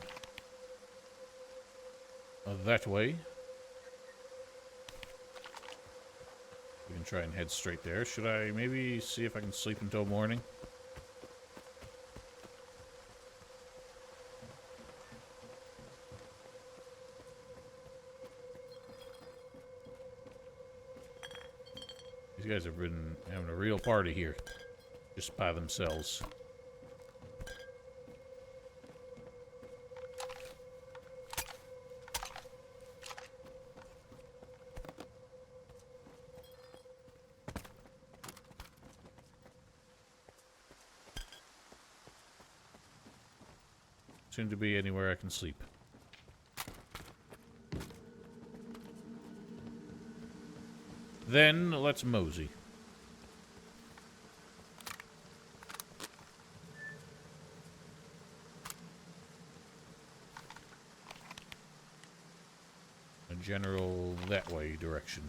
That way. We can try and head straight there. Should I maybe see if I can sleep until morning? These guys have been having a real party here. Just by themselves. Seem to be anywhere I can sleep. Then let's mosey. A general that way direction.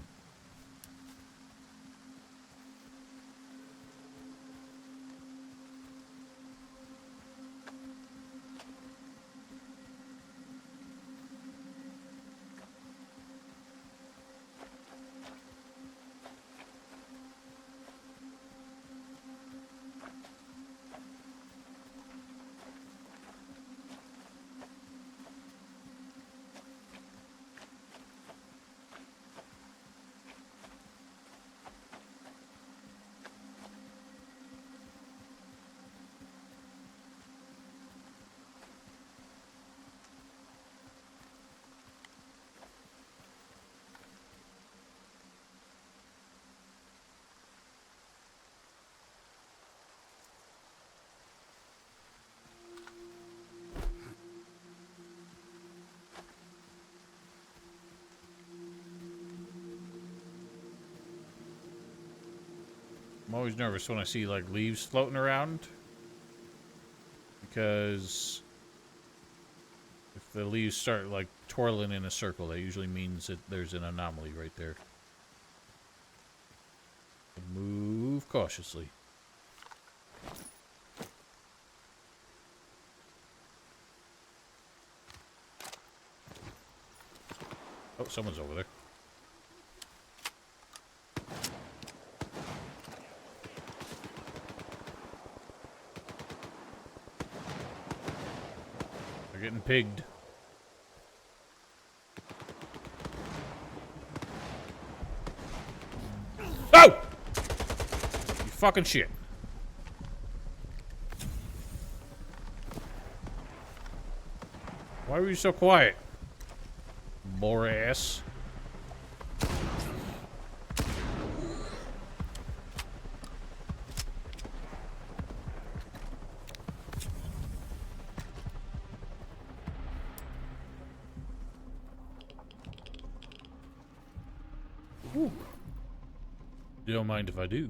I'm always nervous when I see like leaves floating around, because if the leaves start like twirling in a circle, that usually means that there's an anomaly right there. Move cautiously. Oh, someone's over there. They're getting pigged. Oh! You fucking shit. Why were you so quiet? More ass. Ooh. Don't mind if I do.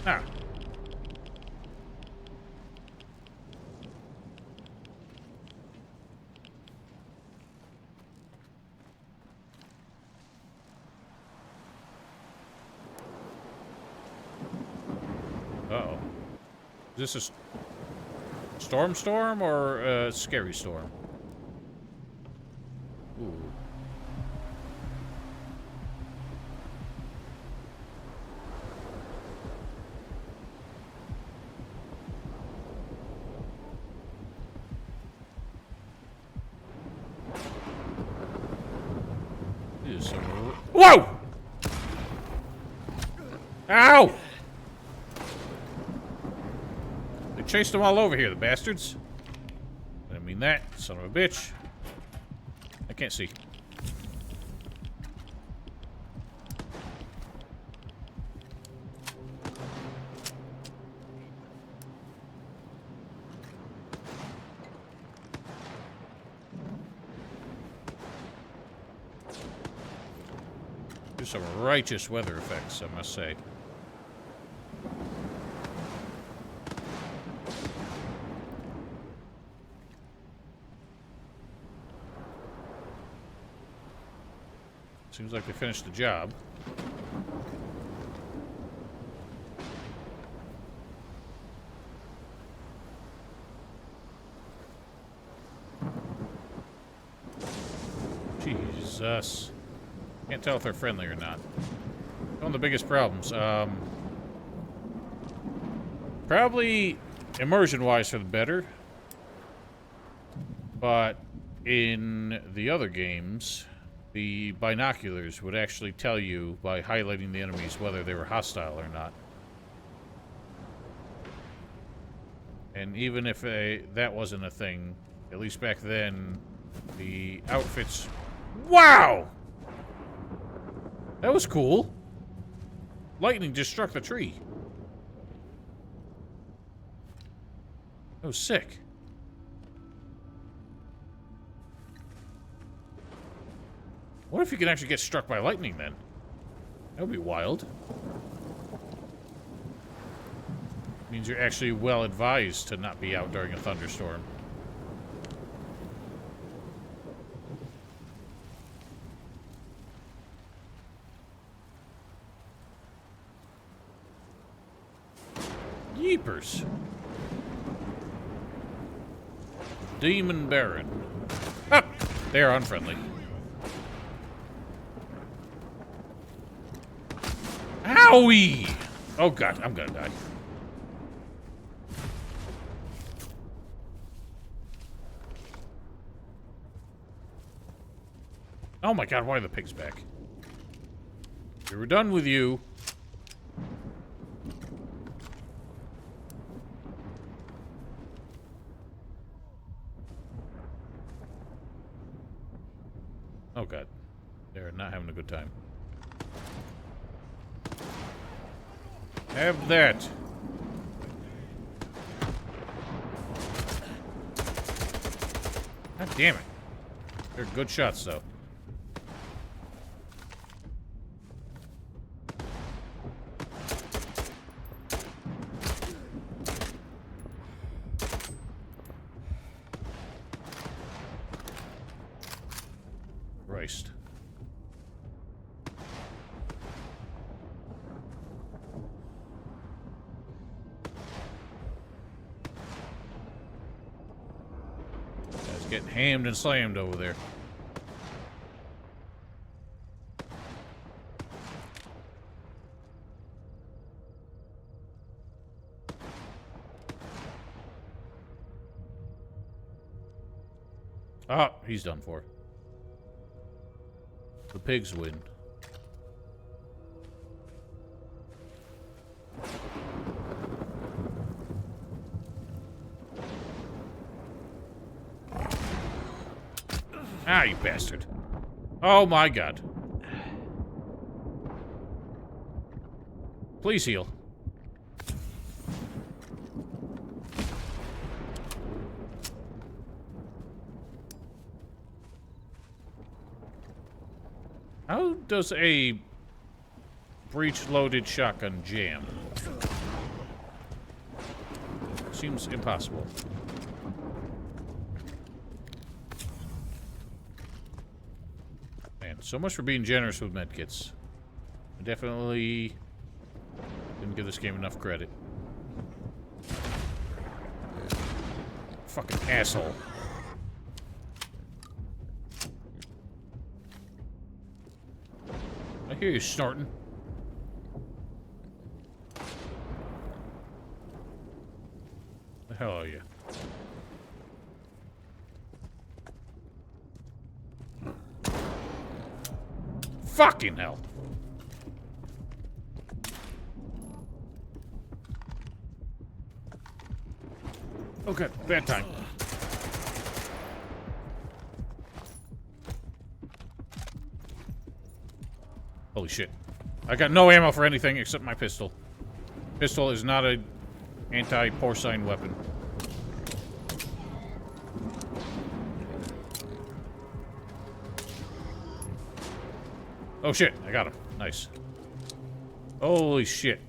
Ah. Uh-oh. Is this a storm or a scary storm? Ooh. Whoa! Ow! They chased them all over here, the bastards. I didn't mean that, son of a bitch. I can't see. There's some righteous weather effects, I must say. Seems like they finished the job. Jesus. Can't tell if they're friendly or not. One of the biggest problems. Probably immersion-wise for the better. But in the other games, the binoculars would actually tell you by highlighting the enemies whether they were hostile or not. And even if that wasn't a thing, at least back then, the outfits... Wow! That was cool. Lightning just struck the tree. That was sick. What if you can actually get struck by lightning then? That would be wild. Means you're actually well advised to not be out during a thunderstorm. Yeepers. Demon Baron. Ah! They are unfriendly. Owie! Oh god, I'm gonna die. Oh my god, why are the pigs back? We were done with you. Oh god. They're not having a good time. Have that. God damn it. They're good shots, though. Christ. Guys getting hammed and slammed over there. Ah, he's done for. The pigs win. Ah, you bastard. Oh my god. Please heal. How does a breech-loaded shotgun jam? Seems impossible. Man, so much for being generous with medkits. I definitely didn't give this game enough credit. Fucking asshole. I hear you snorting. The hell are you? Fucking hell. Okay, bad time. Holy shit. I got no ammo for anything except my pistol. Pistol is not a anti-porcine weapon. Oh shit, I got him. Nice. Holy shit.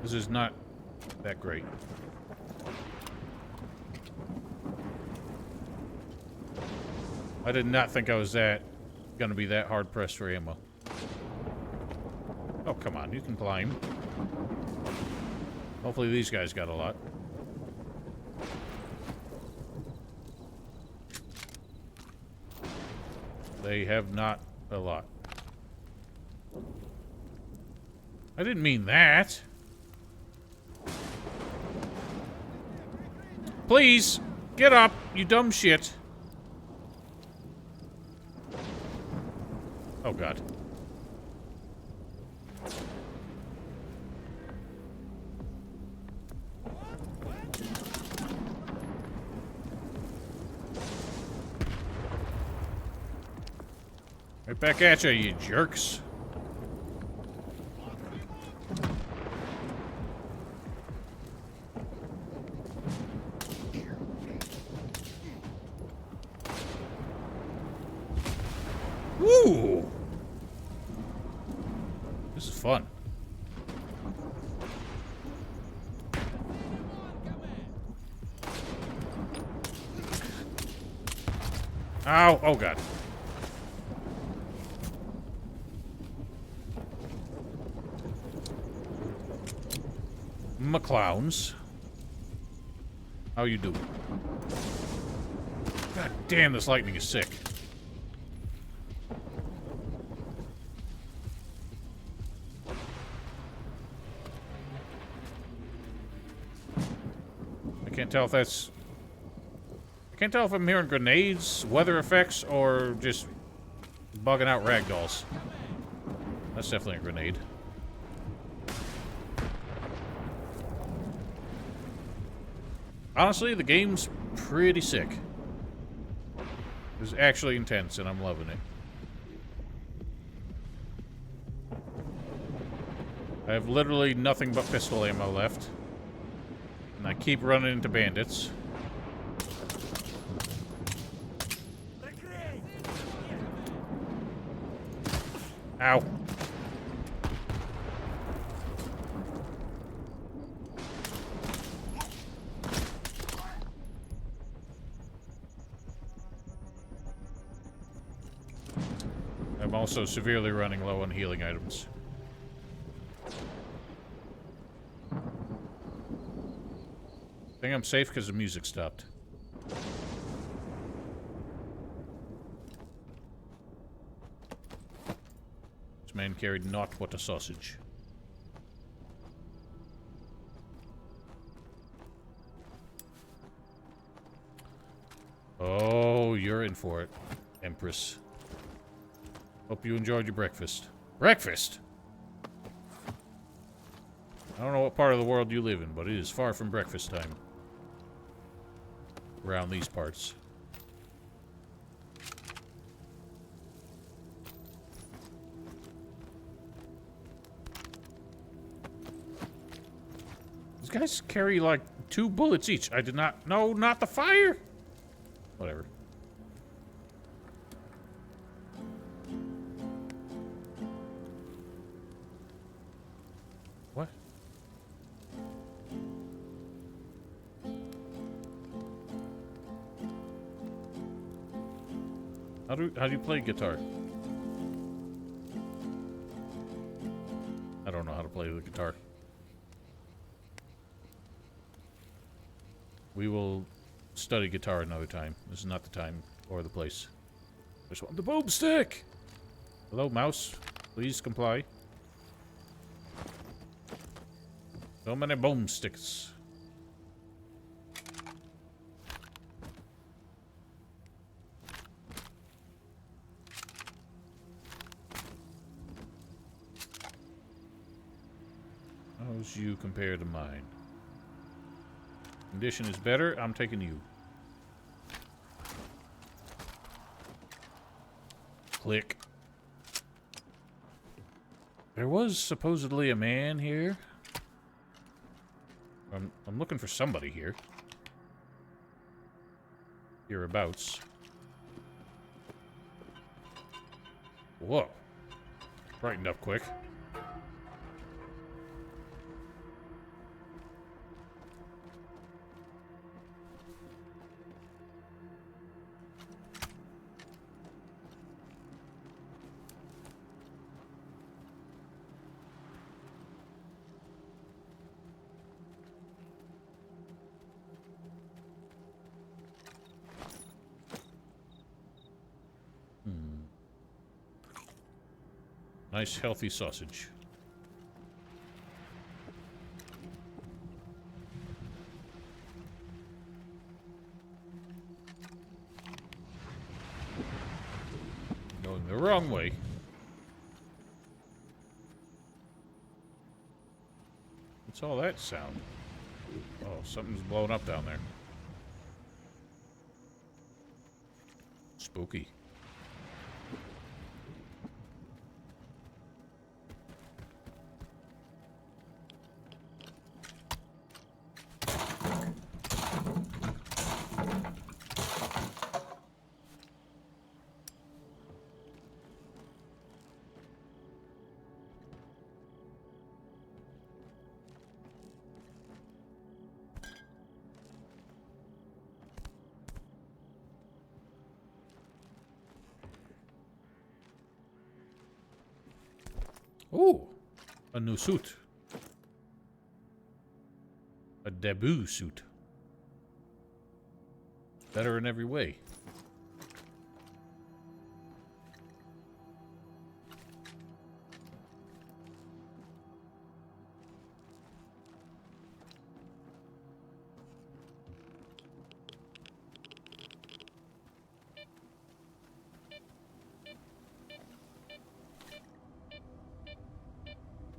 This is not that great. I did not think I was gonna be that hard pressed for ammo. Oh, come on, you can climb. Hopefully these guys got a lot. They have not a lot. I didn't mean that. Please, get up, you dumb shit. Oh, God. Right back at you, you jerks. Woo! This is fun. Ow! Oh, God. McClowns. How you doing? God damn, this lightning is sick. I can't tell if that's... I can't tell if I'm hearing grenades, weather effects, or just bugging out ragdolls. That's definitely a grenade. Honestly, the game's pretty sick. It's actually intense, and I'm loving it. I have literally nothing but pistol ammo left. And I keep running into bandits. Ow. I'm also severely running low on healing items. I think I'm safe because the music stopped. This man carried naught but a sausage. Oh, you're in for it, Empress. Hope you enjoyed your breakfast. Breakfast? I don't know what part of the world you live in, but it is far from breakfast time. Around these parts. guys carry like 2 bullets each. I did not. No, not the fire. Whatever. What? How do you play guitar? I don't know how to play the guitar. We will study guitar another time. This is not the time or the place. I just want the boomstick! Hello, mouse. Please comply. So many boomsticks. How's you compare to mine? Condition is better. I'm taking you. Click. There was supposedly a man here. I'm looking for somebody here. Hereabouts. Whoa. Brightened up quick. Nice, healthy sausage. Going the wrong way. What's all that sound? Oh, something's blowing up down there. Spooky. Ooh, a new suit. A debut suit. Better in every way.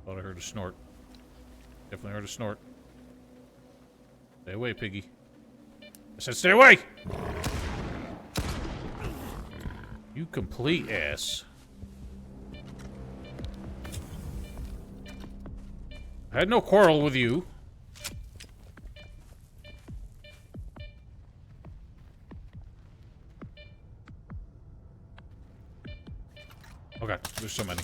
Thought I heard a snort. Definitely heard a snort. Stay away, piggy. I said stay away! You complete ass. I had no quarrel with you. Oh god, there's so many.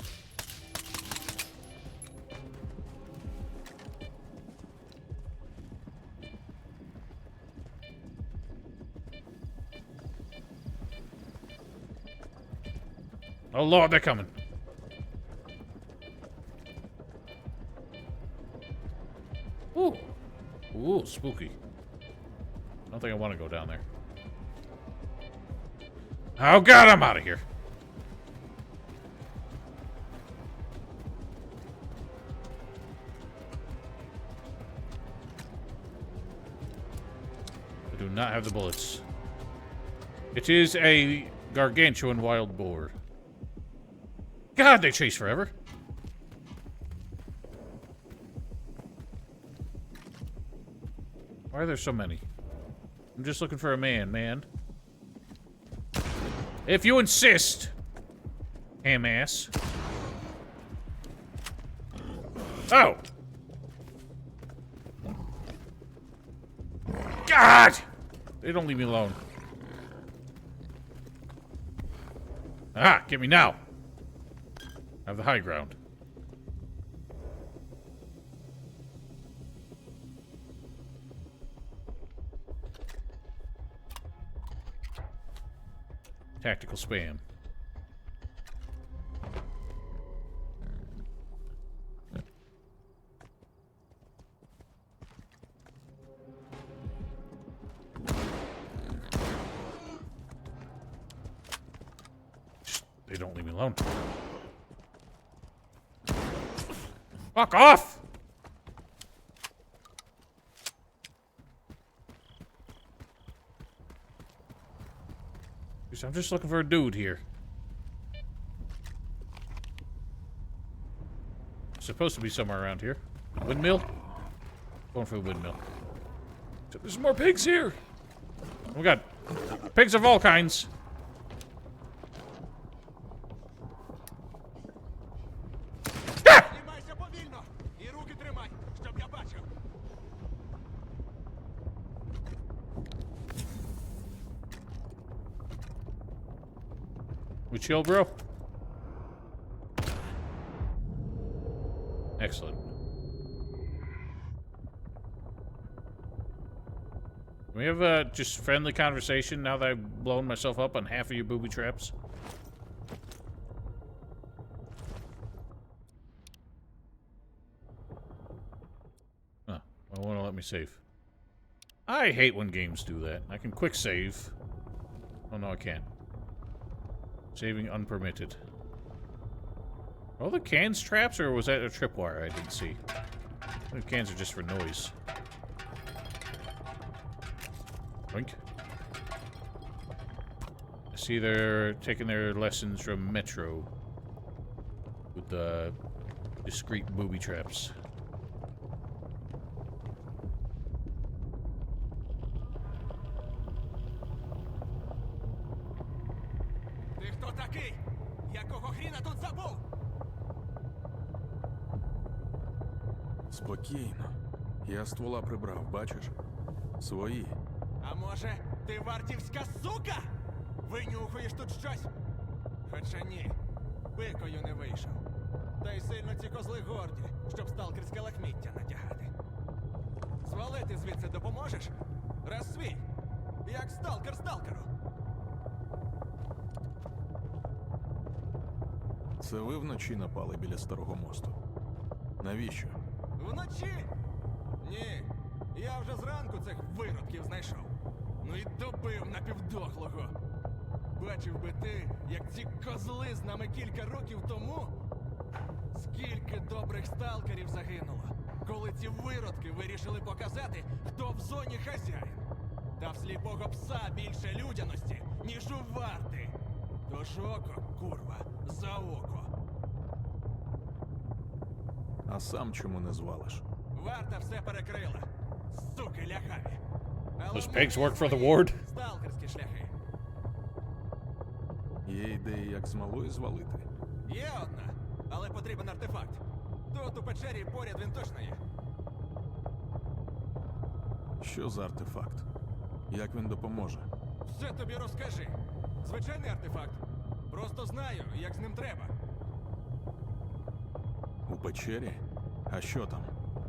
Oh lord, they're coming. Ooh. Ooh, spooky. I don't think I want to go down there. Oh god, I'm out of here. I do not have the bullets. It is a gargantuan wild boar. God, they chase forever. Why are there so many? I'm just looking for a man. If you insist, ham ass. God! They don't leave me alone. Ah, get me now. I have the high ground. Tactical spam. They don't leave me alone. Fuck off! I'm just looking for a dude here. Supposed to be somewhere around here. Windmill? Going for the windmill. There's more pigs here! Oh my god. Pigs of all kinds. We chill, bro? Excellent. Can we have a just friendly conversation now that I've blown myself up on half of your booby traps? Huh. I want to let me save. I hate when games do that. I can quick save. Oh no, I can't. Saving unpermitted. All the cans traps, or was that a tripwire I didn't see? The cans are just for noise. Boink. I see they're taking their lessons from Metro with the discreet booby traps. Спокійно. Я ствола прибрав, бачиш? Свої. А може, ти вартівська сука? Винюхуєш тут щось? Хоча ні, пикою не вийшов. Та й сильно ці козли горді, щоб сталкерське лахміття натягати. Звалити звідси допоможеш? Раз свій, як сталкер сталкеру. Це ви вночі напали біля Старого мосту? Навіщо? Вночі? Ні. Я вже зранку цих виродків знайшов. Ну і добив напівдохлого. Бачив би ти, як ці козли з нами кілька років тому. Скільки добрих сталкерів загинуло, коли ці виродки вирішили показати, хто в зоні хазяїн. Та в сліпого пса більше людяності, ніж у варти. Тож око, курва, за око. А сам чому не звалиш? Варта все перекрила. Суки ляхаві. Those pigs work for the ward? Сталкерські шляхи. Є ідеї, як з малої звалити? Є одна, але потрібен артефакт. Тут у печері поряд він точно є. Що за артефакт? Як він допоможе? Все тобі розкажи. Звичайний артефакт. Просто знаю, як з ним треба. У печері? А що там?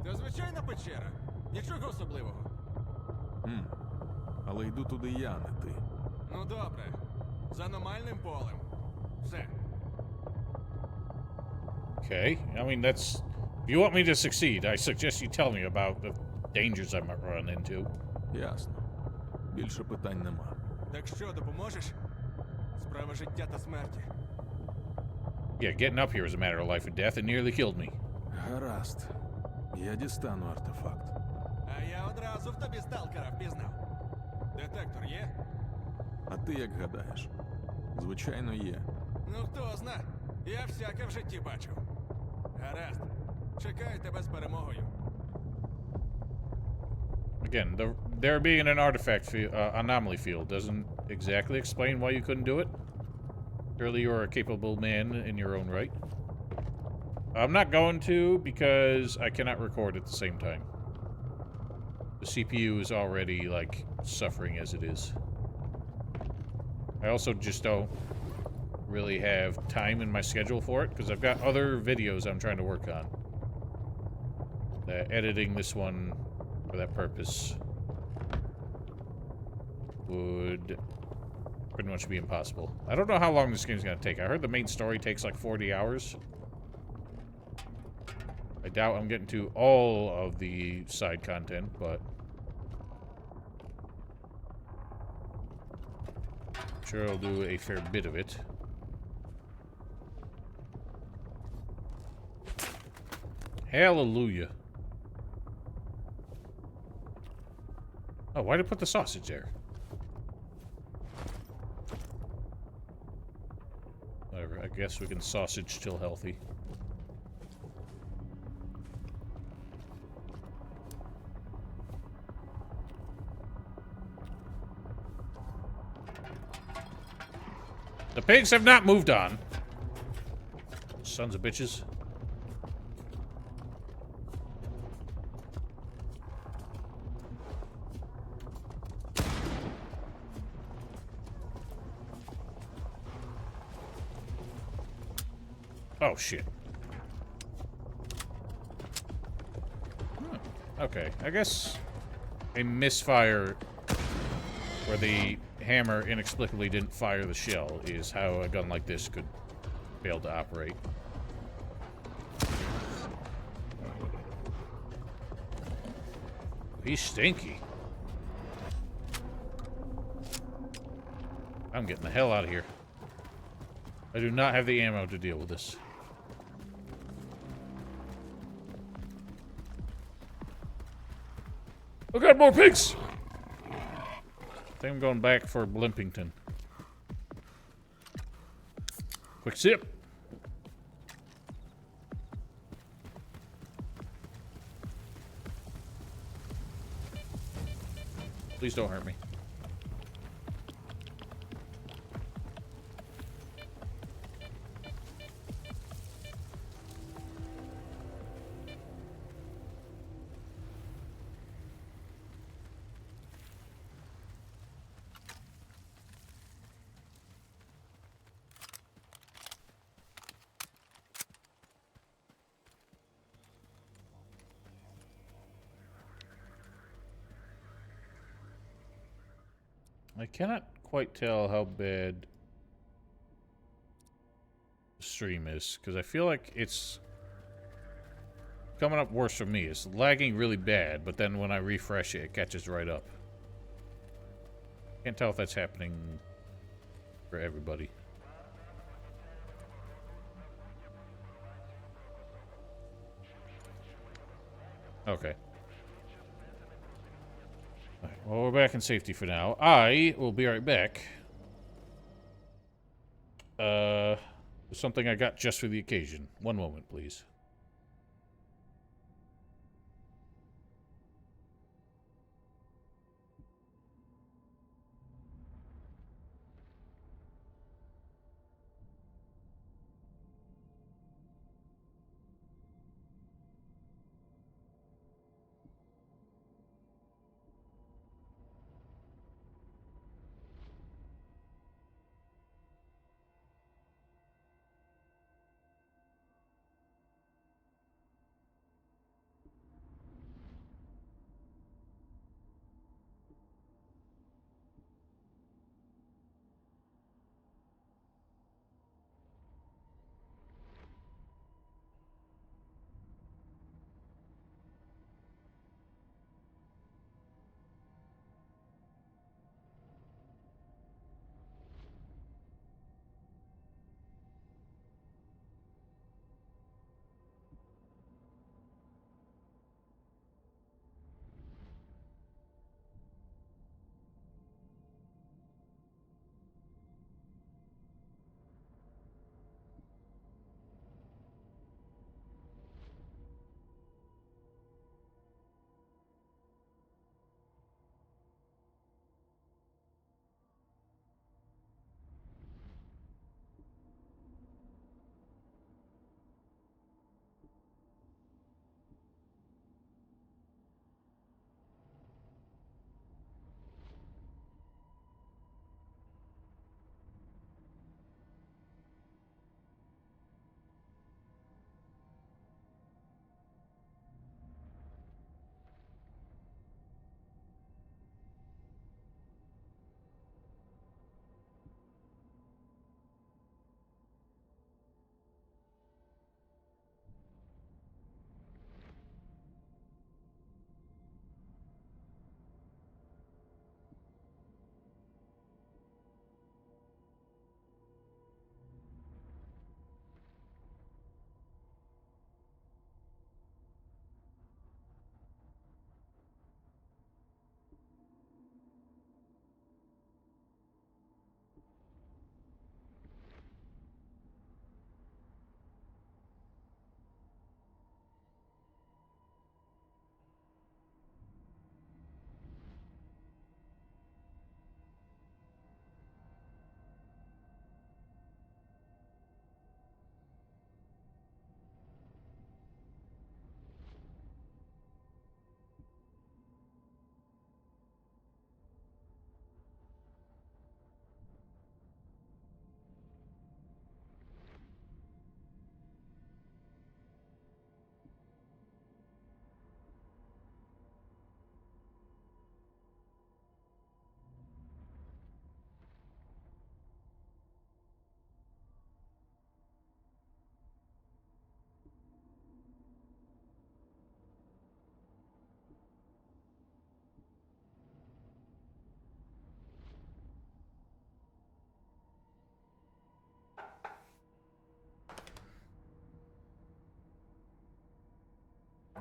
Та звичайна печера. Нічого особливого. Але йду туди я, а не ти. Ну добре. З аномальним полем. Все. Okay, I mean, that's... If you want me to succeed, I suggest you tell me about the dangers I might run into. Ясно. Більше питань нема. Так що, допоможеш? Справа життя та смерті. Yeah, getting up here is a matter of life and death. It nearly killed me. Гаразд. Я дістану артефакт. А я одразу в тобі сталкера впізнав. Детектор є? А ти як гадаєш? Звичайно, є. Ну хто зна, я всяке в житті бачив. Гаразд. Чекаю тебе з перемогою. Again, there being an artifact anomaly field doesn't exactly explain why you couldn't do it. Surely you're a capable man in your own right. I'm not going to because I cannot record at the same time. The CPU is already, like, suffering as it is. I also just don't really have time in my schedule for it, because I've got other videos I'm trying to work on. Editing this one for that purpose would pretty much be impossible. I don't know how long this game's gonna take. I heard the main story takes like 40 hours. I doubt I'm getting to all of the side content, but I'm sure I'll do a fair bit of it. Hallelujah. Oh, why did I put the sausage there? Whatever, I guess we can sausage till healthy. The pigs have not moved on. Sons of bitches. Oh, shit. Okay, I guess a misfire where the hammer inexplicably didn't fire the shell is how a gun like this could fail to operate. He's stinky. I'm getting the hell out of here. I do not have the ammo to deal with this. I got more pigs! I think I'm going back for Blimpington. Quick sip. Please don't hurt me. I cannot quite tell how bad the stream is, because I feel like it's coming up worse for me. It's lagging really bad, but then when I refresh it, it catches right up. Can't tell if that's happening for everybody. Okay. Alright, well, we're back in safety for now. I will be right back. Something I got just for the occasion. One moment, please.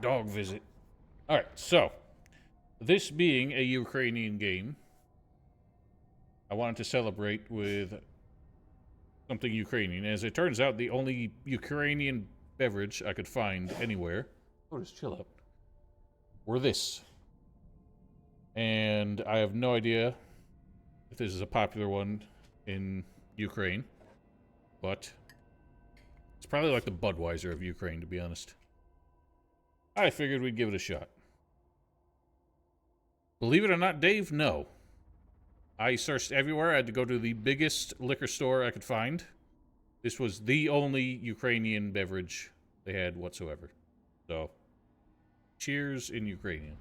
Dog visit. Alright, so. This being a Ukrainian game, I wanted to celebrate with something Ukrainian. As it turns out, the only Ukrainian beverage I could find anywhere, just chill out, were this. And I have no idea if this is a popular one in Ukraine, but it's probably like the Budweiser of Ukraine, to be honest. I figured we'd give it a shot. Believe it or not, Dave, no. I searched everywhere. I had to go to the biggest liquor store I could find. This was the only Ukrainian beverage they had whatsoever. So, cheers in Ukrainian.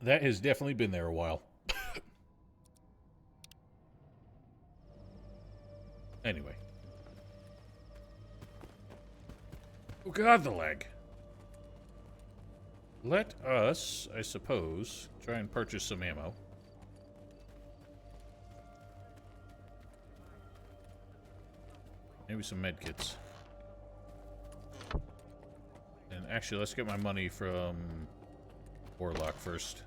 That has definitely been there a while. Anyway. Oh god, the lag. Let us, I suppose, try and purchase some ammo. Maybe some medkits. And actually, let's get my money from Warlock first.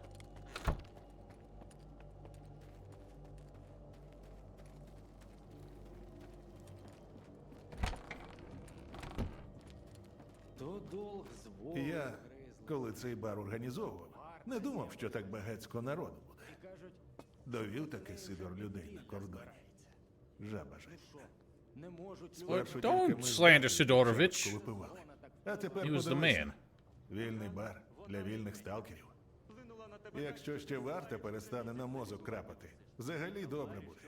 Я, коли цей бар організовував, не думав, що так багацько народу буде. Довів таки Сидор людей на кордоні. Жаба жадна. Спершу Don't тільки ми slander з Sidorovich. чашку випивали. А тепер He was the подивись. man. Вільний бар для вільних сталкерів. Якщо ще варта перестане на мозок крапати, взагалі добре буде.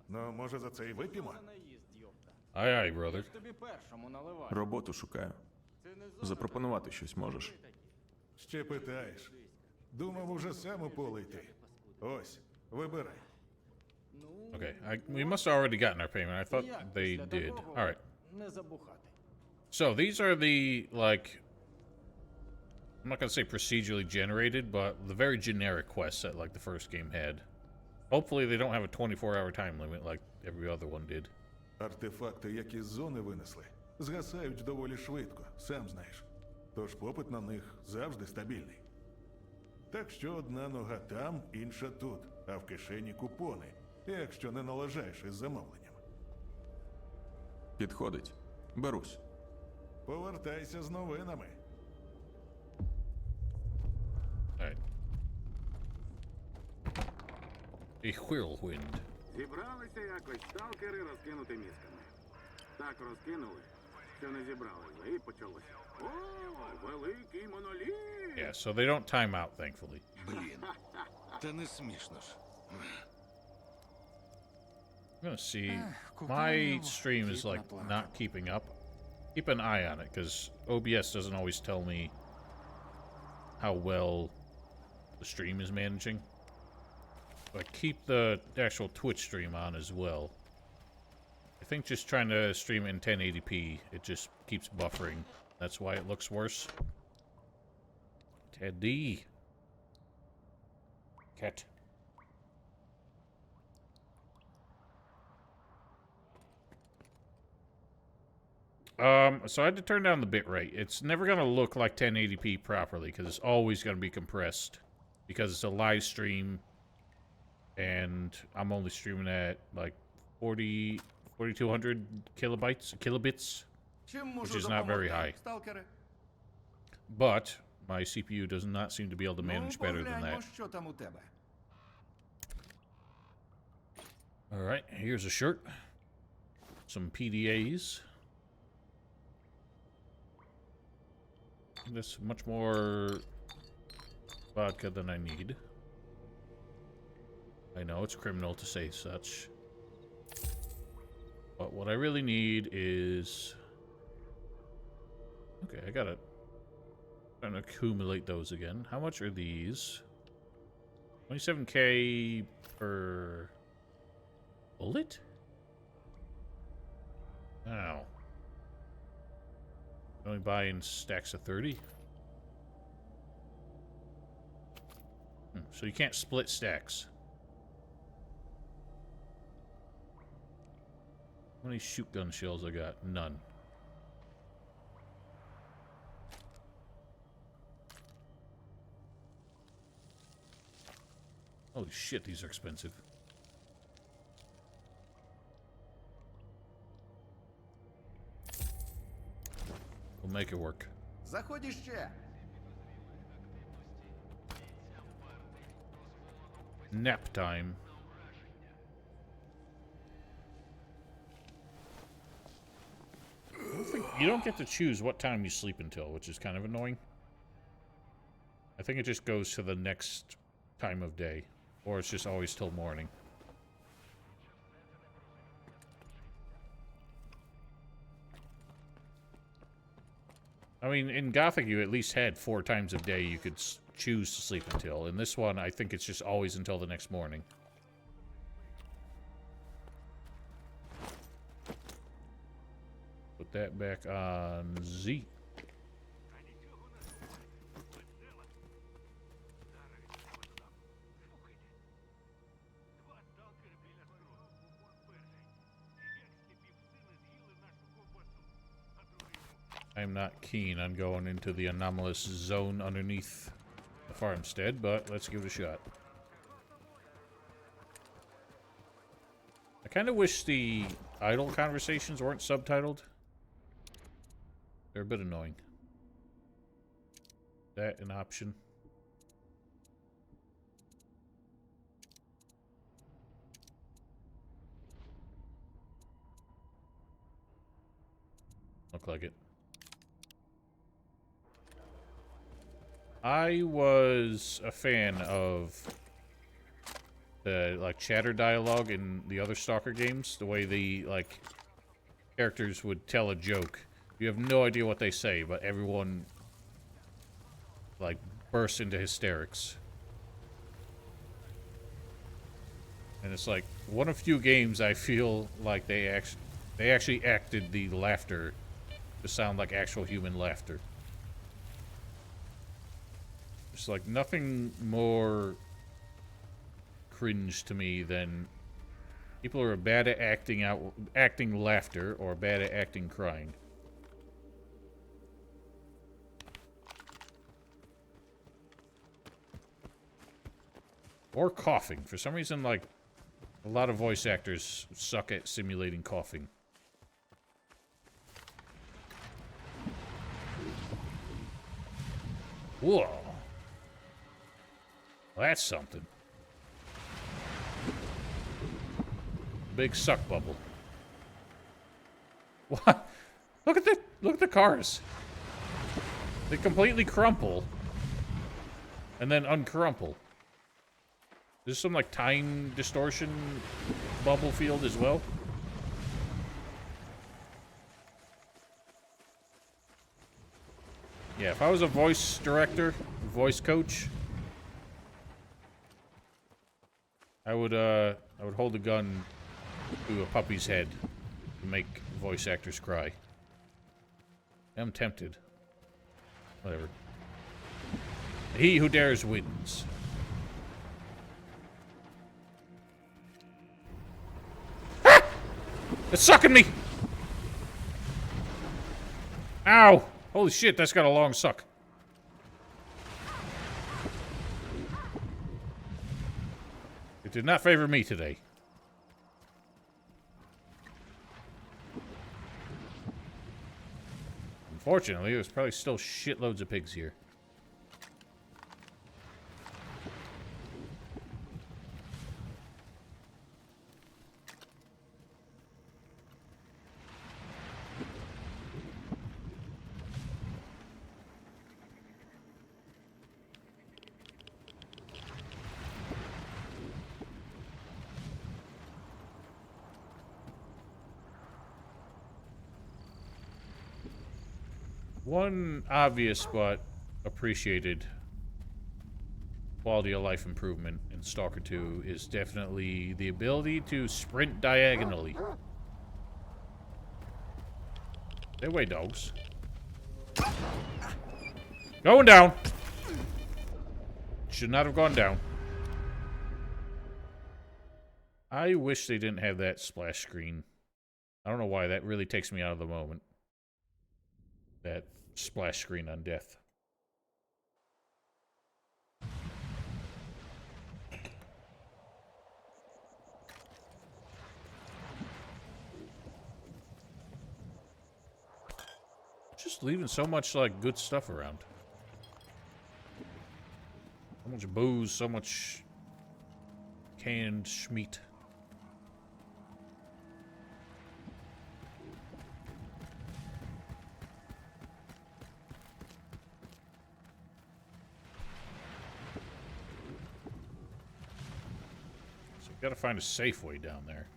Ну, може, за це і вип'ємо? Ай-ай, brother. Роботу шукаю. Запропонувати щось можеш. Ще питаєш. Думав, уже сам у поле йти. Ось, вибирай. Okay, we must have already gotten our payment. I thought they did. Alright. So, these are the, like... I'm not going to say procedurally generated, but the very generic quests that, like, the first game had. Hopefully they don't have a 24-hour time limit like every other one did. Артефакти, які з зони винесли, згасають доволі швидко, сам знаєш. Тож попит на них завжди стабільний. Так що одна нога там, інша тут, а в кишені купони, якщо не налажаєш із замовленням. Підходить. Берусь. Повертайся з новинами. Alright. A whirlwind. Зібралися якось сталкери розкинути мізками. Так розкинули, що не зібралися, і почалося. О, великий моноліт! Yeah, so they don't time out, thankfully. Блін, та не смішно ж. I'm gonna see. My stream is like not keeping up. Keep an eye on it, because OBS doesn't always tell me how well the stream is managing. But keep the actual Twitch stream on as well. I think just trying to stream in 1080p, it just keeps buffering. That's why it looks worse. Teddy. Cat. So I had to turn down the bitrate. It's never going to look like 1080p properly, because it's always going to be compressed. Because it's a live stream, and I'm only streaming at, like, 4,200 kilobits, which is not very high. But my CPU does not seem to be able to manage better than that. Що там у тебе? Alright, here's a shirt. Some PDAs. That's much more vodka than I need. I know it's criminal to say such. But what I really need is... Okay, I gotta... trying to accumulate those again. How much are these? 27k per... bullet? Ow. Only buy in stacks of 30? So you can't split stacks. How many shoot gun shells I got? None. Holy shit, these are expensive. We'll make it work. Заходь іще. Nap time. You don't get to choose what time you sleep until, which is kind of annoying. I think it just goes to the next time of day. Or it's just always till morning. I mean, in Gothic, you at least had 4 times of day you could choose to sleep until. In this one, I think it's just always until the next morning. Put that back on Z. I'm not keen on going into the anomalous zone underneath the farmstead, but let's give it a shot. I kind of wish the idle conversations weren't subtitled. They're a bit annoying. That an option? Look like it. I was a fan of the chatter dialogue in the other Stalker games. The way the characters would tell a joke. You have no idea what they say, but everyone bursts into hysterics. And it's like one of few games I feel like they actually acted the laughter to sound like actual human laughter. It's like nothing more cringe to me than people who are bad at acting laughter or bad at acting crying. Or coughing. For some reason, a lot of voice actors suck at simulating coughing. Whoa. Well, that's something. Big suck bubble. What? Look at the cars. They completely crumple. And then uncrumple. There's some time distortion bubble field as well. Yeah, if I was a voice director, voice coach, I would hold a gun to a puppy's head to make voice actors cry. I'm tempted. Whatever. He who dares wins. Ah! It's sucking me! Ow! Holy shit, that's got a long suck. It did not favor me today. Unfortunately, there's probably still shitloads of pigs here. One obvious but appreciated quality of life improvement in Stalker 2 is definitely the ability to sprint diagonally. Stay away, dogs. Going down! Should not have gone down. I wish they didn't have that splash screen I don't know why that really takes me out of the moment. That splash screen on death. Just leaving so much, like, good stuff around. So much booze, so much canned schmeat. So gotta find a safe way down there.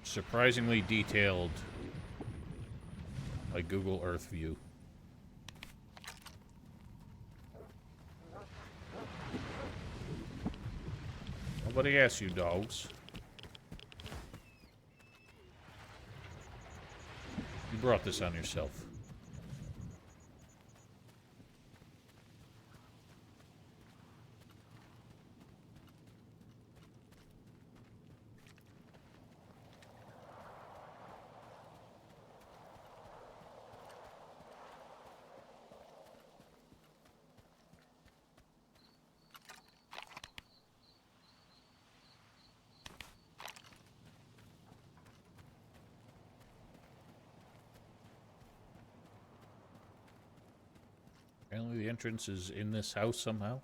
Surprisingly detailed, like Google Earth view. Nobody asked you, dogs. You brought this on yourself. Apparently the entrance is in this house somehow.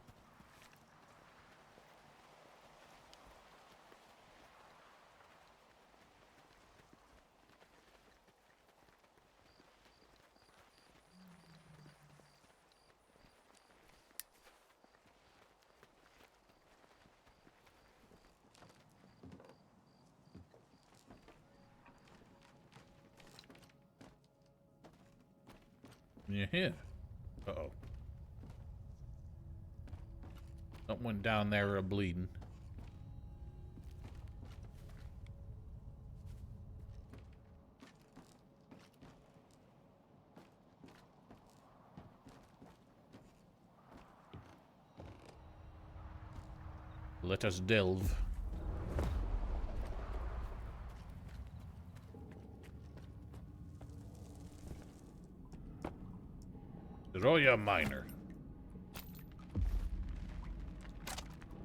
Yeah. Uh-oh. Something went down there bleeding. Let us delve. Zeroya Minor.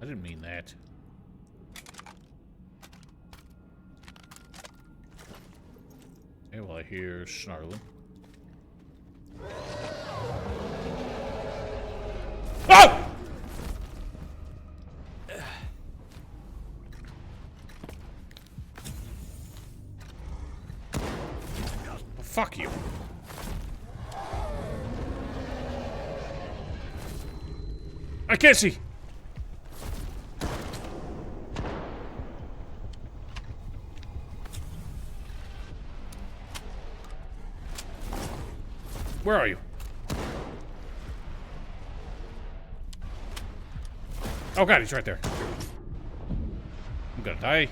I didn't mean that. Okay, well, I hear snarling. Oh! Oh, fuck you. I can't see. Where are you? Oh god, he's right there. I'm gonna die.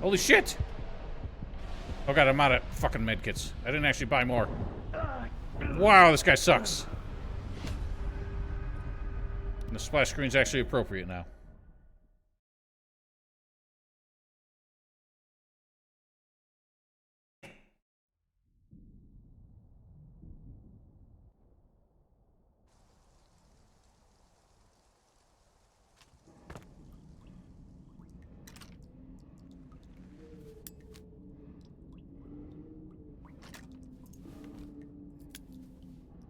Holy shit! Oh god, I'm out of fucking medkits. I didn't actually buy more. Wow, this guy sucks. And the splash screen's actually appropriate now.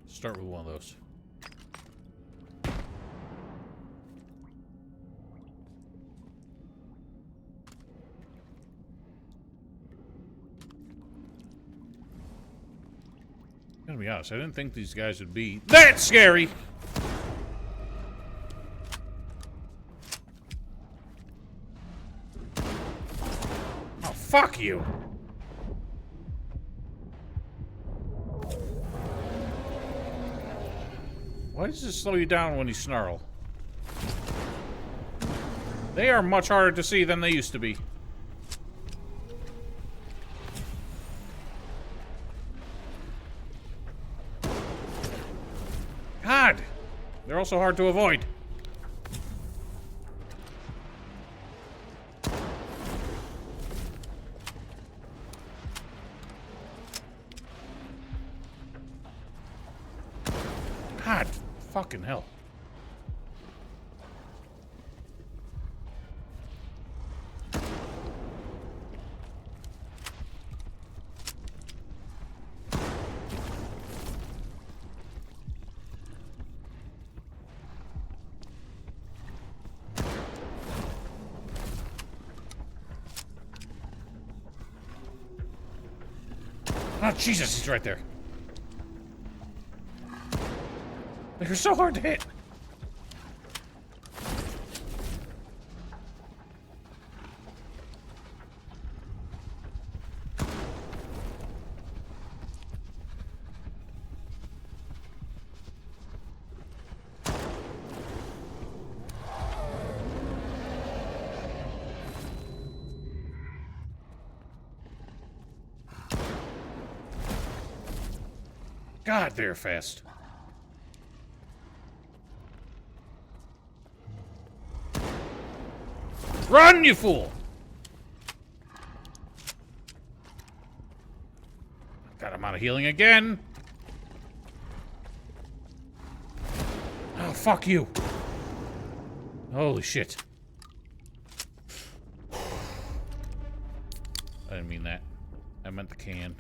Start with one of those. I'm gonna be honest, I didn't think these guys would be that scary! Oh, fuck you! Why does this slow you down when you snarl? They are much harder to see than they used to be. God! They're also hard to avoid. God, fucking hell. Oh, Jesus, he's right there. They're so hard to hit. God, they're fast. Run, you fool! God, I'm out of healing again. Oh, fuck you. Holy shit. I didn't mean that. I meant the can.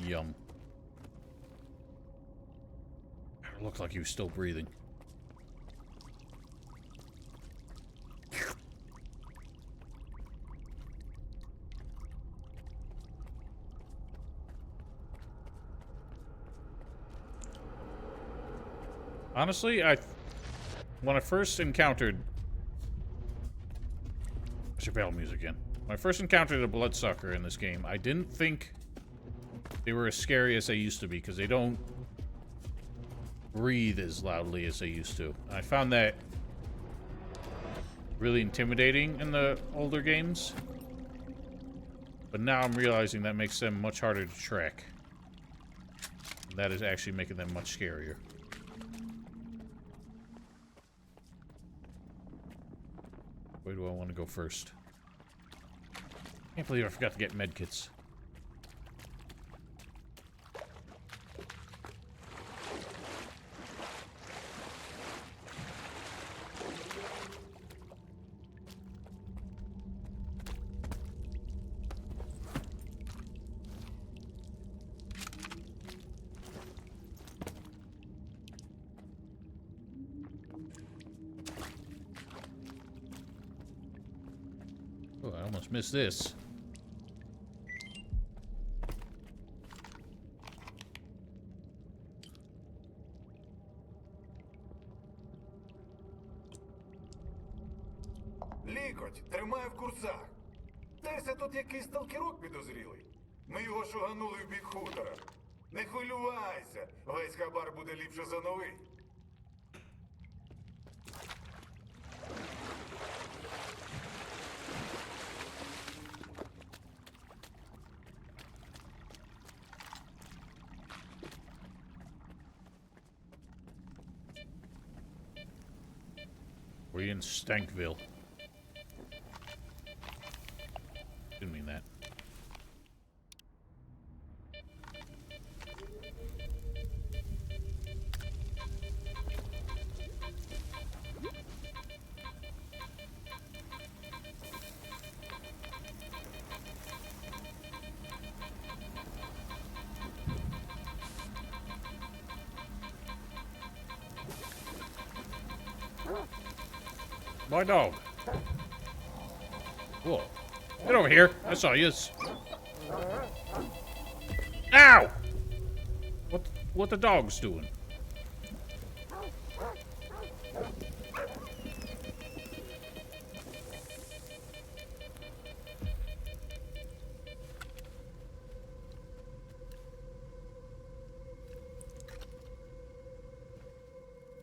Yum. It looked like he was still breathing. Honestly, when I first encountered... What's your battle music again? When I first encountered a bloodsucker in this game, I didn't think they were as scary as they used to be, because they don't breathe as loudly as they used to. I found that really intimidating in the older games. But now I'm realizing that makes them much harder to track. That is actually making them much scarier. Where do I want to go first? Can't believe I forgot to get medkits. Oh, I almost missed this. Лікоть, тримай в курсах. Десь тут якийсь сталкерок підозрілий. Ми його шуганули в бік хутора. Не хвилювайся, весь хабар буде ліпше за новий. We're in Stankville. Didn't mean that. My dog. Whoa. Get over here. I saw you. Ow! What the dog's doing?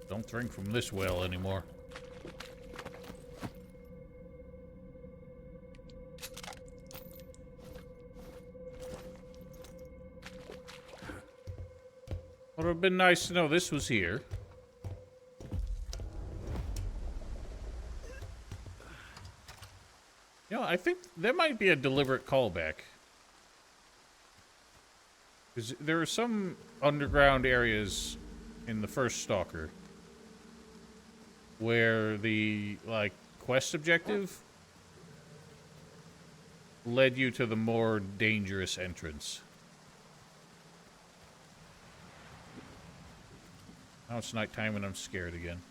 Don't drink from this well anymore. Would have been nice to know this was here. You know, I think there might be a deliberate callback. Because there are some underground areas in the first Stalker where the, like, quest objective led you to the more dangerous entrance. Now it's nighttime and I'm scared again.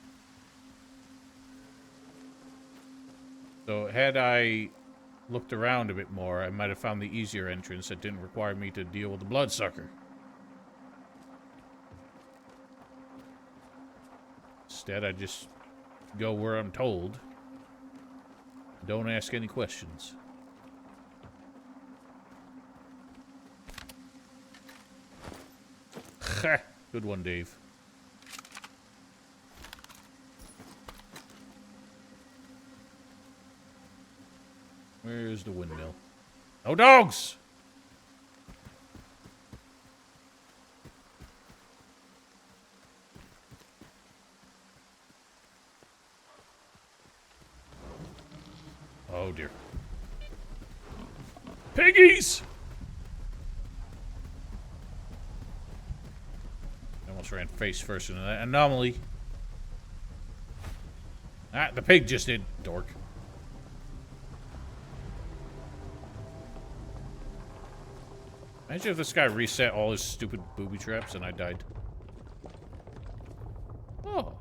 So had I looked around a bit more, I might have found the easier entrance that didn't require me to deal with the bloodsucker. Instead, I just go where I'm told. Don't ask any questions. Ha! Good one, Dave. Where's the windmill? No dogs! Oh dear. Piggies! I almost ran face first into that anomaly. Ah, the pig just did, dork. Imagine if this guy reset all his stupid booby traps and I died. Oh.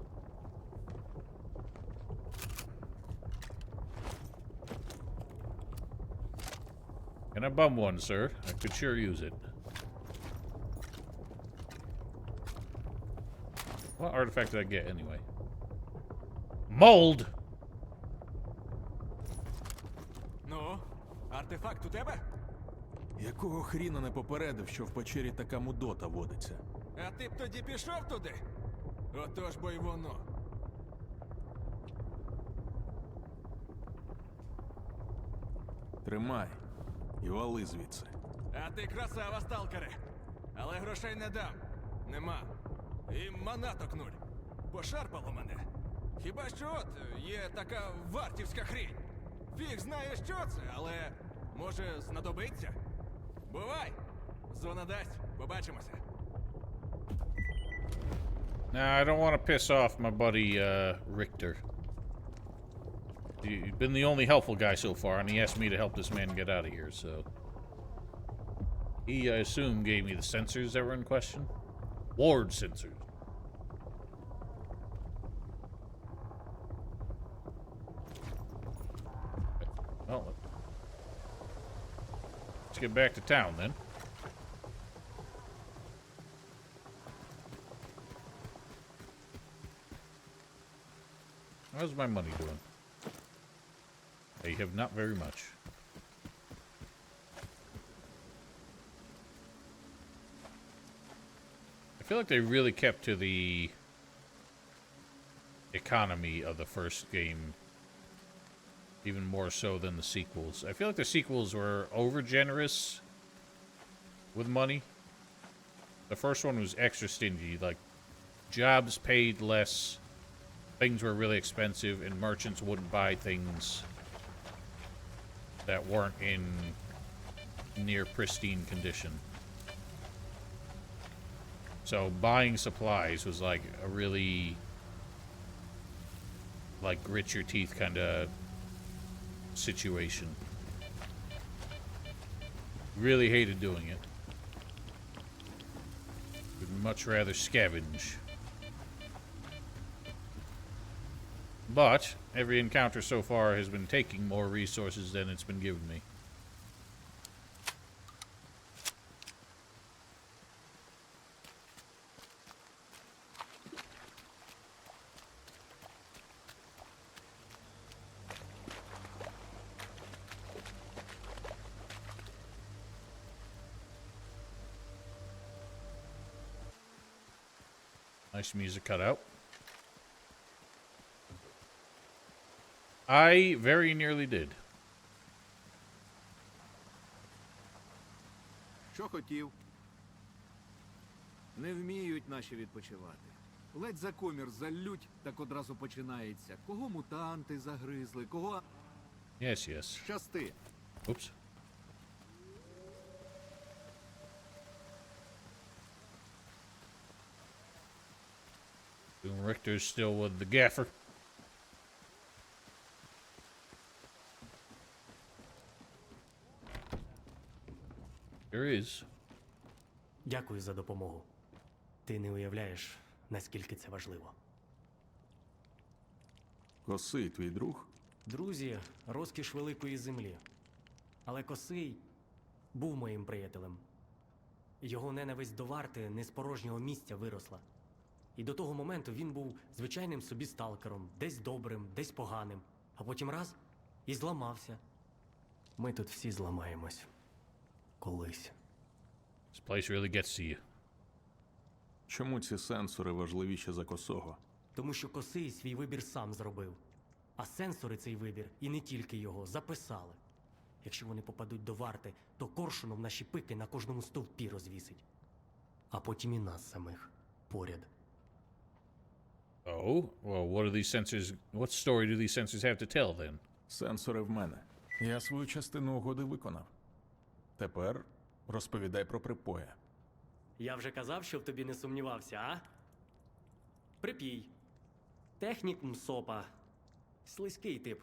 Can I bum one, sir? I could sure use it. What artifact did I get anyway? Mold! Ну, артефакт у тебе? Якого хріна не попередив, що в печері така мудота водиться? А ти б тоді пішов туди? Отож бо й воно. Тримай і вали звідси. А ти красава, сталкере. Але грошей не дам. Нема. І манаток нуль. Пошарпало мене. Хіба що от є така вартівська хрінь. Фіг знає, що це, але може знадобиться? Бувай! Зона дасть. Побачимося. Nah, I don't want to piss off my buddy, Richter. You've been the only helpful guy so far, and he asked me to help this man get out of here, so... He, I assume, gave me the sensors that were in question? Ward sensors. Well, let's get back to town, then. How's my money doing? I have not very much. I feel like they really kept to the economy of the first game, even more so than the sequels. I feel like the sequels were over generous with money. The first one was extra stingy, like jobs paid less, things were really expensive, and merchants wouldn't buy things that weren't in near pristine condition. So buying supplies was like a really, like, grit your teeth kind of situation. Really hated doing it. Would much rather scavenge. But every encounter so far has been taking more resources than it's been giving me. Nice music cutout. I very nearly did. Що хотів? Не вміють наші відпочивати. Ледь за комір залють, так одразу починається. Кого мутанти загризли, кого... Yes, yes. Щасти. Oops. Doom Richter's still with the gaffer. There is. Дякую за допомогу. Ти не уявляєш, наскільки це важливо. Косий твій друг? Друзі, розкіш великої землі. Але Косий був моїм приятелем. Його ненависть до варти не з порожнього місця виросла. І до того моменту він був звичайним собі сталкером, десь добрим, десь поганим, а потім раз — і зламався. Ми тут всі зламаємось. Колись. This place really gets to you. Чому ці сенсори важливіші за Косого? Тому що Косий свій вибір сам зробив. А сенсори цей вибір, і не тільки його, записали. Якщо вони попадуть до варти, то коршуном наші пики на кожному стовпі розвісить. А потім і нас самих поряд. Oh? Well, what are these sensors... What story do these sensors have to tell, then? Сенсори в мене. Я свою частину угоди виконав. Тепер розповідай про припоя. Я вже казав, щоб тобі не сумнівався, а? Припій. Технік МСОПа. Слизький тип.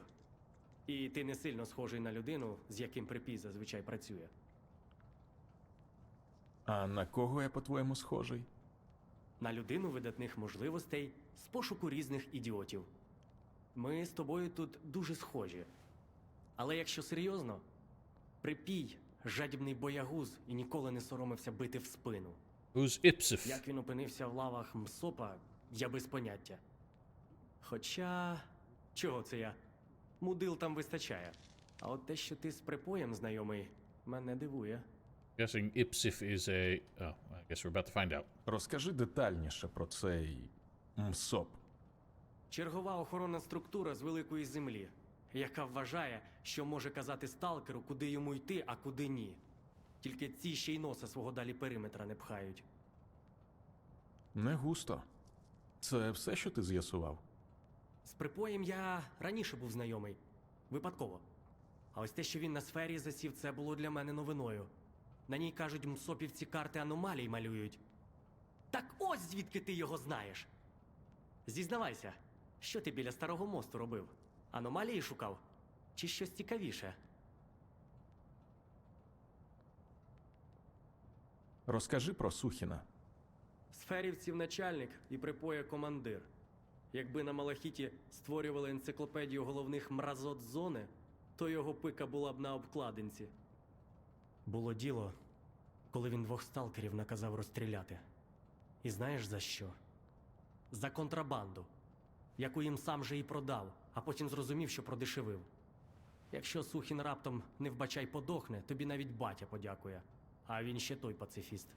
І ти не сильно схожий на людину, з яким припій зазвичай працює. А на кого я, по-твоєму, схожий? На людину видатних можливостей з пошуку різних ідіотів. Ми з тобою тут дуже схожі. Але якщо серйозно, припій – жадібний боягуз і ніколи не соромився бити в спину. Who's Ipsif? Як він опинився в лавах МСОПа, я без поняття. Хоча... Чого це я? Мудил там вистачає. А от те, що ти з припоєм знайомий, мене дивує. Guessing Ipsif is a... Oh, I guess we're about to find out. Розкажи детальніше про цей МСОП. Чергова охоронна структура з великої землі, яка вважає, що може казати сталкеру, куди йому йти, а куди ні. Тільки ці ще й носа свого далі периметра не пхають. Не густо. Це все, що ти з'ясував? З припоєм я раніше був знайомий. Випадково. А ось те, що він на сфері засів, це було для мене новиною. На ній, кажуть, мсопівці карти аномалій малюють. Так ось звідки ти його знаєш. Зізнавайся, що ти біля Старого мосту робив? Аномалії шукав? Чи щось цікавіше? Розкажи про Сухіна. Сферівців начальник і припоя командир. Якби на Малахіті створювали енциклопедію головних мразот зони, то його пика була б на обкладинці. Було діло, коли він 2 сталкерів наказав розстріляти. І знаєш за що? За контрабанду, яку їм сам же і продав, а потім зрозумів, що продешевив. Якщо Сухін раптом не вбачай подохне, тобі навіть батя подякує. А він ще той пацифіст.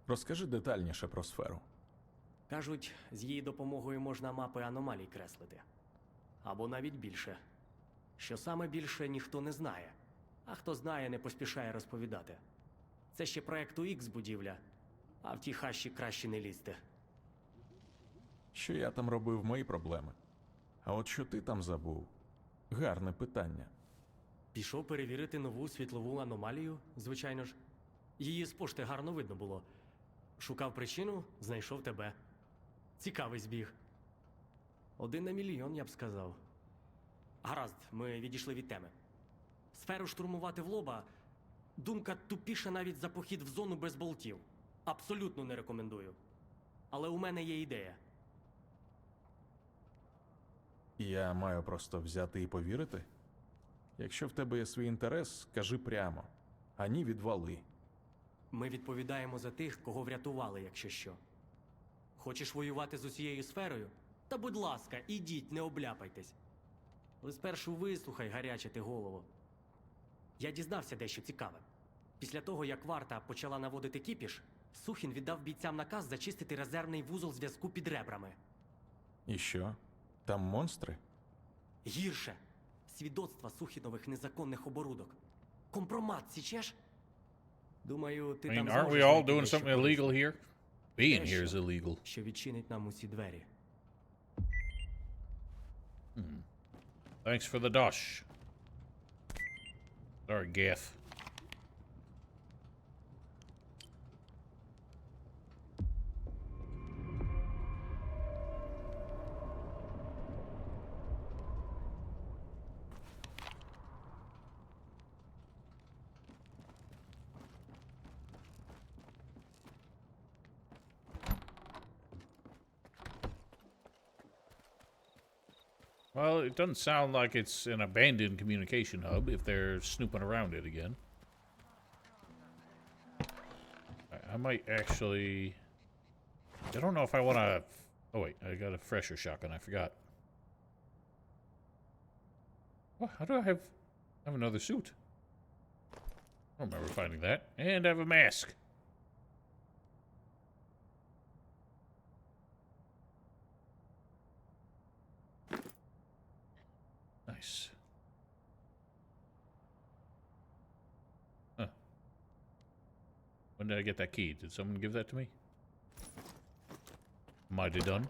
Розкажи детальніше про сферу. Кажуть, з її допомогою можна мапи аномалій креслити. Або навіть більше. Що саме більше, ніхто не знає. А хто знає, не поспішає розповідати. Це ще проекту X будівля, а в ті хащі краще не лізти. Що я там робив, мої проблеми. А от що ти там забув? Гарне питання. Пішов перевірити нову світлову аномалію, звичайно ж. Її з пошти гарно видно було. Шукав причину, знайшов тебе. Цікавий збіг. 1 на мільйон, я б сказав. Гаразд, ми відійшли від теми. Сферу штурмувати в лоба – думка тупіша навіть за похід в зону без болтів. Абсолютно не рекомендую. Але у мене є ідея. Я маю просто взяти і повірити? Якщо в тебе є свій інтерес, кажи прямо. А ні, відвали. Ми відповідаємо за тих, кого врятували, якщо що. Хочеш воювати з усією сферою? Та будь ласка, ідіть, не обляпайтесь. Але спершу вислухай, гаряче ти голову. Я дізнався дещо цікаве. Після того, як варта почала наводити кіпіш, Сухін віддав бійцям наказ зачистити резервний вузол зв'язку під ребрами. І що? Там монстри? Гірше. Свідоцтва Сухінових незаконних оборудок. Компромат січеш? Думаю, ти I mean, там aren't we зможеш all знайти doing дещо something illegal корисне. here? Being Дещо, here is illegal. що відчинить нам усі двері. Thanks for the dosh. Sorry, Gaff. Well, it doesn't sound like it's an abandoned communication hub if they're snooping around it again. I might actually... I don't know if I want to... Oh, wait. I got a fresher shotgun. I forgot. What? How do I have another suit? I don't remember finding that. And I have a mask. Nice. Huh. When did I get that key? Did someone give that to me? Mighty done.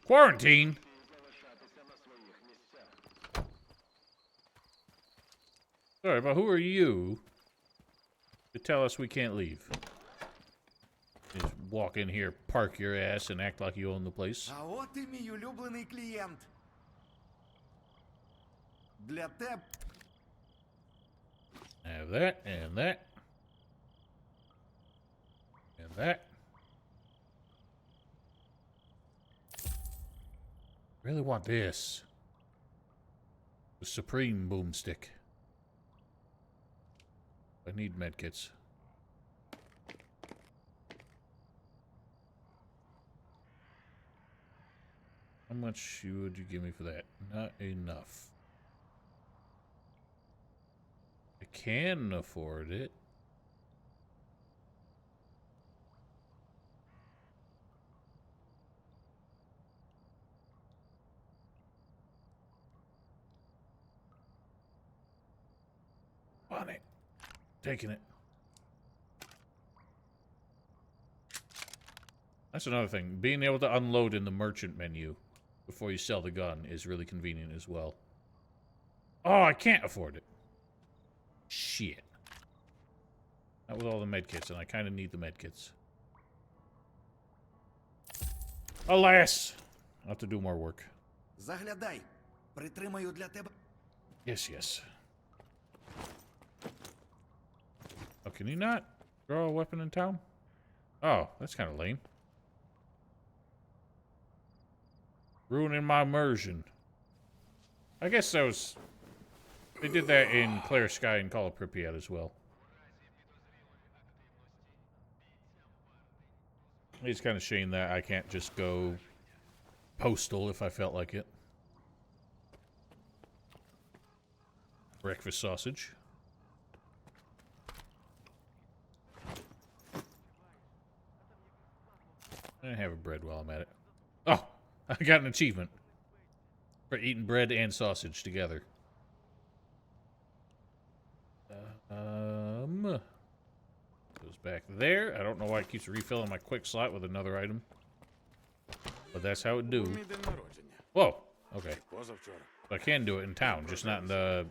Quarantine? Sorry, but who are you to tell us we can't leave? Just walk in here, park your ass, and act like you own the place. А от і мій улюблений клієнт. Для тебе. Have that, and that. And that. Really want this. The Supreme Boomstick. I need medkits. How much would you give me for that? Not enough. I can afford it. On it. Taking it. That's another thing. Being able to unload in the merchant menu before you sell the gun is really convenient as well. Oh, I can't afford it. Shit. Not with all the medkits, and I kind of need the medkits. Alas! I'll have to do more work. Заглядай. Притримаю для тебе. Yes, yes. Oh, can you not draw a weapon in town? Oh, that's kind of lame. Ruining my immersion. I guess that was... They did that in Clear Sky and Call of Pripyat as well. It's kind of shame that I can't just go postal if I felt like it. Breakfast sausage. I have a bread while I'm at it. Oh, I got an achievement for eating bread and sausage together. Goes back there. I don't know why it keeps refilling my quick slot with another item, but that's how it do. Whoa. Okay. So I can do it in town, just not in the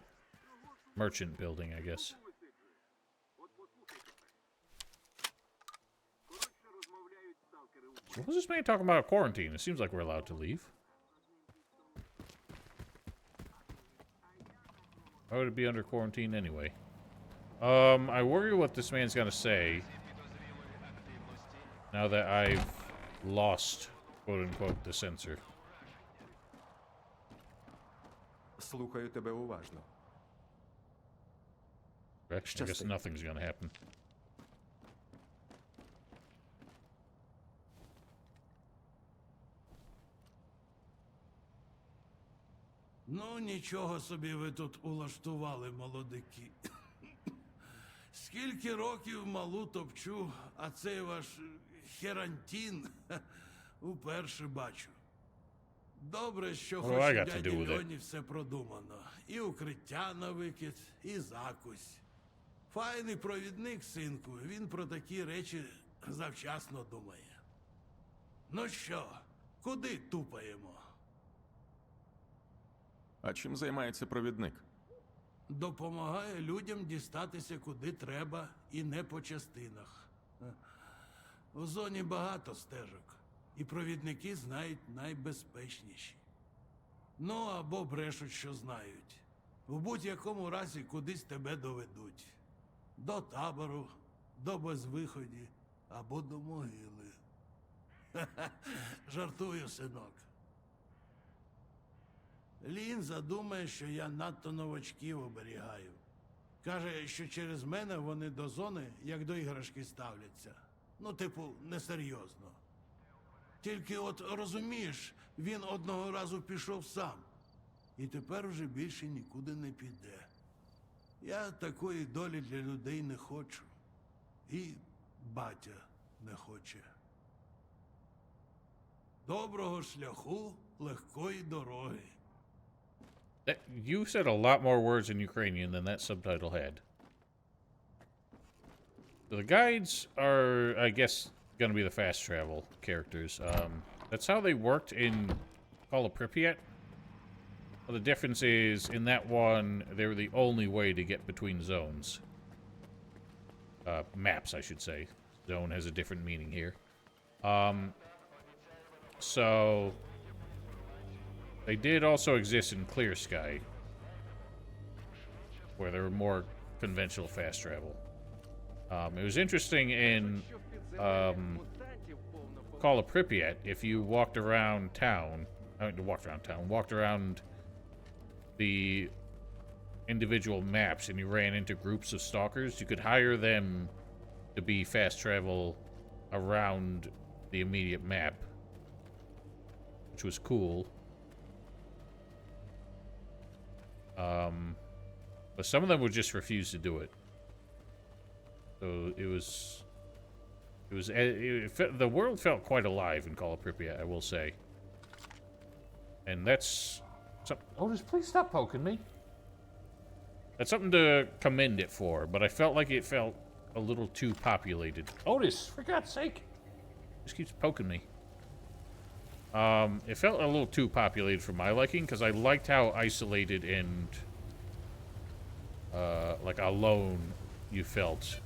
merchant building, I guess. What was this man talking about a quarantine? It seems like we're allowed to leave. Why would it be under quarantine anyway? I worry what this man's gonna say now that I've lost, quote-unquote, the sensor. Слухаю тебе уважно. I guess nothing's gonna happen. Ну, нічого собі ви тут улаштували, молодики. Скільки років малу топчу, а цей ваш херантін Уперше бачу. Добре, що What do хоч I у got to дяді do with it? Льоні все продумано. І укриття на викид, і закусь. Файний провідник, синку, він про такі речі завчасно думає. Ну що, куди тупаємо? А чим займається провідник? Допомагає людям дістатися куди треба і не по частинах. У зоні багато стежок, і провідники знають найбезпечніші. Ну, або брешуть, що знають. В будь-якому разі кудись тебе доведуть. До табору, до безвиході, або до могили. Жартую, синок. Лінза думає, що я надто новачків оберігаю. Каже, що через мене вони до зони, як до іграшки, ставляться. Ну, типу, несерйозно. Тільки от, розумієш, він одного разу пішов сам. І тепер вже більше нікуди не піде. Я такої долі для людей не хочу. І батя не хоче. Доброго шляху, легкої дороги. You said a lot more words in Ukrainian than that subtitle had. The guides are, I guess, going to be the fast travel characters. That's how they worked in Call of Pripyat. Well, the difference is, in that one, they were the only way to get between zones. Maps, I should say. Zone has a different meaning here. So they did also exist in Clear Sky, where there were more conventional fast travel. It was interesting in Call of Pripyat, if you walked around town, walked around the individual maps and you ran into groups of stalkers, you could hire them to be fast travel around the immediate map, which was cool. But some of them would just refuse to do it. So the world felt quite alive in Call of Pripyat, I will say. And that's Otis, please stop poking me. That's something to commend it for, but I felt like it felt a little too populated. Otis, for God's sake. Just keeps poking me. It felt a little too populated for my liking, because I liked how isolated and like alone you felt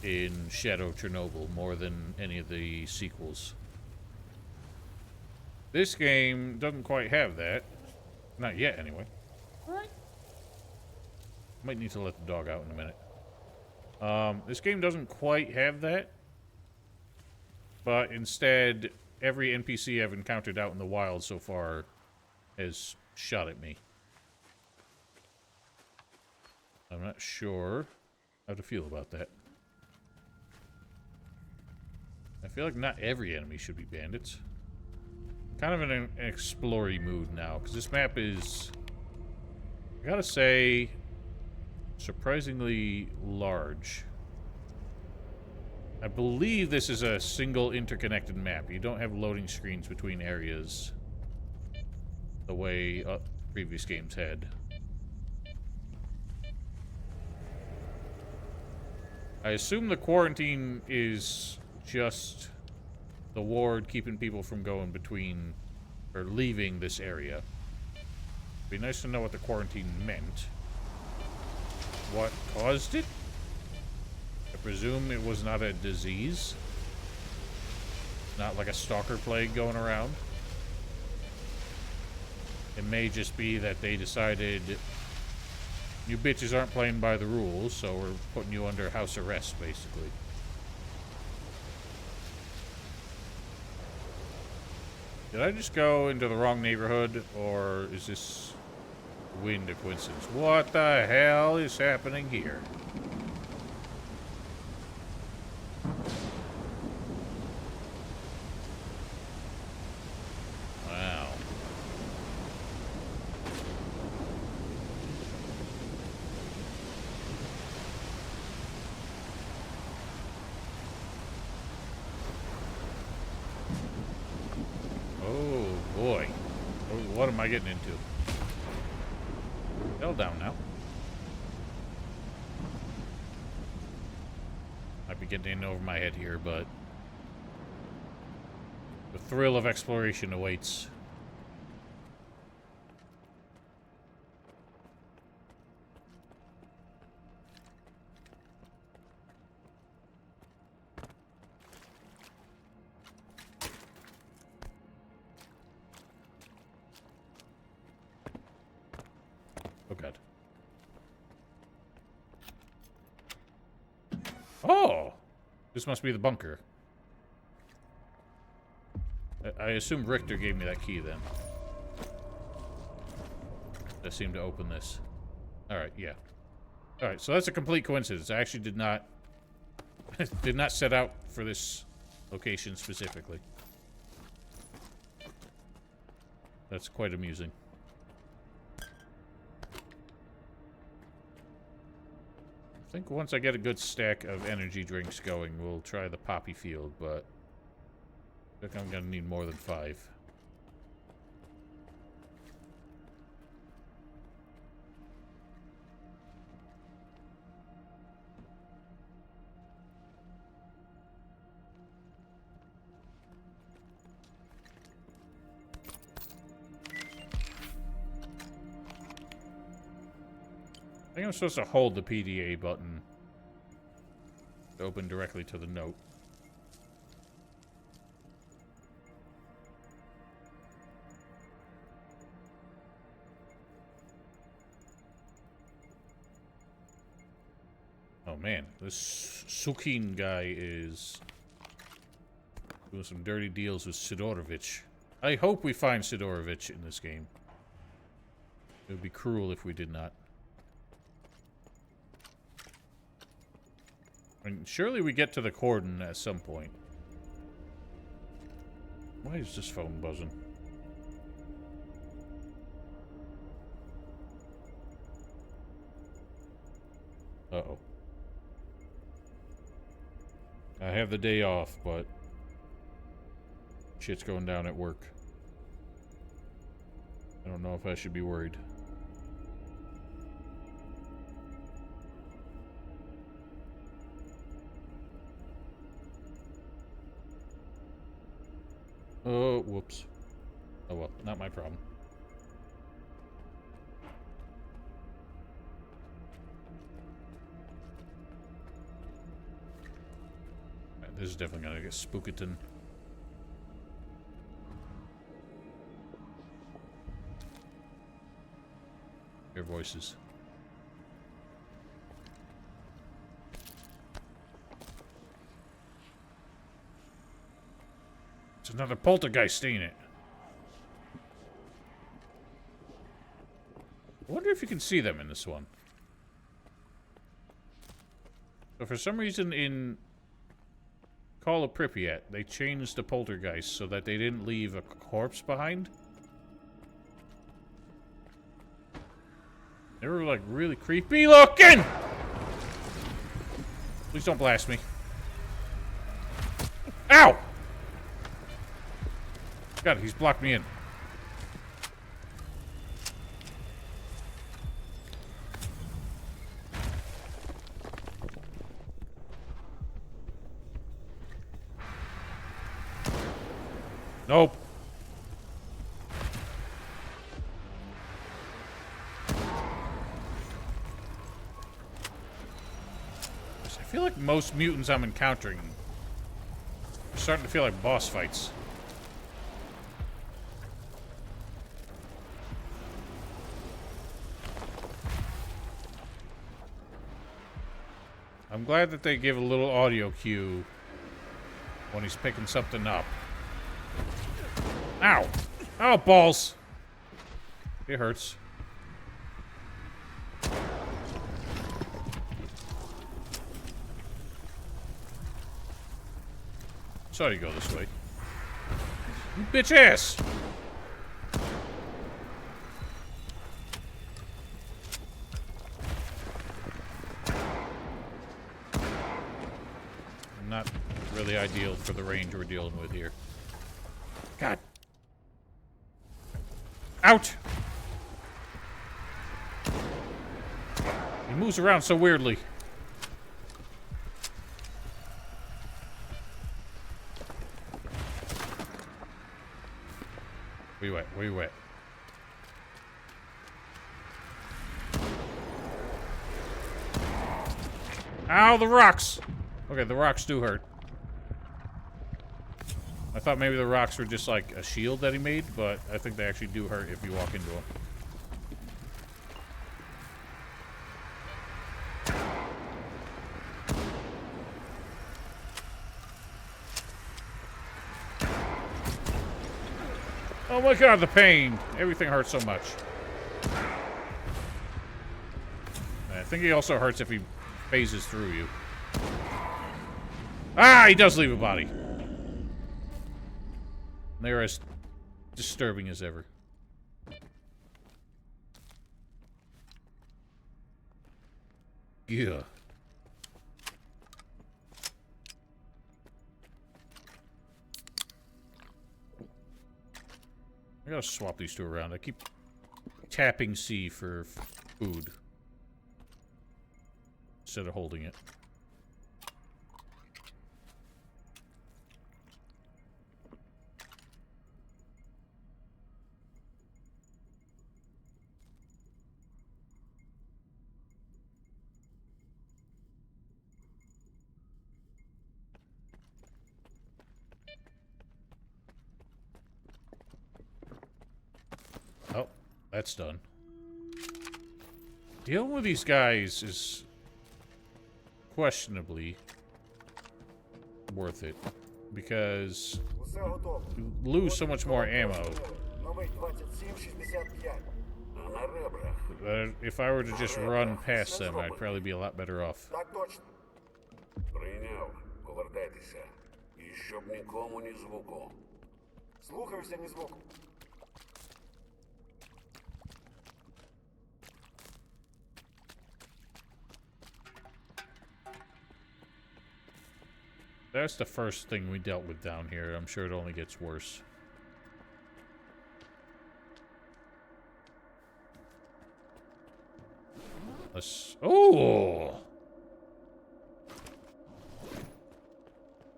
in Shadow Chernobyl more than any of the sequels. This game doesn't quite have that. Not yet, anyway. Alright. Might need to let the dog out in a minute. This game doesn't quite have that. But instead, every NPC I've encountered out in the wild so far has shot at me. I'm not sure how to feel about that. I feel like not every enemy should be bandits. Kind of in an explory mood now, because this map is, I gotta say, surprisingly large. I believe this is a single interconnected map. You don't have loading screens between areas the way previous games had. I assume the quarantine is just the ward keeping people from going between or leaving this area. Be nice to know what the quarantine meant. What caused it? I presume it was not a disease. Not like a stalker plague going around. It may just be that they decided you bitches aren't playing by the rules, so we're putting you under house arrest, basically. Did I just go into the wrong neighborhood, or is this wind a coincidence? What the hell is happening here? Wow. What am I getting into? Hell down now. Might be getting in over my head here, but the thrill of exploration awaits. Oh god. Oh! This must be the bunker. I assume Richter gave me that key then. That seemed to open this. Alright, yeah. Alright, so that's a complete coincidence. I actually did not did not set out for this location specifically. That's quite amusing. I think once I get a good stack of energy drinks going, we'll try the poppy field, but I think I'm gonna need more than 5. I think I'm supposed to hold the PDA button to open directly to the note. Oh man, this Sukin guy is doing some dirty deals with Sidorovich. I hope we find Sidorovich in this game. It would be cruel if we did not. I mean, surely we get to the cordon at some point. Why is this phone buzzing? Uh-oh. I have the day off, but shit's going down at work. I don't know if I should be worried. Oh, whoops. Oh well, not my problem. Right, this is definitely gonna get spookaton. Hear voices. It's another poltergeist, ain't it? I wonder if you can see them in this one. So for some reason in Call of Pripyat, they changed the poltergeist so that they didn't leave a corpse behind. They were like really creepy looking! Please don't blast me. Ow! God, he's blocked me in. Nope. I feel like most mutants I'm encountering are starting to feel like boss fights. I'm glad that they give a little audio cue when he's picking something up. Ow! Oh, balls! It hurts. Sorry to go this way. You bitch ass! Not really ideal for the range we're dealing with here. God. Out! He moves around so weirdly. Where you at? Where you at? Ow, the rocks! Okay, the rocks do hurt. I thought maybe the rocks were just like a shield that he made, but I think they actually do hurt if you walk into them. Oh my god, the pain! Everything hurts so much. I think he also hurts if he phases through you. Ah, he does leave a body. They're as disturbing as ever. Yeah. I gotta swap these two around. I keep tapping C for food instead of holding it. Oh, that's done. Dealing with these guys is questionably worth it because you lose so much more ammo. If I were to just run past them, I'd probably be a lot better off. Прийняв. Повертайтеся. І щоб нікому ні звуку. Слухаюся, ні звуку. That's the first thing we dealt with down here. I'm sure it only gets worse. Let's... Oh!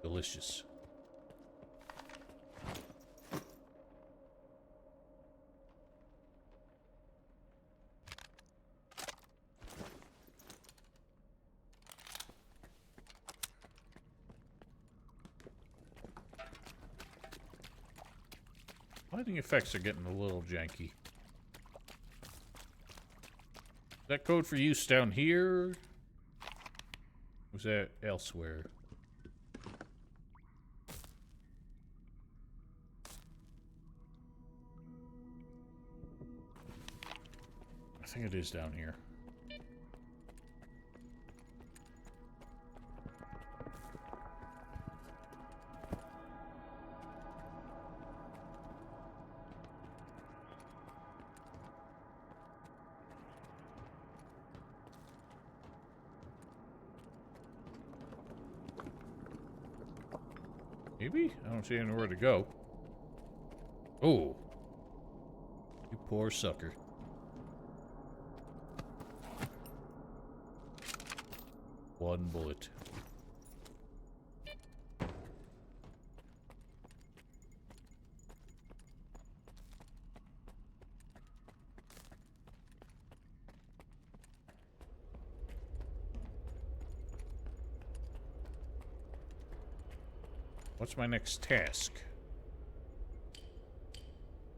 Delicious. Lighting effects are getting a little janky. Is that code for use down here? Was that elsewhere? I think it is down here. Maybe? I don't see anywhere to go. Oh. You poor sucker. One bullet. What's my next task?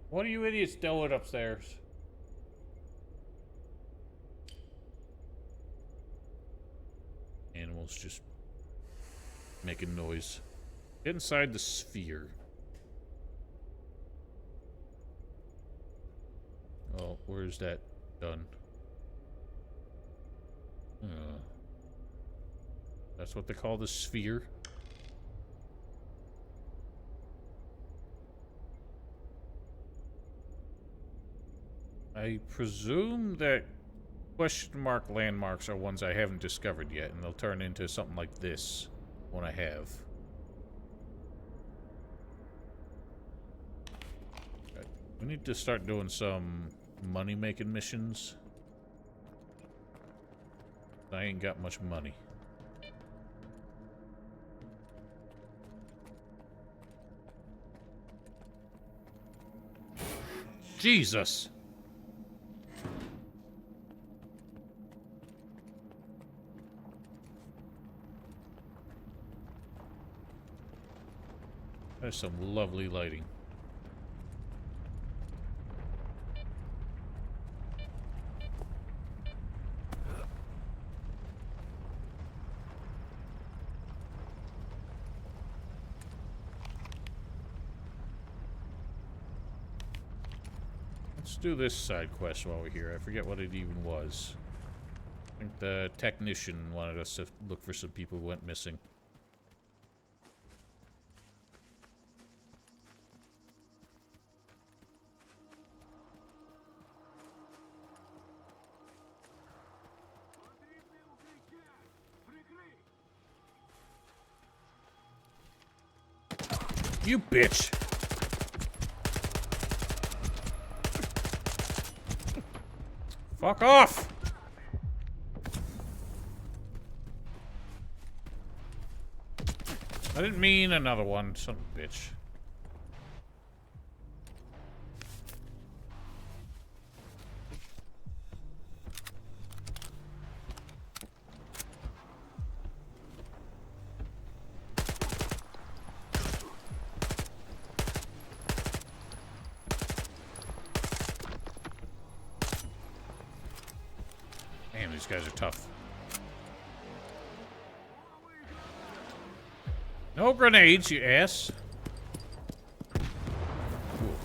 What are you idiots doing upstairs? Animals just making noise. Get inside the sphere. Oh, where's that done? That's what they call the sphere. I presume that question mark landmarks are ones I haven't discovered yet, and they'll turn into something like this when I have. We need to start doing some money-making missions. I ain't got much money. Jesus! There's some lovely lighting. Let's do this side quest while we're here. I forget what it even was. I think the technician wanted us to look for some people who went missing. You bitch! Fuck off! I didn't mean another one, son of a bitch. Damn, these guys are tough. No grenades, you ass. Cool.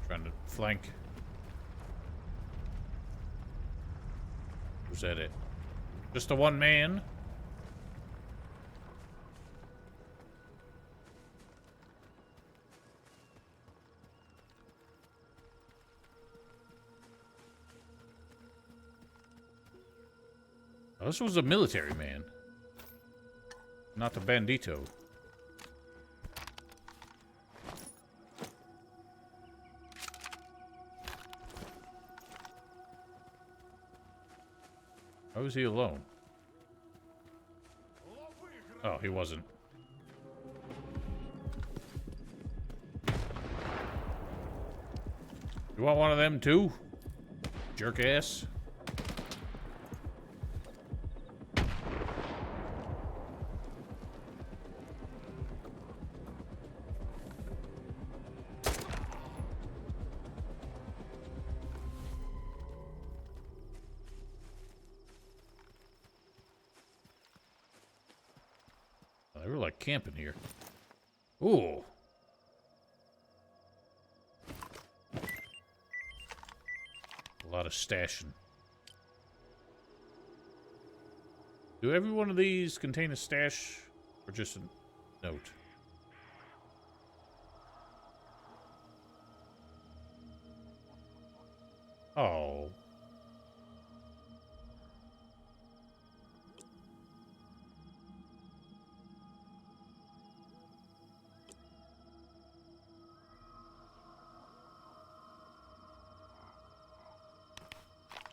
Trying to flank. Was that it? Just the one man? Oh, this was a military man. Not the bandito. How was he alone? Oh, he wasn't. You want one of them too? Jerk ass. They were like camping here. Ooh. A lot of stashing. Do every one of these contain a stash or just a note? Oh.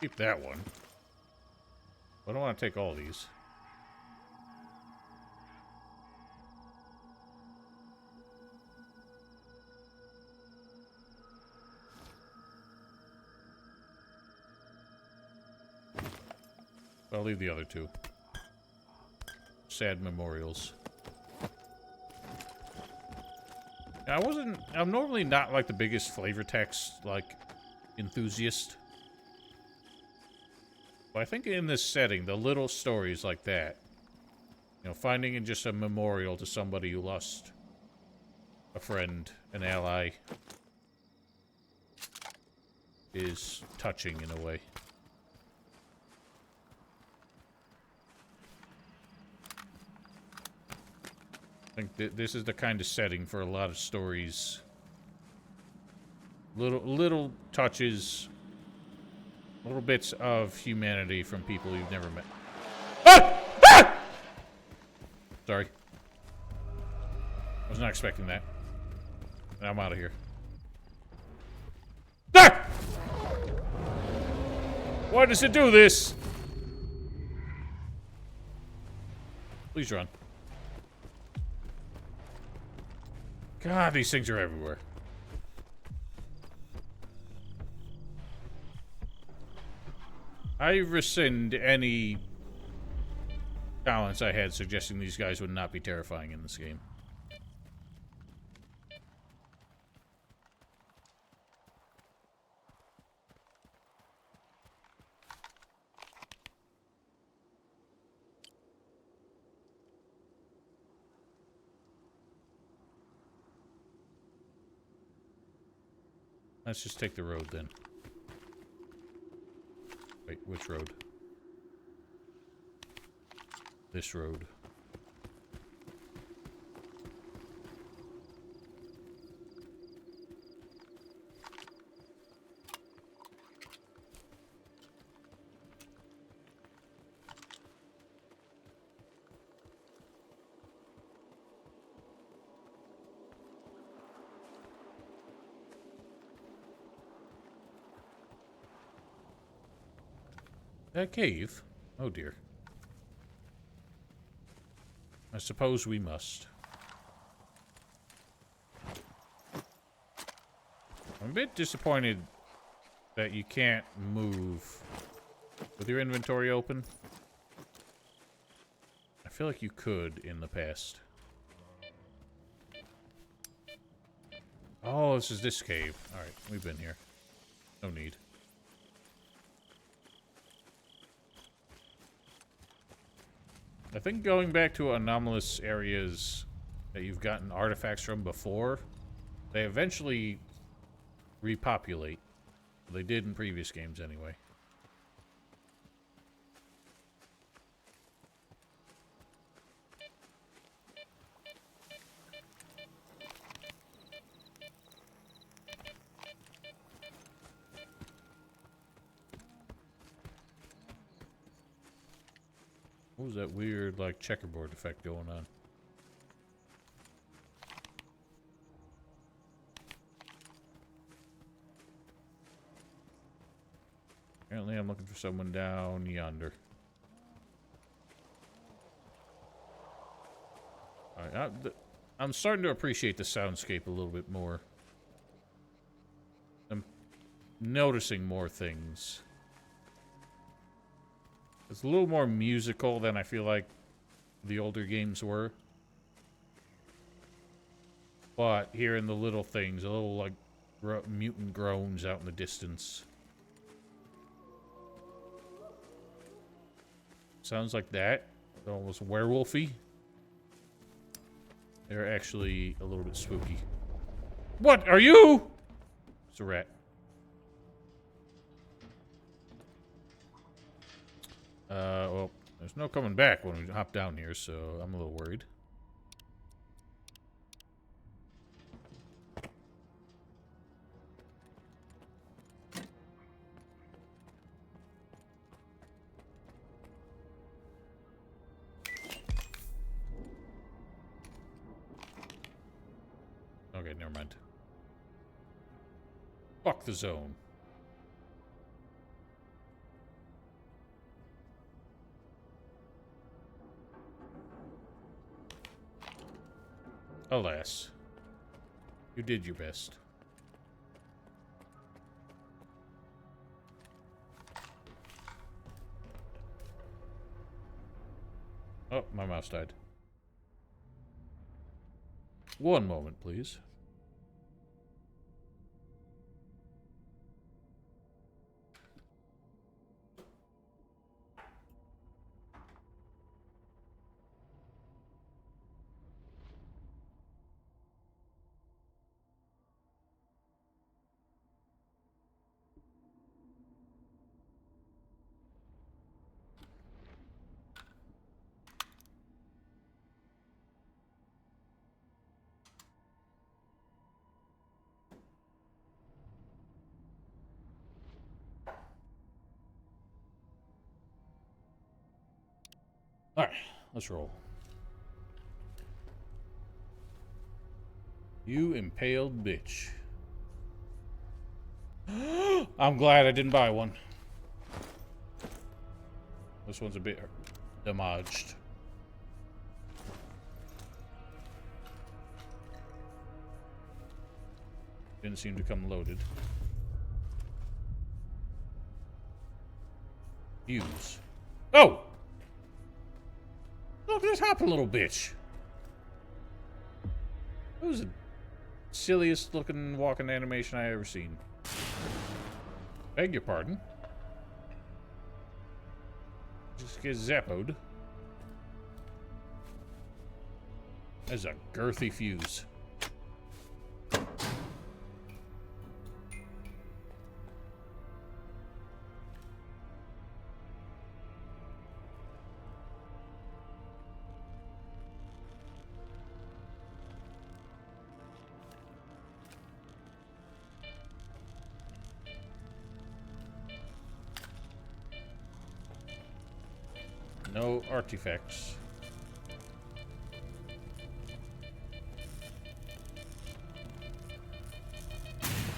Keep that one. I don't want to take all these. I'll leave the other two. Sad memorials. I'm normally not like the biggest flavor text, like, enthusiast. But I think in this setting, the little stories like that, you know, finding in just a memorial to somebody who lost a friend, an ally, is touching in a way. I think this is the kind of setting for a lot of stories. Little touches Little bits of humanity from people you've never met. Ah! Ah! Sorry. I was not expecting that. Now I'm out of here. Ah! Why does it do this? Please run. God, these things are everywhere. I rescind any comments I had suggesting these guys would not be terrifying in this game. Let's just take the road then. Wait, which road? This road. That cave? Oh dear. I suppose we must. I'm a bit disappointed that you can't move with your inventory open. I feel like you could in the past. Oh, this is this cave. Alright, we've been here. No need. I think going back to anomalous areas that you've gotten artifacts from before, they eventually repopulate. They did in previous games anyway. What was that weird, like, checkerboard effect going on? Apparently I'm looking for someone down yonder. Alright, I'm starting to appreciate the soundscape a little bit more. I'm noticing more things. It's a little more musical than I feel like the older games were. But hearing the little things, a little like mutant groans out in the distance. Sounds like that. Almost werewolfy. They're actually a little bit spooky. What are you? It's a rat. Well, there's no coming back when we hop down here, so I'm a little worried. Okay, never mind. Fuck the zone. Alas. You did your best. Oh, my mouse died. One moment, please. Alright, let's roll. You impaled bitch. I'm glad I didn't buy one. This one's a bit damaged. Didn't seem to come loaded. Fuse. Oh! Look at this hop, little bitch. That was the silliest looking walking animation I ever seen. Beg your pardon. Just get zappoed. That's a girthy fuse. No artifacts.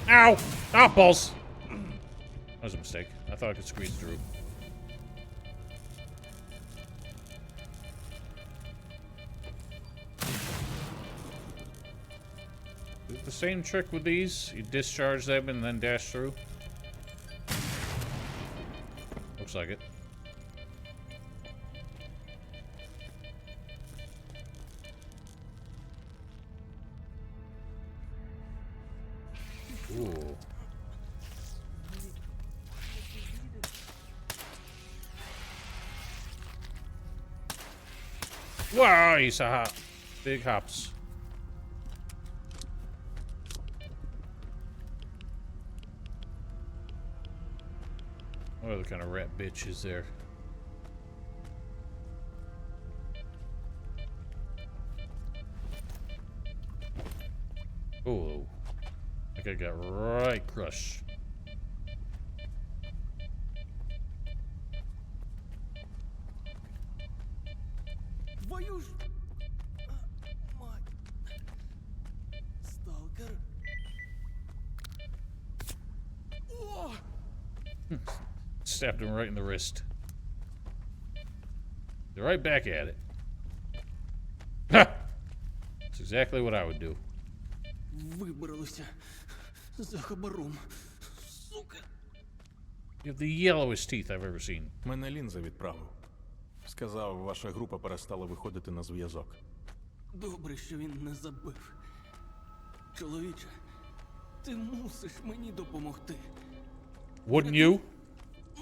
Ow! Ah, balls! That was a mistake. I thought I could squeeze through. Is it the same trick with these? You discharge them and then dash through? Looks like it. Ooh. Wow, he's a hop. Big hops. What other kind of rat bitch is there? Oh. I think I got right crushed. Твою ж... Мать. Сталкер. О! Stabbed him right in the wrist. They're right back at it. Ha! That's exactly what I would do. Вибралися за хабаром. Сука. You have the yellowest teeth I've ever seen. Мене лінза відправив. Сказав, ваша група перестала виходити на зв'язок. Добре, що він не забив. Чоловіче, ти мусиш мені допомогти. Wouldn't you?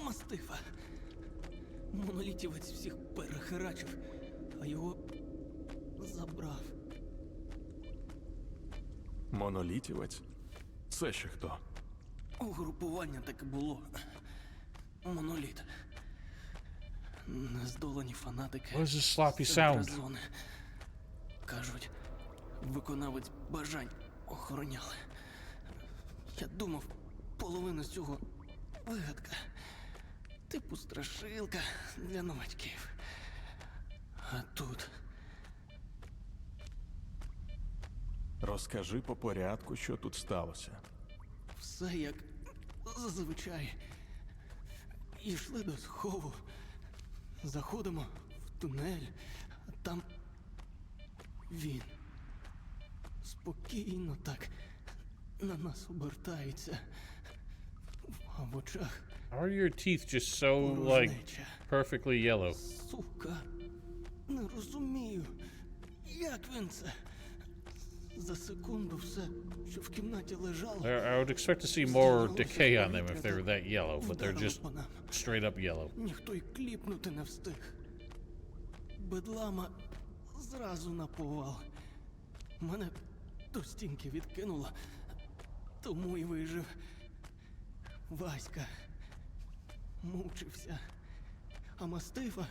Мастифа. Монолітівець всіх перехерачив, а його забрав. Монолітівець? Це ще хто? Угрупування таке було. Моноліт. Нездолані фанатики. What is this sloppy Центра sound? зони. Кажуть, виконавець бажань охороняли. Я думав, половина з цього вигадка. Типу страшилка для новачків. А тут... Розкажи по порядку, що тут сталося. Все як зазвичай. Йшли до схову. Заходимо в тунель, а там він. Спокійно так на нас обертається. А в очах How are your teeth just so, like, perfectly yellow? Сука. Не розумію. Як він це? За секунду все, що в кімнаті лежало. I would expect to see more decay on them if they were that yellow, but they're just straight up yellow. Ніхто й кліпнути не встиг. Бедлама зразу на повал. Мене до стінки відкинуло, тому й вижив. Васька мучився. А мастифа...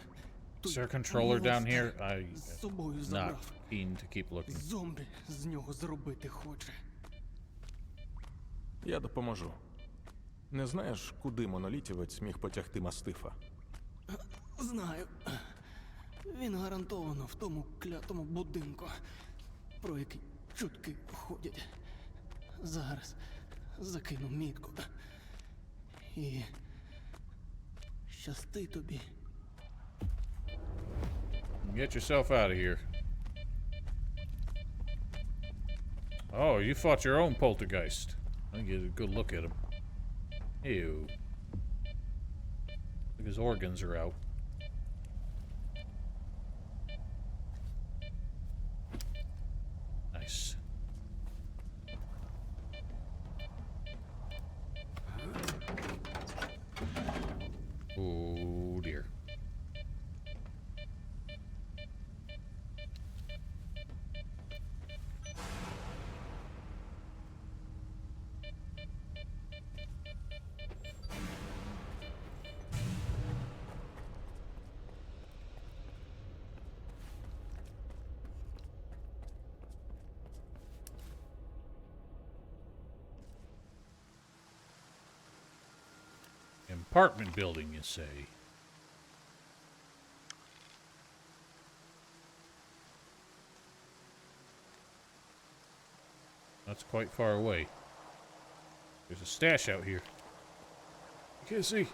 Is there a controller down here? I'm з собою not забрав. keen to keep looking. Зомбі з нього зробити хоче. Я допоможу. Не знаєш, куди монолітівець міг потягти мастифа? Знаю. Він гарантовано в тому клятому будинку, про який чутки ходять. Зараз закину мітку. І щасти тобі. Get yourself out of here. Oh, you fought your own poltergeist. I'll get a good look at him. Ew. Like his organs are out. Nice. Oh dear. Apartment building, you say? That's quite far away. There's a stash out here. You can't see.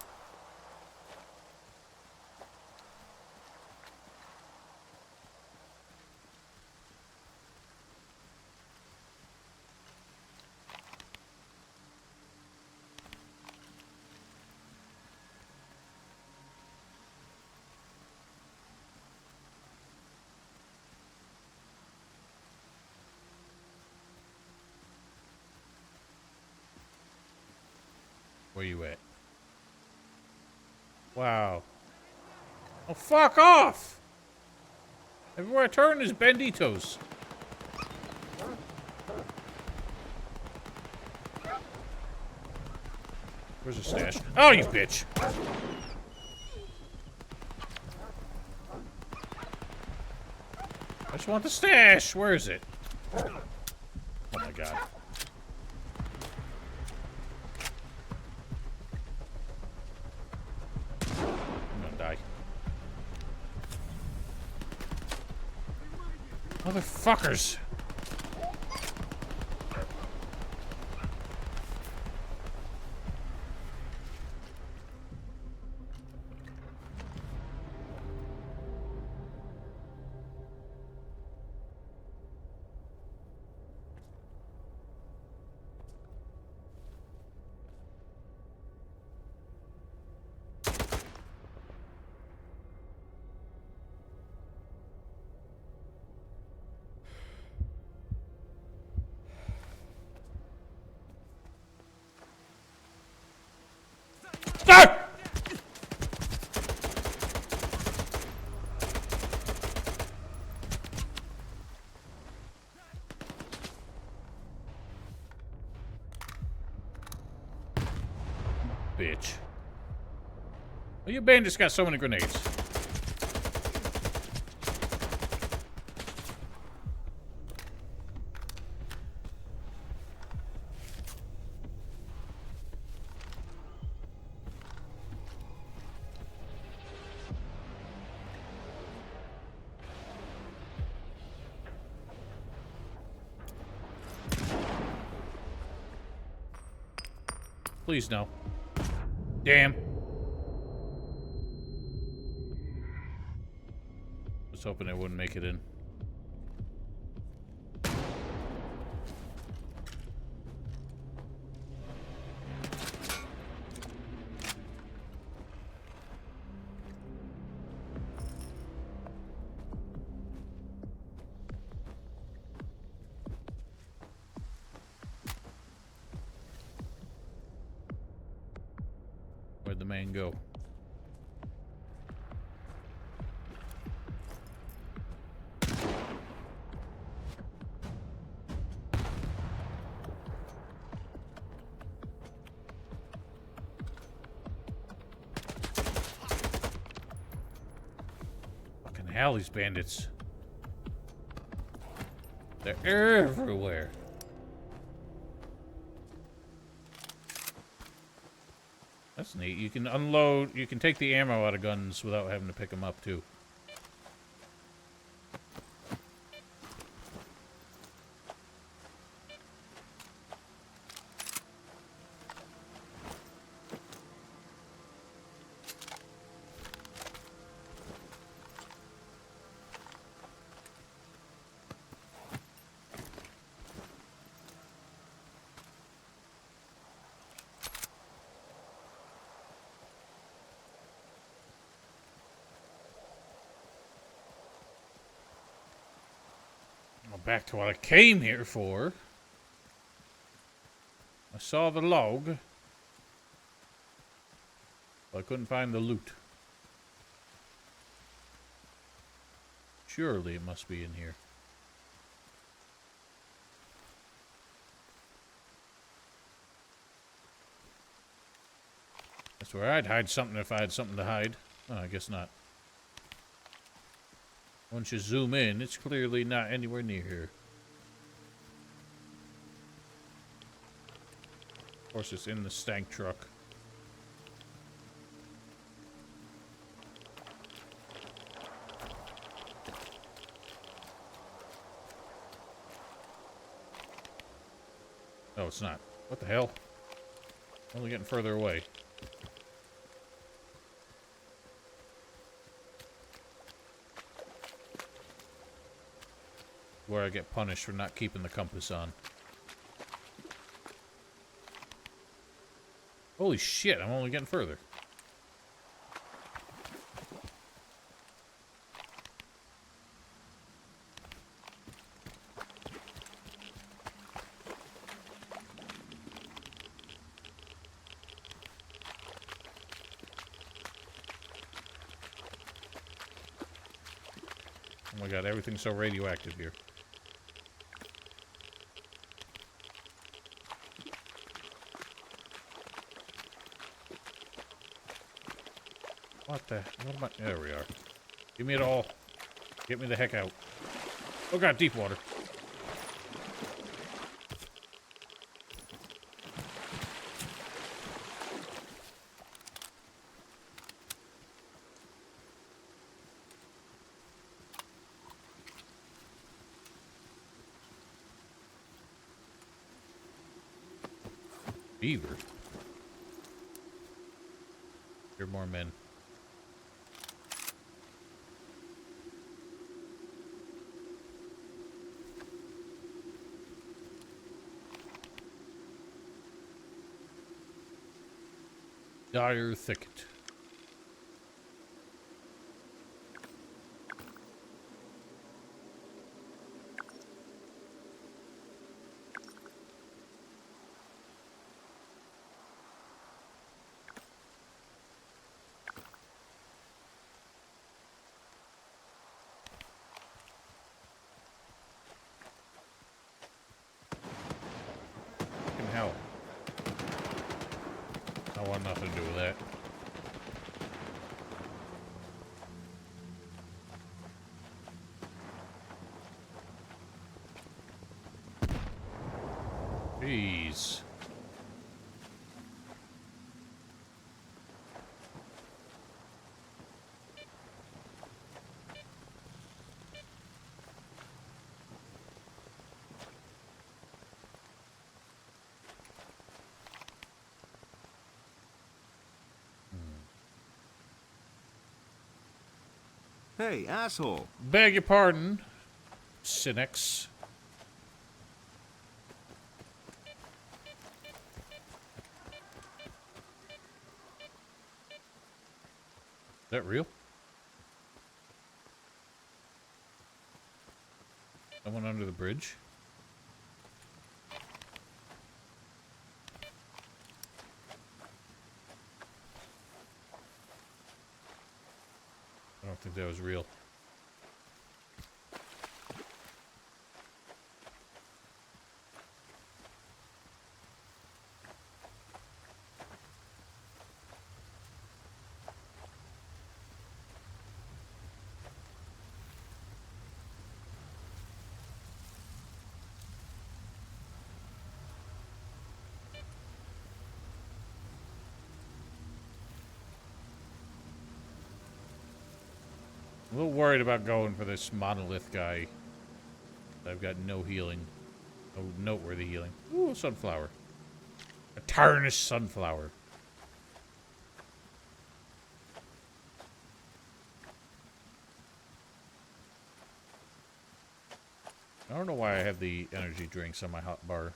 Where you at? Wow. Oh, fuck off! Everywhere I turn is banditos. Where's the stash? Oh, you bitch! I just want the stash! Where is it? Oh my god. Motherfuckers! Ah! Bitch. Well, you bandits got so many grenades. Please no. Damn. Was hoping I wouldn't make it in. Where'd the man go? Fucking hell, these bandits. They're everywhere. That's neat. You can unload, you can take the ammo out of guns without having to pick them up, too. back to what I came here for. I saw the log. But I couldn't find the loot. Surely it must be in here. That's where I'd hide something if I had something to hide. Oh, I guess not. Once you zoom in, it's clearly not anywhere near here. Of course, it's in the stank truck. No, it's not. What the hell? Only getting further away. Where I get punished for not keeping the compass on. Holy shit, I'm only getting further. Oh my god, everything's so radioactive here. What the? What am I? There we are. Give me it all. Get me the heck out. Oh god, deep water. Beaver? Here are more men. Dire thicket. Fucking hell. I want nothing to do with that. Jeez. Hey, asshole. Beg your pardon, cynics. Is that real? Someone under the bridge? I don't think that was real. I'm a little worried about going for this monolith guy. I've got no healing. No noteworthy healing. Ooh, a sunflower. A tarnished sunflower. I don't know why I have the energy drinks on my hot bar.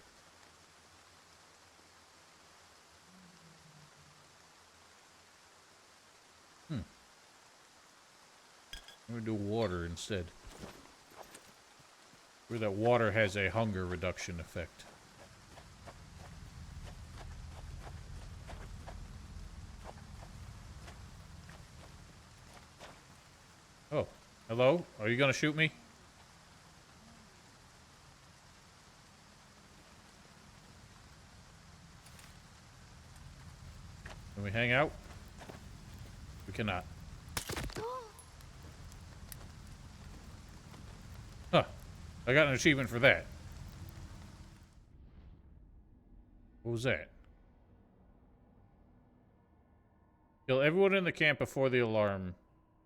I'm gonna do water instead. Where that water has a hunger reduction effect. Oh, hello? Are you gonna shoot me? Can we hang out? We cannot. Huh. I got an achievement for that. What was that? Kill everyone in the camp before the alarm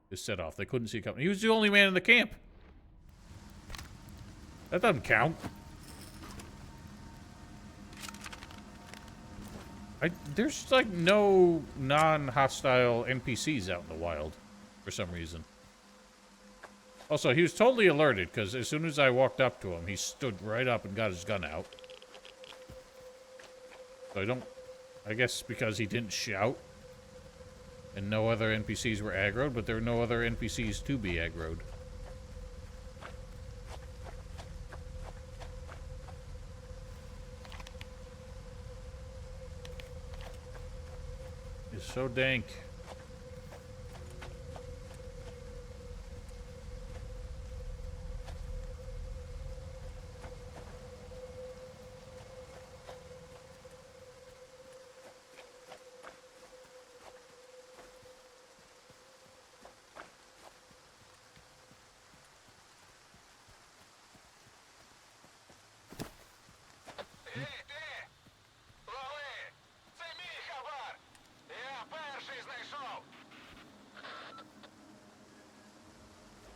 is set off. They couldn't see it coming. He was the only man in the camp. That doesn't count. There's like no non-hostile NPCs out in the wild for some reason. Also, he was totally alerted because as soon as I walked up to him, he stood right up and got his gun out. So I guess because he didn't shout and no other NPCs were aggroed, but there were no other NPCs to be aggroed. It's so dank.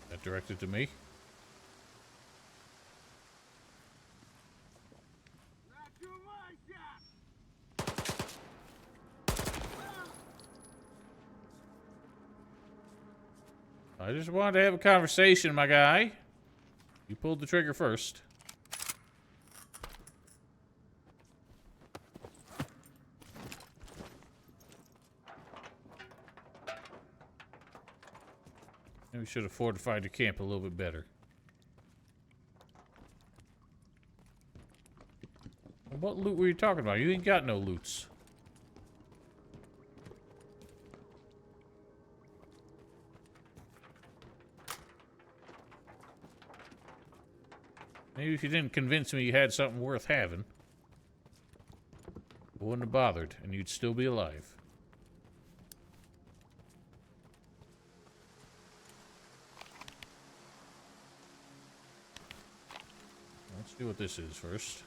That directed to me. I just wanted to have a conversation, my guy. You pulled the trigger first. Maybe we should have fortified the camp a little bit better. What loot were you talking about? You ain't got no loots. Maybe if you didn't convince me you had something worth having, I wouldn't have bothered, and you'd still be alive. Let's see what this is first.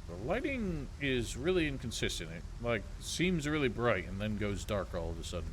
The lighting is really inconsistent. It, like, seems really bright and then goes dark all of a sudden.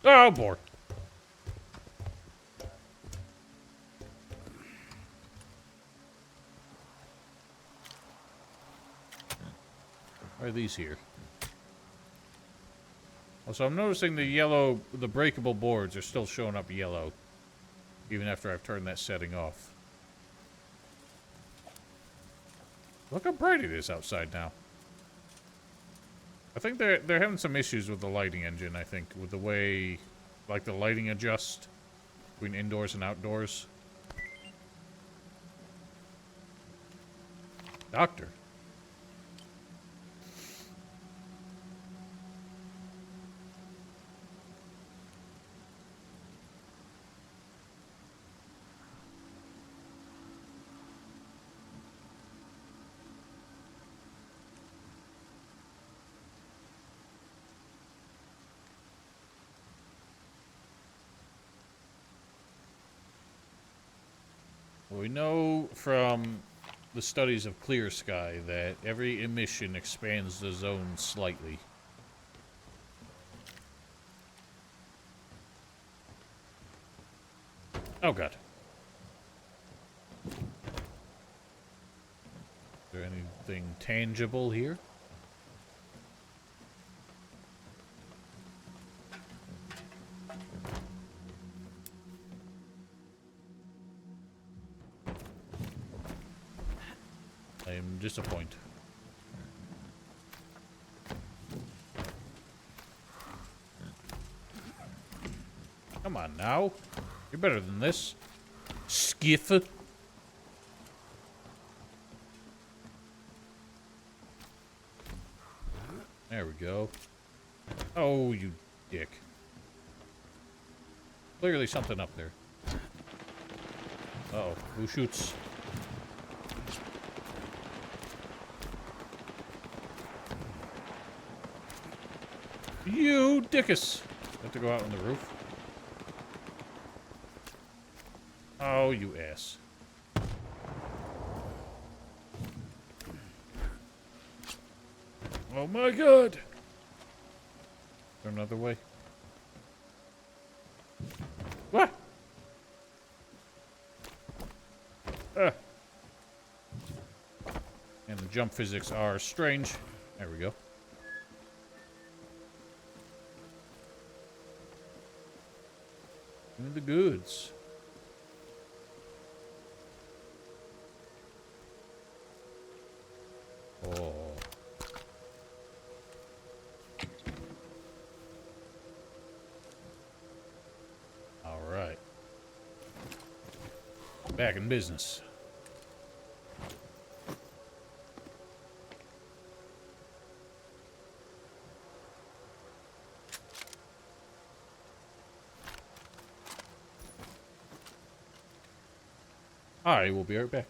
Oh, boy. Why are these here? Also, I'm noticing the breakable boards are still showing up yellow, even after I've turned that setting off. Look how bright it is outside now. I think they're having some issues with the lighting engine, I think, with the way, like, the lighting adjusts between indoors and outdoors. Doctor. Well, we know from the studies of clear sky that every emission expands the zone slightly. Oh god. Is there anything tangible here? I'm disappointed. Come on now. You're better than this. Skiff. There we go. Oh, you dick. Clearly something up there. Uh-oh. Who shoots? You dickus! Have to go out on the roof. Oh, you ass. Oh my god! Is there another way? What? And the jump physics are strange. There we go. Give me the goods. Oh. All right. Back in business. I will be right back.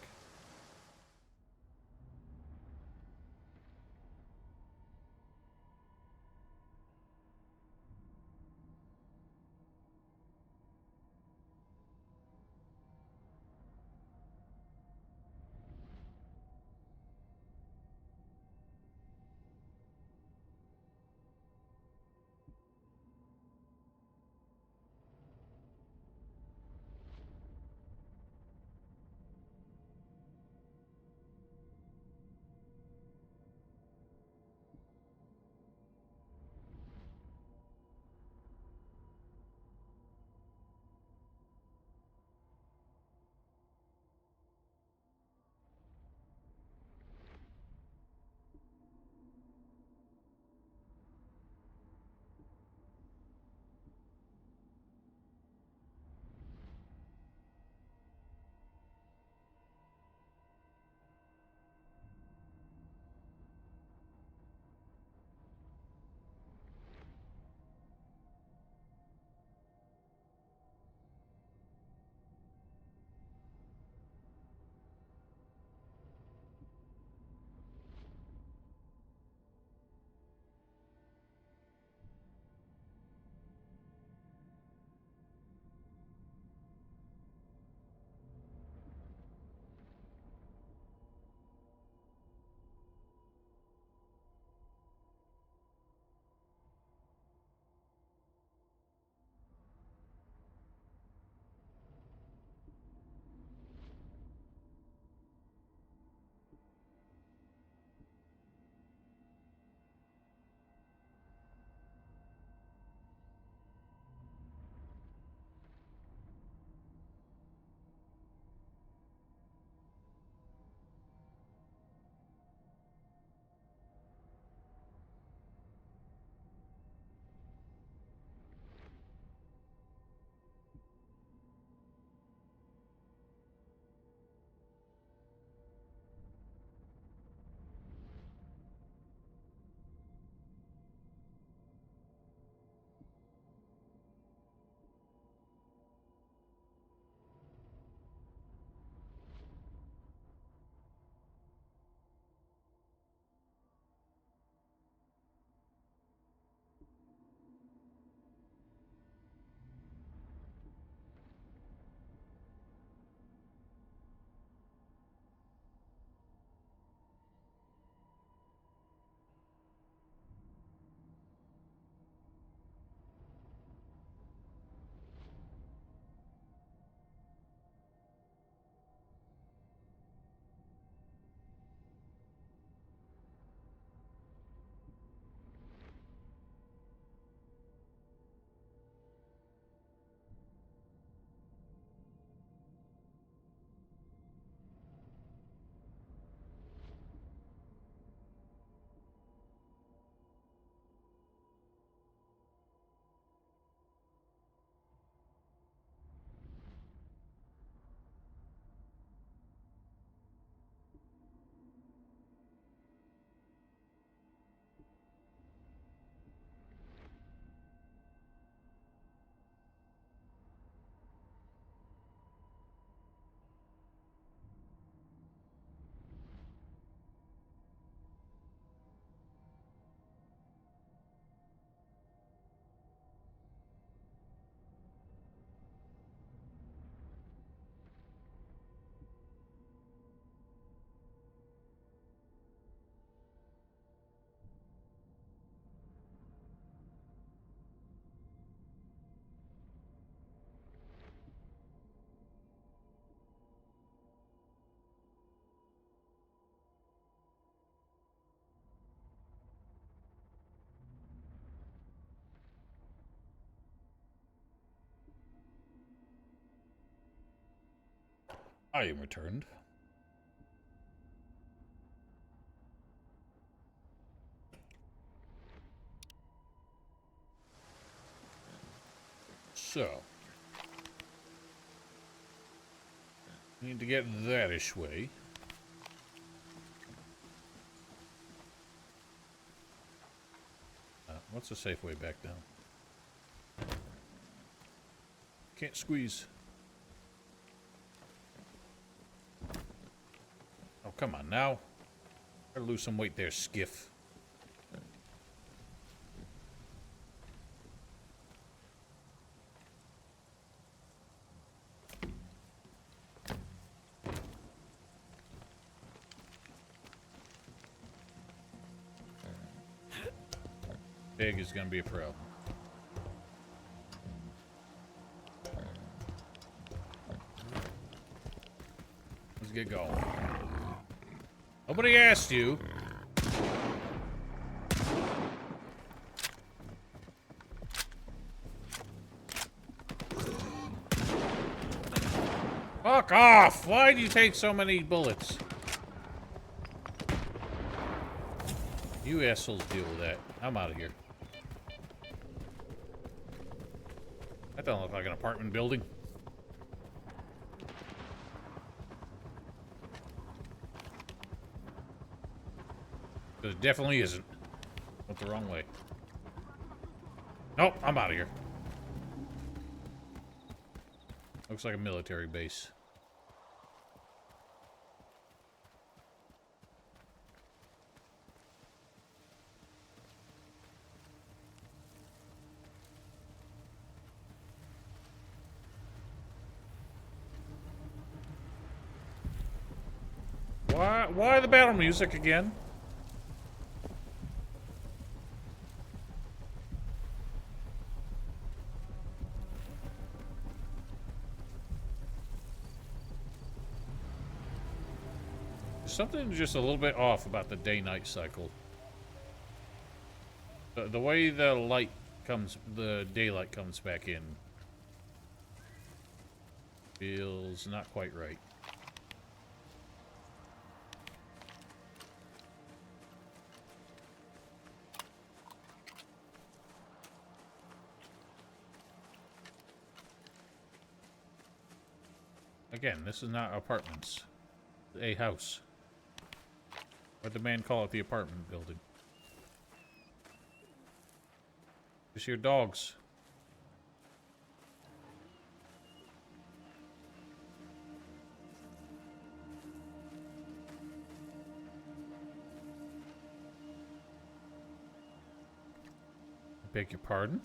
I am returned. So, need to get that-ish way. What's the safe way back down? Can't squeeze. Oh, come on now. Better lose some weight there, skiff. Big is gonna be a problem. Let's get going. Nobody asked you. Fuck off! Why do you take so many bullets? You assholes deal with that. I'm out of here. That don't look like an apartment building. It definitely isn't. Went the wrong way. Nope, I'm out of here. Looks like a military base. Why the battle music again? Something just a little bit off about the day-night cycle. The way the light comes, the daylight comes back in, feels not quite right. Again, this is not apartments. It's a house. What'd the man call it? The apartment building. Just hear dogs. I beg your pardon?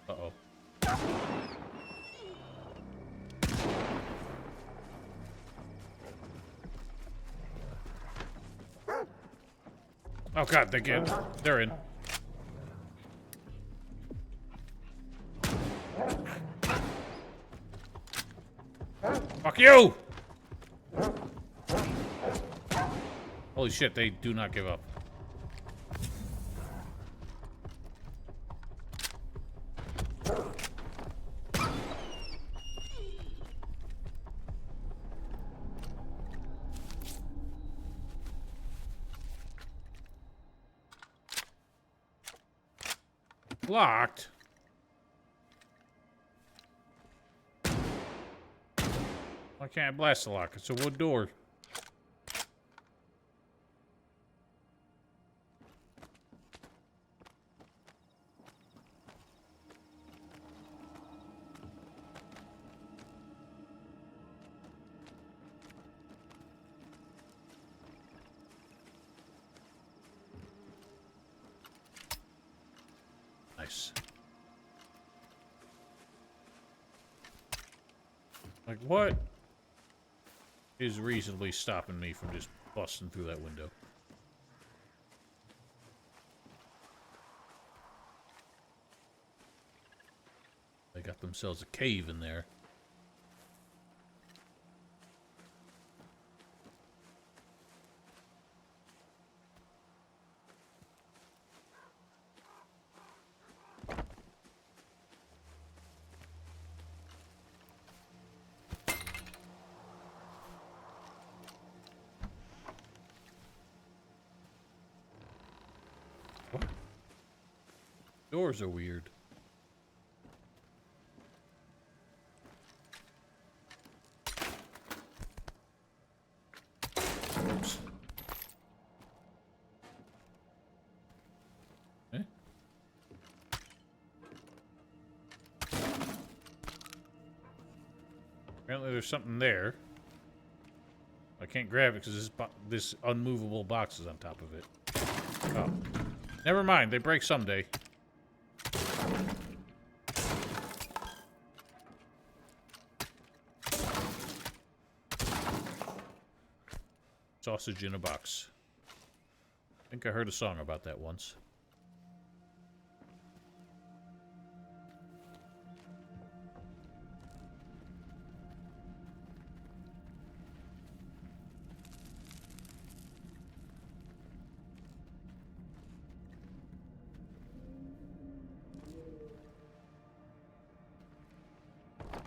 Uh-oh. Oh god, they're in. Fuck you! Holy shit, they do not give up. Locked. Why can't I blast the lock? It's a wood door. Nice. Like, what is reasonably stopping me from just busting through that window? They got themselves a cave in there. Doors are weird. Oops. Eh? Apparently there's something there. I can't grab it because this unmovable box is on top of it. Oh. Never mind, they break someday. Sausage in a box. I think I heard a song about that once.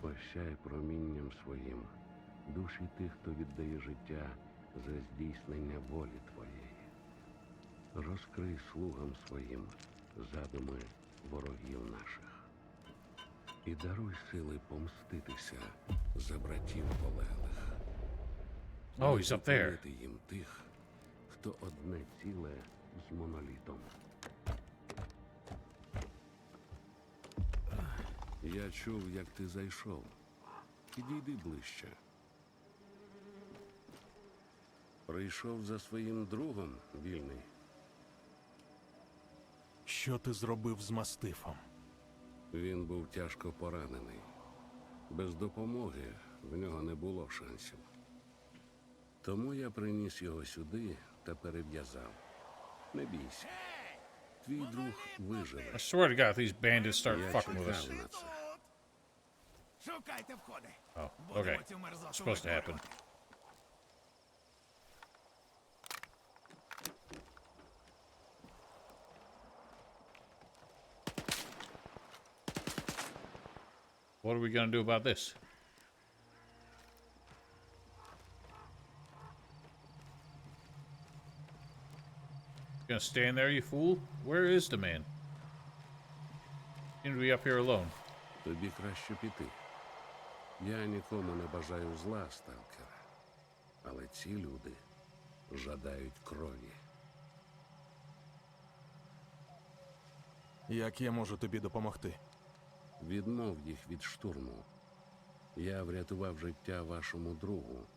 Осяй промінням своїм душі тих, хто віддає життя за здійснення волі Твоєї. Розкрий слугам своїм задуми ворогів наших. І даруй сили помститися за братів полеглих. Oh, he's up there. Зупинити їм тих, хто одне ціле з монолітом. Я чув, як ти зайшов. Підійди ближче. Прийшов за своїм другом, вільний. Що ти зробив з мастифом? Він був тяжко поранений. Без допомоги в нього не було шансів. Тому я приніс його сюди та перев'язав. Не бійся. Твій друг виживе. I swear to God, if these bandits start Я fucking with us. чекав на це. Шукайте входи. Oh, okay. It's supposed to happen. What are we gonna do about this? Gonna stand there, you fool? Where is the man? Seem to be up here alone. Тобі краще піти. Я нікому не бажаю зла, сталкере. Але ці люди жадають крові. Як я можу тобі допомогти? Відмов їх від штурму. Я врятував життя вашому другу.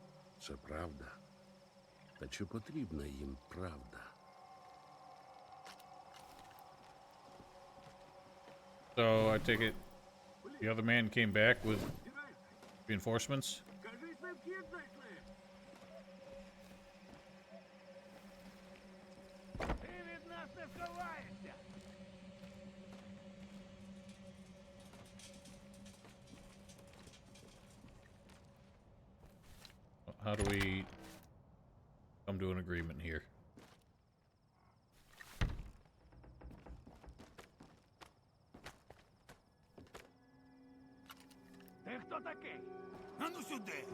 Це правда. Та чи потрібна їм правда? So I take it the other man came back with reinforcements. Ти від нас не сховаєшся. How do we come to an agreement here? Ти хто такий? Ану сюди.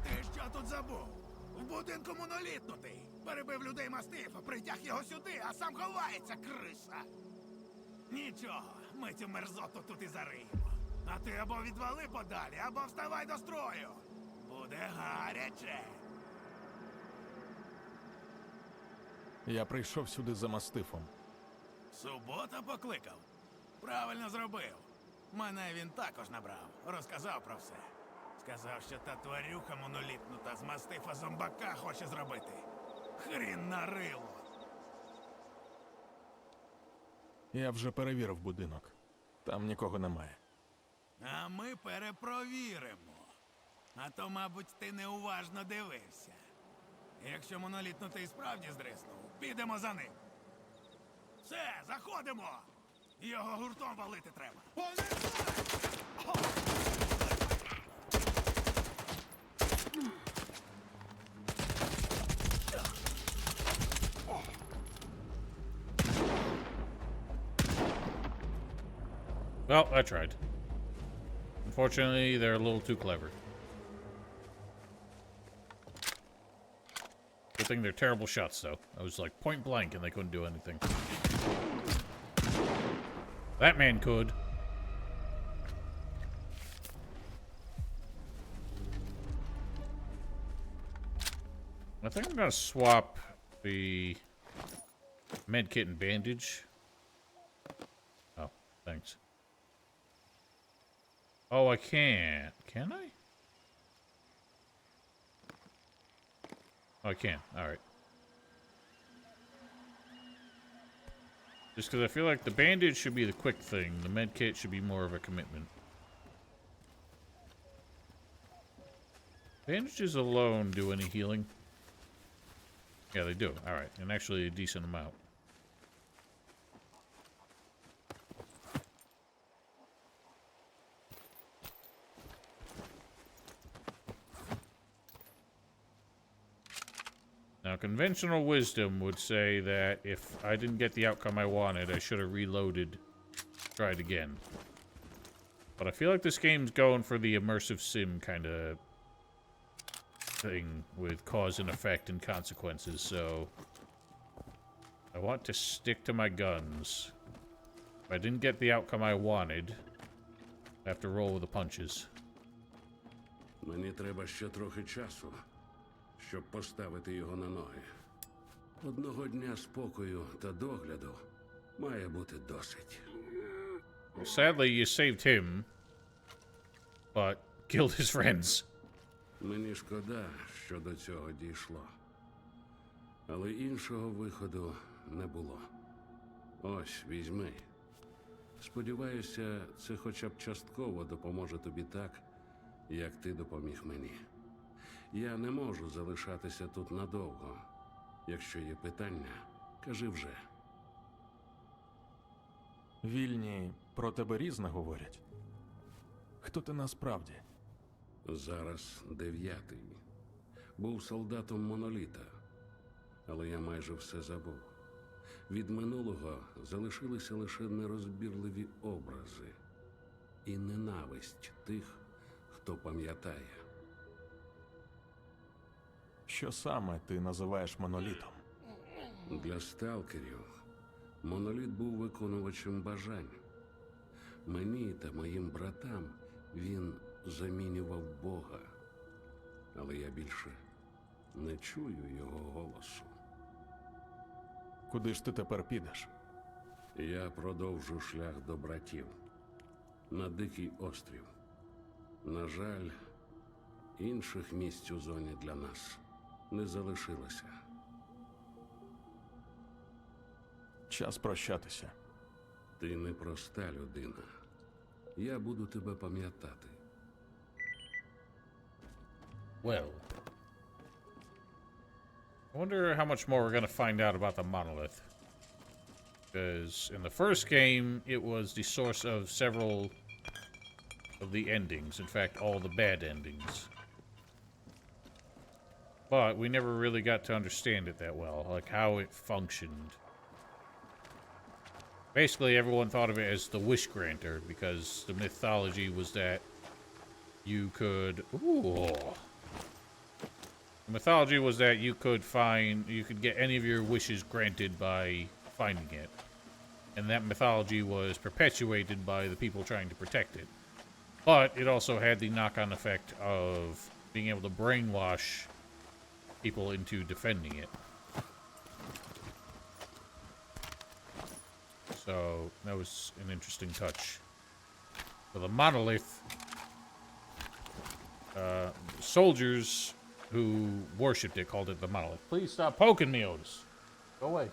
Ти що тут забув? В будинку монолітнутий. Перебив людей мастифа, притяг його сюди, а сам ховається, криса. Нічого, ми цю мерзоту тут і зариємо. А ти або відвали подалі, або вставай до строю. Буде гаряче. Я прийшов сюди за мастифом. Субота покликав. Правильно зробив. Мене він також набрав. Розказав про все. Сказав, що та тварюха монолітнута з мастифа зомбака хоче зробити. Хрін на рило. Я вже перевірив будинок. Там нікого немає. А ми перепровіримо. А то, мабуть, ти неуважно дивився. Якщо монолітнутий справді здриснув, підемо за ним. Все, заходимо! Його гуртом валити треба. Well, I tried. Unfortunately, they're a little too clever. Good thing they're terrible shots, though. I was like point blank and they couldn't do anything. That man could. I think I'm gonna swap the medkit and bandage. Oh, thanks. Oh, I can't. Can I? Oh, I can. Alright. Just because I feel like the bandage should be the quick thing. The medkit should be more of a commitment. Bandages alone do any healing? Yeah, they do. Alright. And actually a decent amount. Now, conventional wisdom would say that if I didn't get the outcome I wanted, I should have reloaded, tried again. But I feel like this game's going for the immersive sim kind of thing with cause and effect and consequences, so I want to stick to my guns. If I didn't get the outcome I wanted, I have to roll with the punches. Мені треба ще трохи часу, щоб поставити його на ноги. Одного дня спокою та догляду має бути досить. Sadly, you saved him, but killed his friends. Мені шкода, що до цього дійшло. Але іншого виходу не було. Ось, візьми. Сподіваюся, це хоча б частково допоможе тобі так, як ти допоміг мені. Я не можу залишатися тут надовго. Якщо є питання, кажи вже. Вільні про тебе різне говорять. Хто ти насправді? Зараз 9-й. Був солдатом моноліта. Але я майже все забув. Від минулого залишилися лише нерозбірливі образи і ненависть тих, хто пам'ятає. Що саме ти називаєш монолітом? Для сталкерів моноліт був виконувачем бажань. Мені та моїм братам він замінював Бога. Але я більше не чую його голосу. Куди ж ти тепер підеш? Я продовжу шлях до братів. На Дикий острів. На жаль, інших місць у зоні для нас не залишилося. Час прощатися. Ти непроста людина. Я буду тебе пам'ятати. Well. I wonder how much more we're going to find out about the monolith. Because in the first game, it was the source of several of the endings. In fact, all the bad endings. But we never really got to understand it that well, like how it functioned. Basically, everyone thought of it as the wish granter, because the mythology was that you could... Ooh. The mythology was that you could get any of your wishes granted by finding it. And that mythology was perpetuated by the people trying to protect it. But it also had the knock-on effect of being able to brainwash people into defending it. So that was an interesting touch. For the monolith, soldiers who worshipped it called it the monolith. Please stop poking me, Otis. Go away.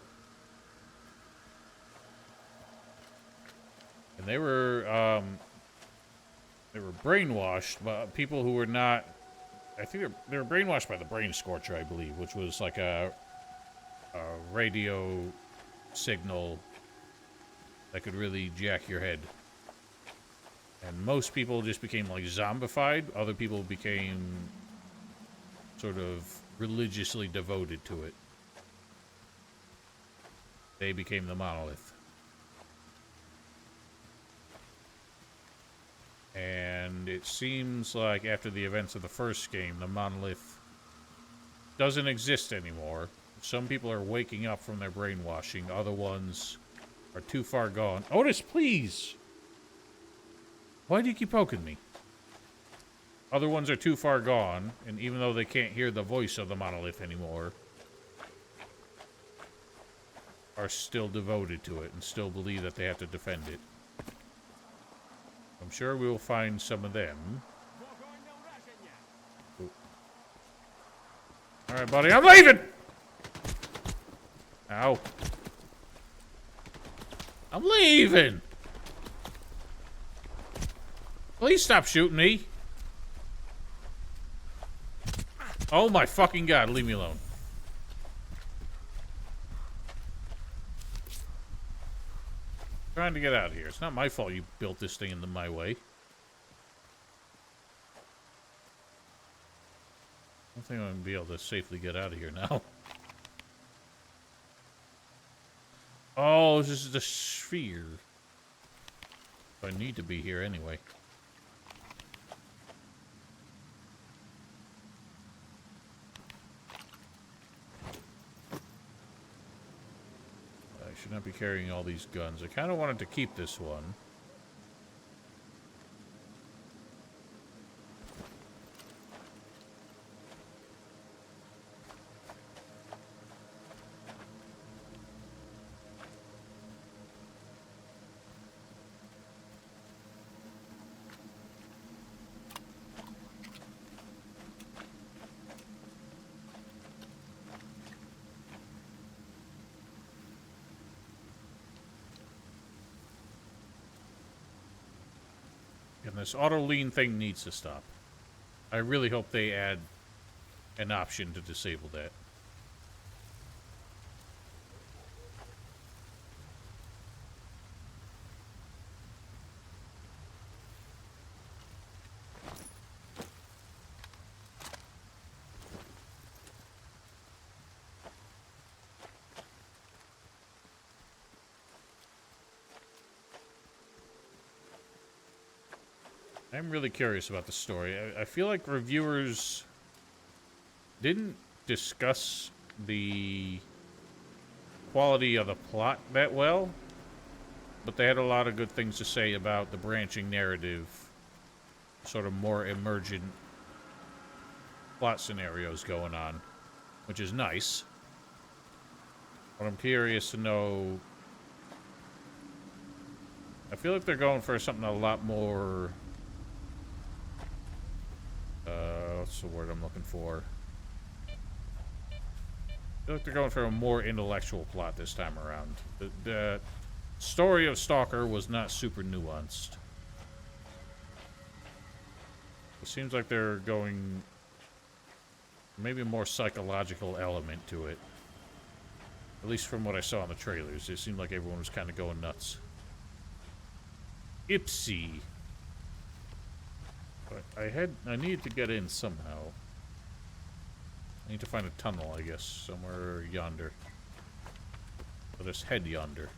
And they were brainwashed by people who were not. I think they were brainwashed by the brain scorcher, I believe, which was like a radio signal that could really jack your head. And most people just became like zombified. Other people became sort of religiously devoted to it. They became the monolith. And it seems like after the events of the first game, the monolith doesn't exist anymore. Some people are waking up from their brainwashing. Other ones are too far gone. Otis, please! Why do you keep poking me? Other ones are too far gone, and even though they can't hear the voice of the monolith anymore, are still devoted to it and still believe that they have to defend it. I'm sure we will find some of them. Alright, buddy, I'm leaving! Ow. I'm leaving! Please stop shooting me. Oh my fucking god, leave me alone. Trying to get out of here. It's not my fault you built this thing into my way. I don't think I'm going to be able to safely get out of here now. Oh, this is the sphere. I need to be here anyway. I should not be carrying all these guns. I kind of wanted to keep this one. And this auto lean thing needs to stop. I really hope they add an option to disable that. I'm really curious about the story. I feel like reviewers didn't discuss the quality of the plot that well, but they had a lot of good things to say about the branching narrative, sort of more emergent plot scenarios going on, which is nice. But I'm curious to know... I feel like they're going for something a lot more... what's the word I'm looking for? I feel like they're going for a more intellectual plot this time around. The story of Stalker was not super nuanced. It seems like they're going maybe a more psychological element to it. At least from what I saw in the trailers. It seemed like everyone was kind of going nuts. Ipsy. But I needed to get in somehow. I need to find a tunnel, I guess, somewhere yonder. Let us head yonder.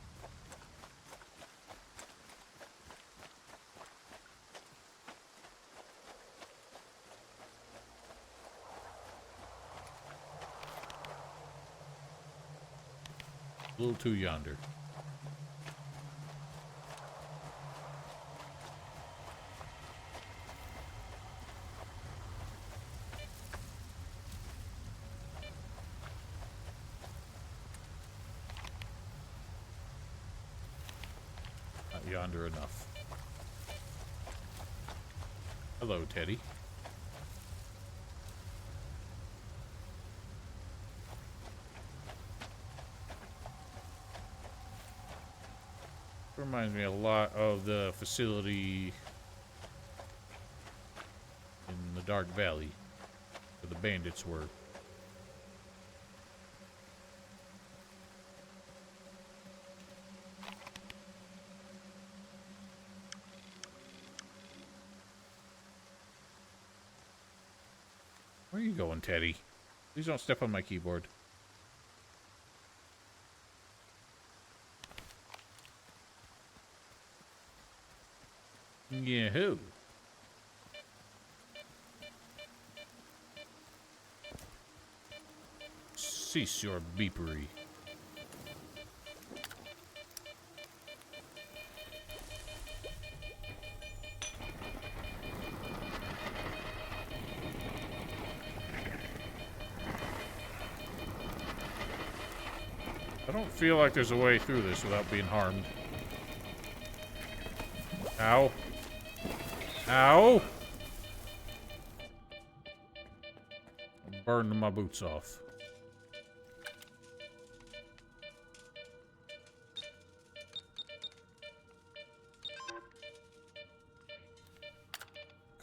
A little too yonder. Yonder enough. Hello, Teddy. Reminds me a lot of the facility in the Dark Valley where the bandits were. Where are you going, Teddy? Please don't step on my keyboard. Yahoo! Cease your beepery. I don't feel like there's a way through this without being harmed. Ow. Ow! I'm burning my boots off.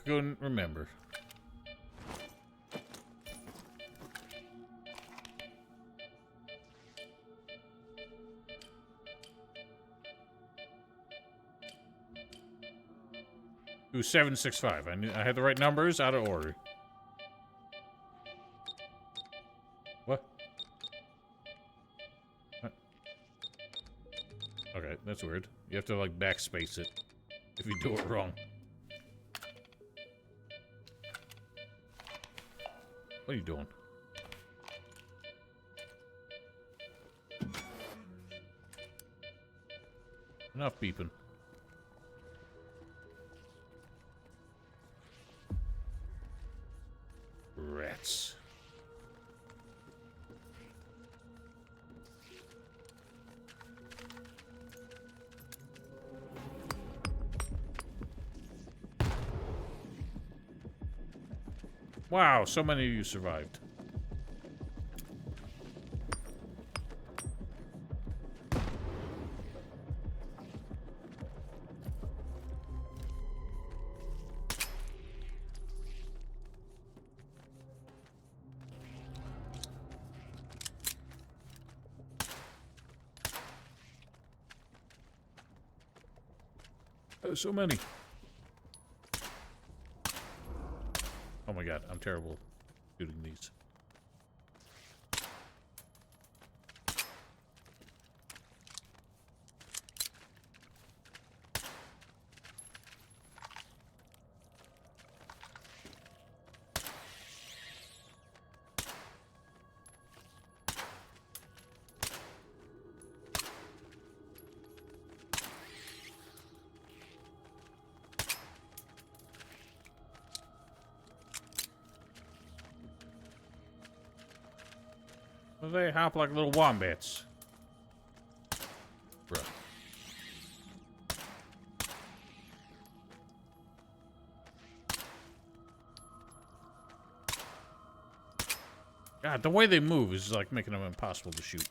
Couldn't remember. It was 765. I had the right numbers, out of order. What? Okay, that's weird. You have to, like, backspace it if you do it wrong. What are you doing? Enough beeping. Rats. Wow, so many of you survived. So many. Oh my god, I'm terrible shooting these. They hop like little wombats. Bruh. God, the way they move is like making them impossible to shoot.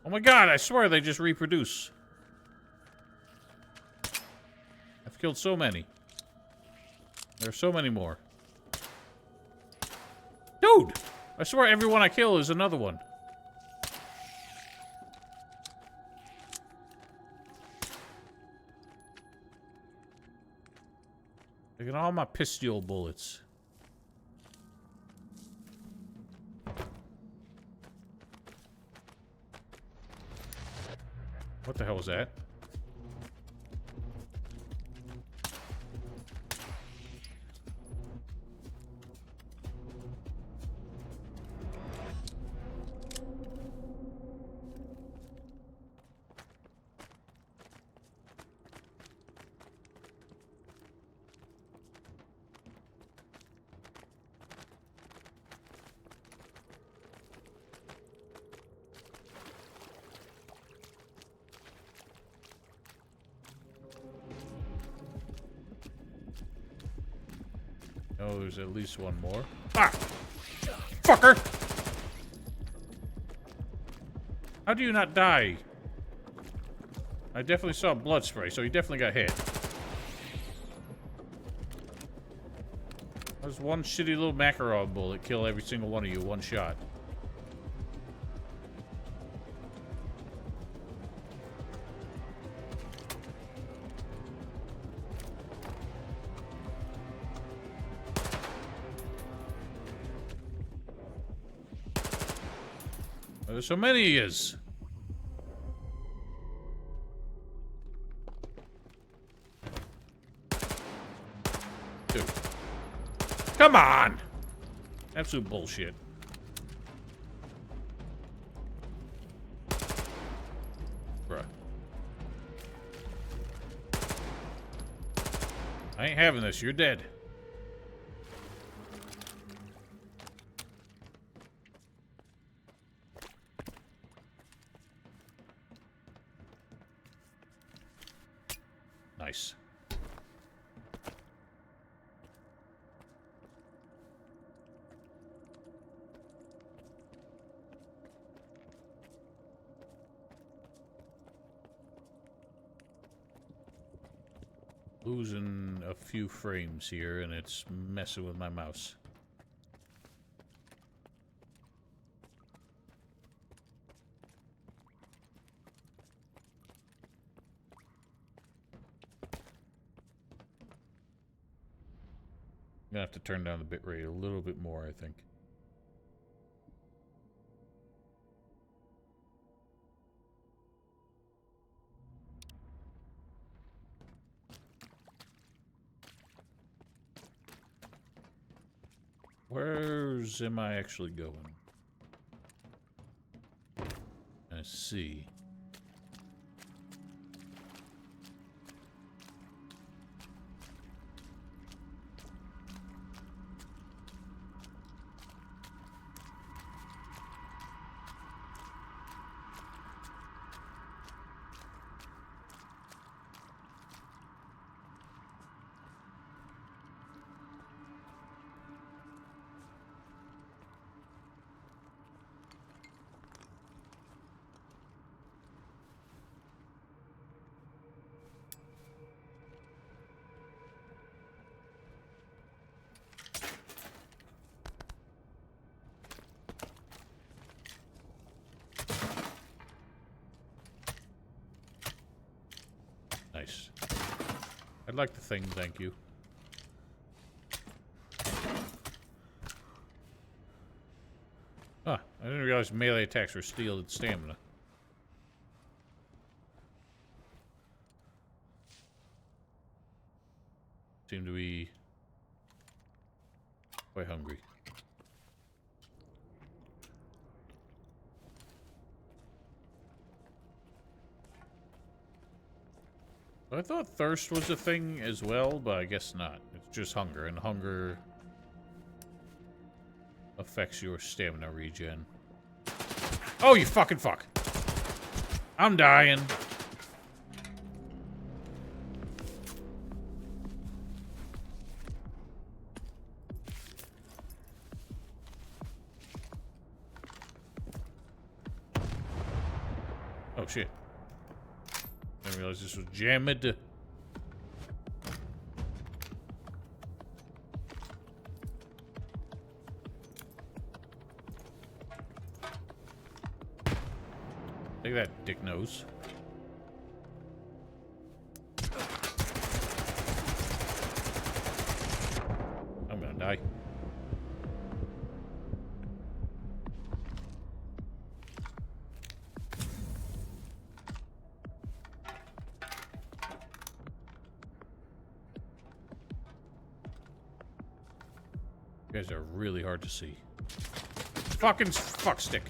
Oh my god, I swear they just reproduce. I've killed so many. There's so many more. Dude! I swear everyone I kill is another one. Look at all my pistol bullets. What the hell was that? Oh, there's at least one more. Ah! Fucker! How do you not die? I definitely saw blood spray, so he definitely got hit. There's one shitty little Makarov bullet kill every single one of you, one shot. There's so many he is. Dude. Come on! Absolute bullshit. Bruh. I ain't having this. You're dead. Nice. Losing a few frames here, and it's messing with my mouse. I'm gonna have to turn down the bitrate a little bit more, I think. Where's am I actually going? Let's see. Nice. I'd like the thing, thank you. Ah, I didn't realize melee attacks were stealing stamina. Seem to be quite hungry. I thought thirst was a thing as well, but I guess not. It's just hunger, and hunger affects your stamina regen. Oh, you fucking fuck. I'm dying. Oh, shit. I didn't realize this was jammed. Take that, dick nose. I'm gonna die. You guys are really hard to see. Fucking fuck stick.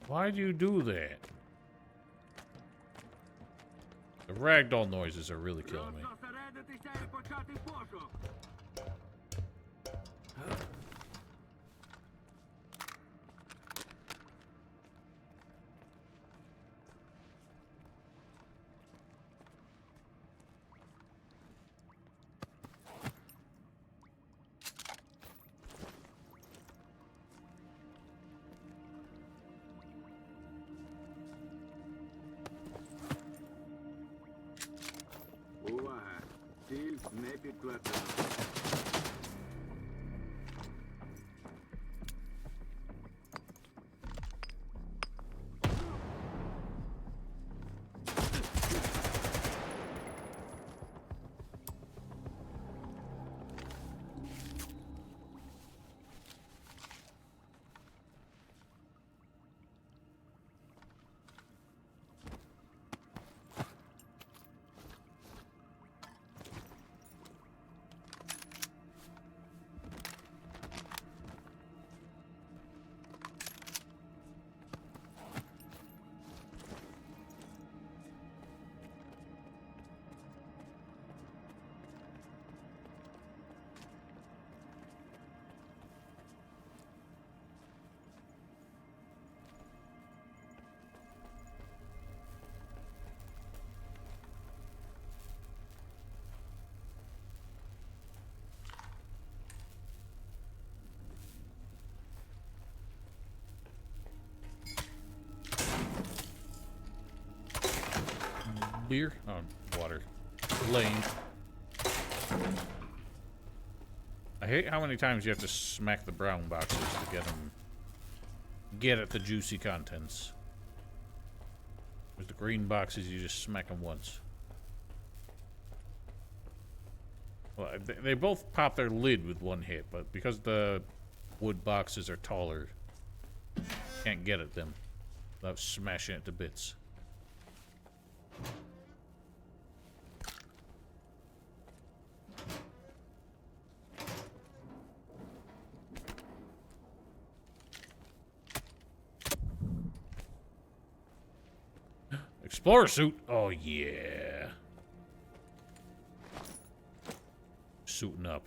Why do you do that? The ragdoll noises are really killing me. Увага! Ціль не підтверджена. Beer? Oh, water. Lane. I hate how many times you have to smack the brown boxes to get at the juicy contents. With the green boxes, you just smack them once. Well, they both pop their lid with one hit, but because the wood boxes are taller, can't get at them without smashing it to bits. Explorer suit. Oh, yeah. Suiting up.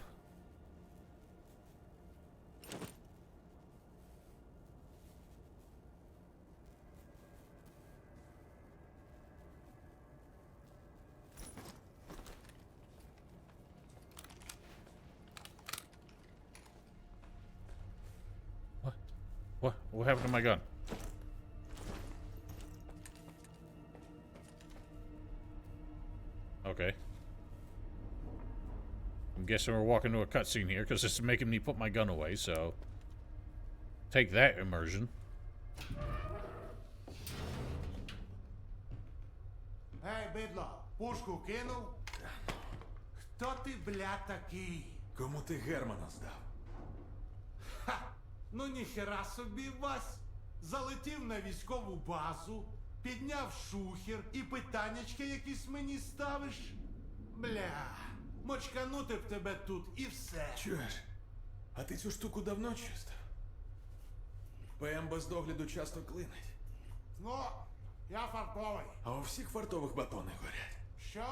What happened to my gun? Okay. I'm guessing we're walking to a cutscene here because it's making me put my gun away, so take that, immersion. Ей, бидло, пушку кинув? Хто ти, бля, такий? Кому ти Германа здав? Ха! Ну ніхера собі, Вась. Залетів на військову базу, підняв шухер і питаннячки якісь мені ставиш? Бля, мочканути б тебе тут і все. Чуєш? А ти цю штуку давно чистив? ПМ без догляду часто клинить. Ну, я фартовий. А у всіх фартових батони горять. Що?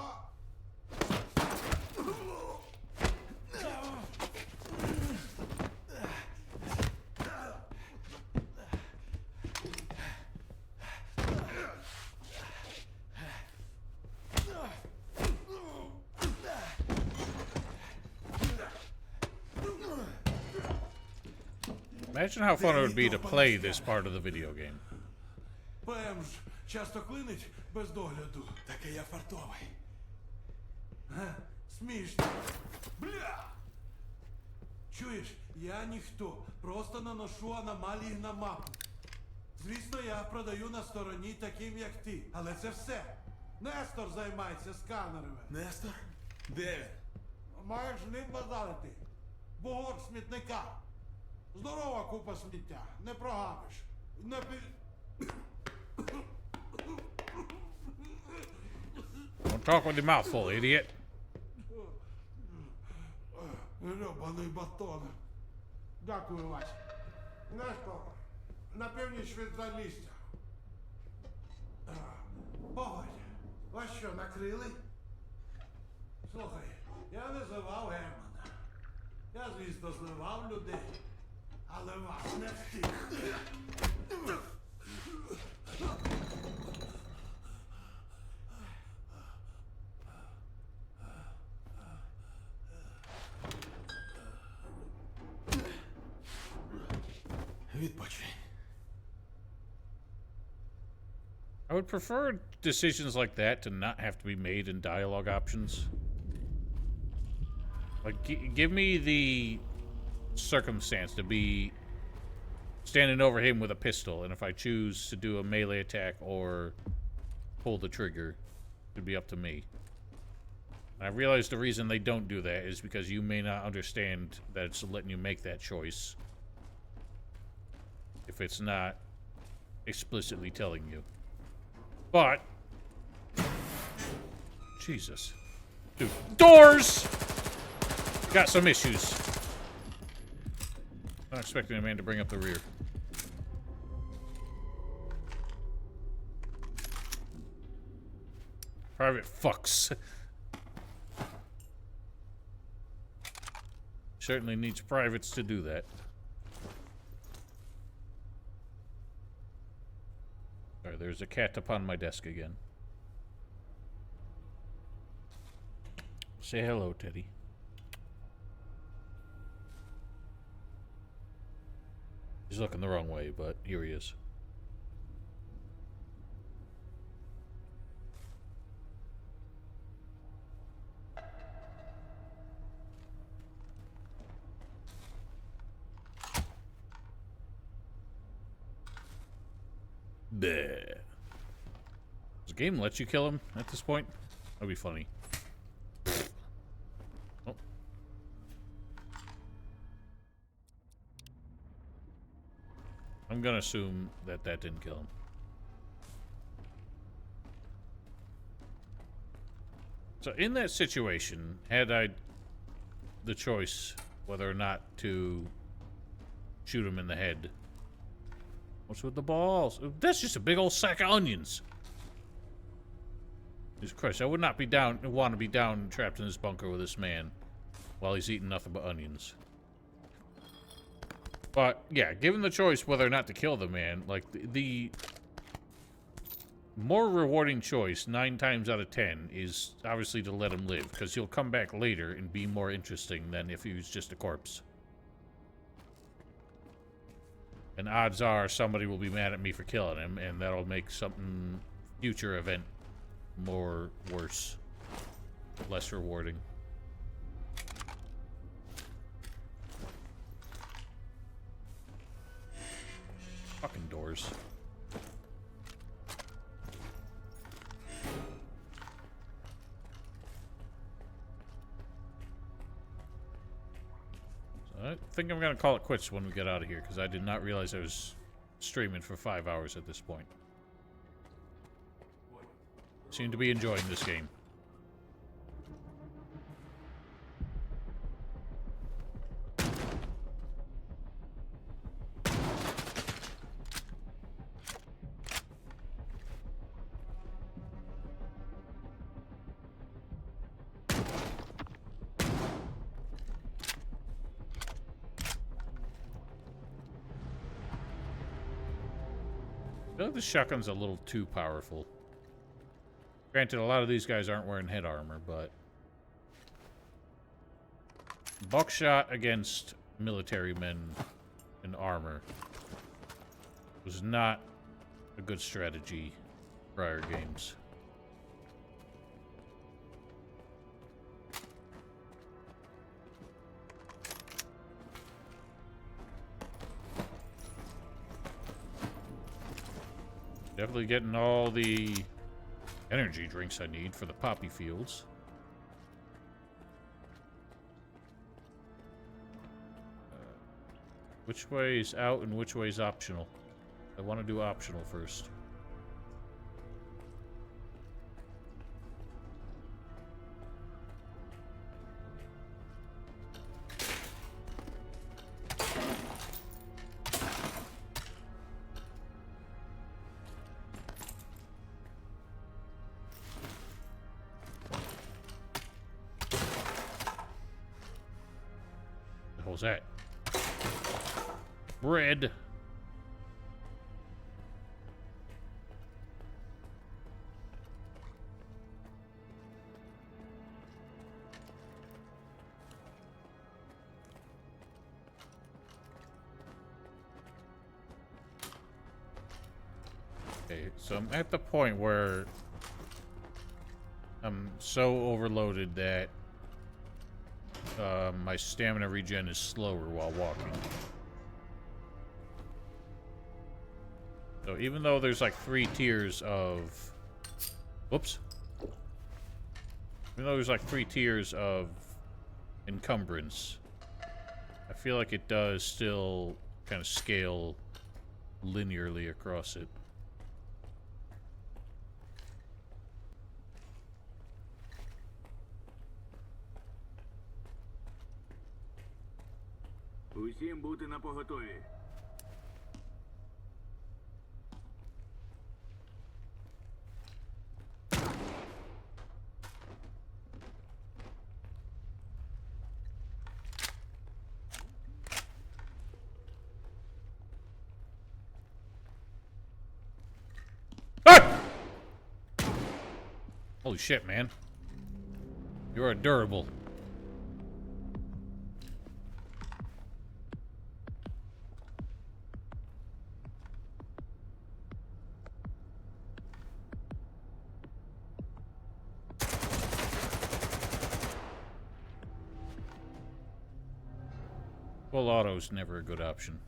Imagine how fun it would be to play this part of the video game. ПМ ж часто клинить без догляду. Так і я фартовий. Га? Смішно. Бля! Чуєш, я ніхто. Просто наношу аномалії на мапу. Звісно, я продаю на стороні таким, як ти. Але це все. Нестор займається сканерами. Нестор? Де він? Маєш з ним базарити. Бугор смітника. Здорова купа сміття. Не прогавиш. Не пі... Don't talk with your mouth full, idiot. Гребаний батон. Дякую, Вась. Нестор, на північ від Залісся. Погодь, вас що, накрили? Слухай, я не зливав Германа. Я, звісно, зливав людей. Але вас не встиг. Відпочинь. I would prefer decisions like that to not have to be made in dialogue options. Like, give me the circumstance to be standing over him with a pistol, and if I choose to do a melee attack or pull the trigger, it'd be up to me. I realize the reason they don't do that is because you may not understand that it's letting you make that choice if it's not explicitly telling you. But Jesus. Dude, doors! Got some issues. Not expecting a man to bring up the rear. Private fucks. Certainly needs privates to do that. Sorry, there's a cat upon my desk again. Say hello, Teddy. He's looking the wrong way, but here he is. Bleh. Does the game let you kill him at this point? That'd be funny. Oh. I'm gonna assume that that didn't kill him. So in that situation, had I the choice whether or not to shoot him in the head. What's with the balls? That's just a big old sack of onions. Jesus Christ, I would not be down, want to be down trapped in this bunker with this man while he's eating nothing but onions. But, yeah, given the choice whether or not to kill the man, like, the more rewarding choice, 9 times out of 10, is obviously to let him live, because he'll come back later and be more interesting than if he was just a corpse. And odds are somebody will be mad at me for killing him, and that'll make something, future event, more worse. Less rewarding. Fucking doors. I think I'm gonna call it quits when we get out of here, because I did not realize I was streaming for 5 hours at this point. Seem to be enjoying this game. I feel like the shotgun's a little too powerful. Granted, a lot of these guys aren't wearing head armor, but buckshot against military men in armor was not a good strategy prior games. Definitely getting all the energy drinks I need for the poppy fields. Which way is out and which way is optional? I want to do optional first. What the hell's that? Bread. Okay, so I'm at the point where I'm so overloaded that my stamina regen is slower while walking. So even though there's like 3 tiers of... Whoops. Even though there's like 3 tiers of encumbrance, I feel like it does still kind of scale linearly across it. Усім бути на поготові. Holy shit, man. You're a durable. Full auto's never a good option.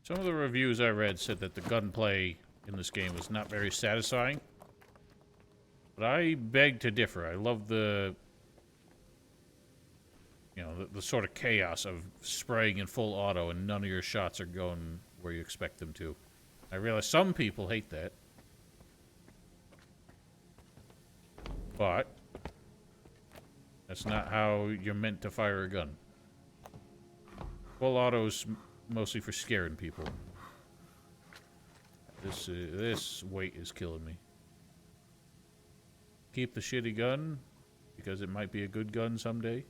Some of the reviews I read said that the gunplay in this game was not very satisfying. But I beg to differ. I love the... You know, the sort of chaos of spraying in full auto and none of your shots are going where you expect them to. I realize some people hate that. But that's not how you're meant to fire a gun. Full auto's mostly for scaring people. This weight is killing me. Keep the shitty gun because it might be a good gun someday.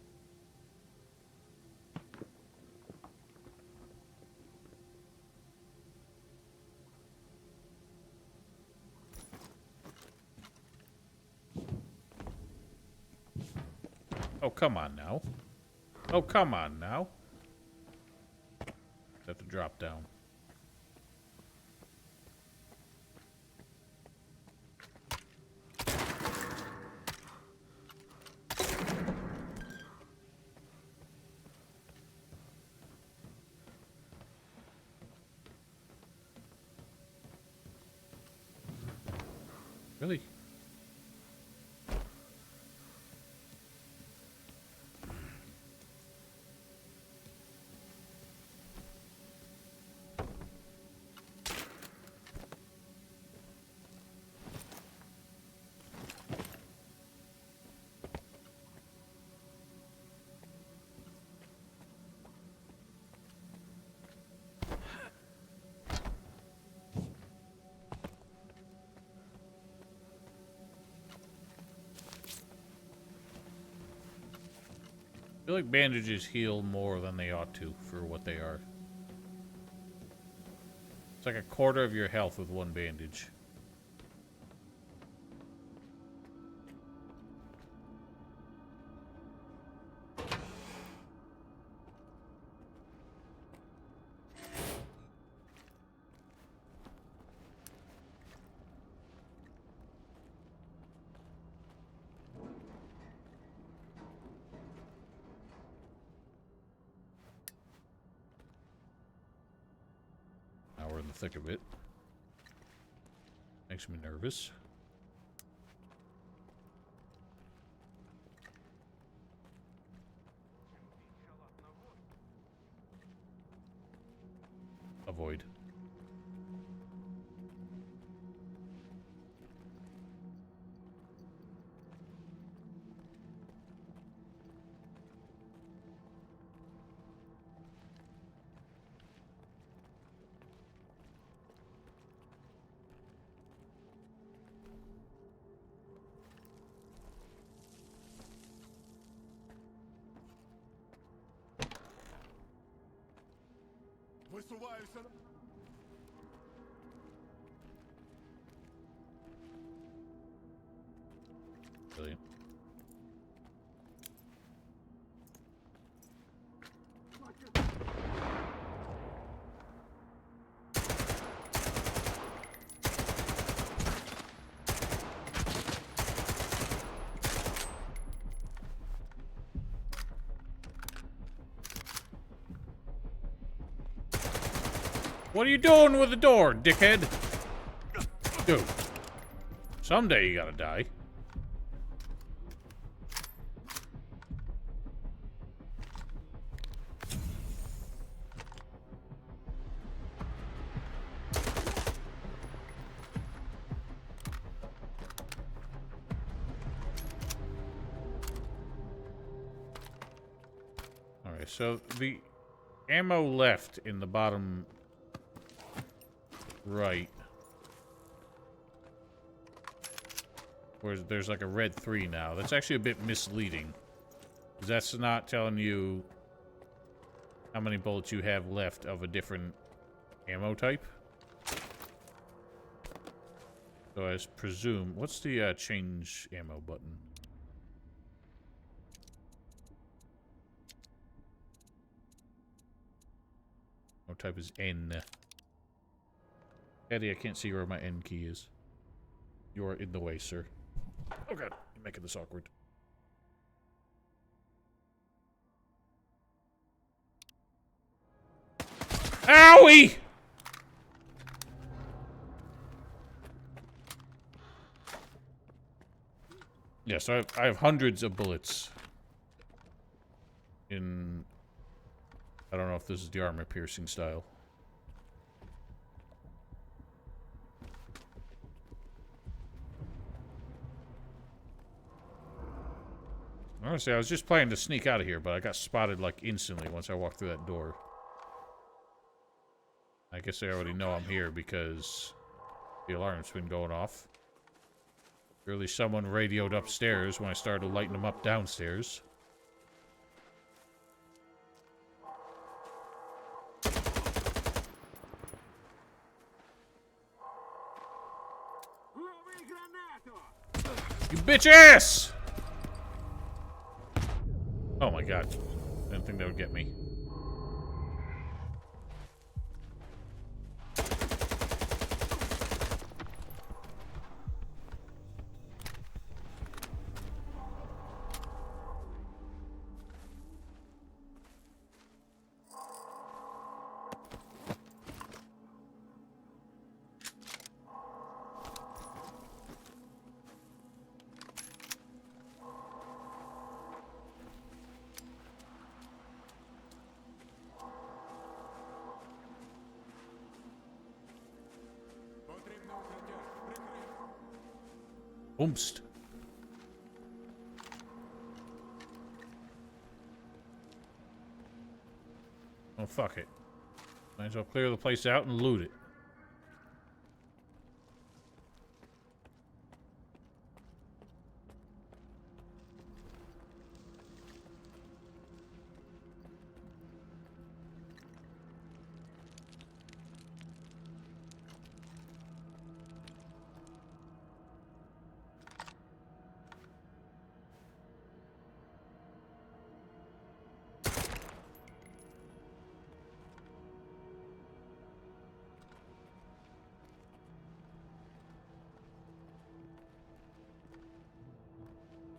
Oh, come on now. Oh, come on now. Have to drop down. Really? I feel like bandages heal more than they ought to for what they are. It's like a quarter of your health with one bandage. Now we're in the thick of it. Makes me nervous. Avoid. Висуваюся. Brilliant. What are you doing with the door, dickhead? Dude. Someday you gotta die. Alright, so the ammo left in the bottom right, where there's like a red 3 now. That's actually a bit misleading, because that's not telling you how many bullets you have left of a different ammo type. So I presume, what's the change ammo button? What type is N? Eddie, I can't see where my N key is. You are in the way, sir. Oh god, you're making this awkward. Owie! Yeah, so I have hundreds of bullets in... I don't know if this is the armor-piercing style. Honestly, I was just planning to sneak out of here, but I got spotted, like, instantly once I walked through that door. I guess they already know I'm here because the alarm's been going off. Surely someone radioed upstairs when I started lighting them up downstairs. You bitch ass! Oh my god. Didn't think that would get me. Oomst. Oh, fuck it. Might as well clear the place out and loot it.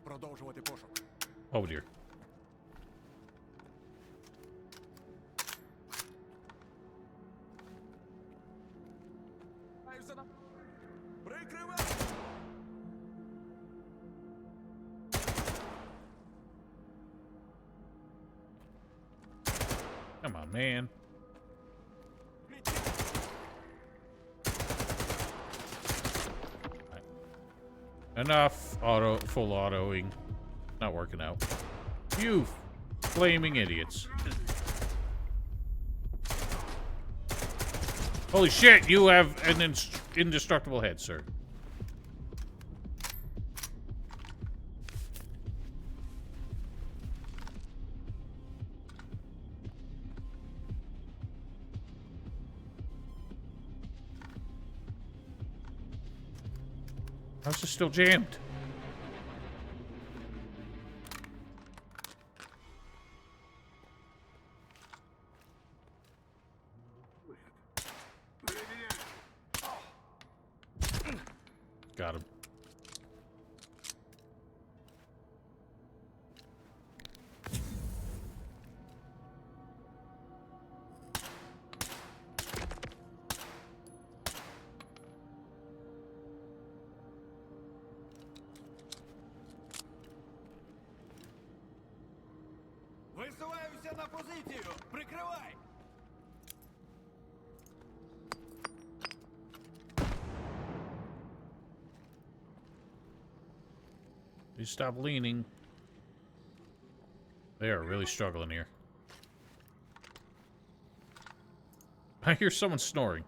Продовжувати пошук. Oh dear. Прикривай! Come on, man. Enough full autoing. Not working out. You flaming idiots. Holy shit, you have an indestructible head, sir. How's this still jammed? Got him. Висуваюся на позицію! Прикривай! You stop leaning. They are really struggling here. I hear someone snoring.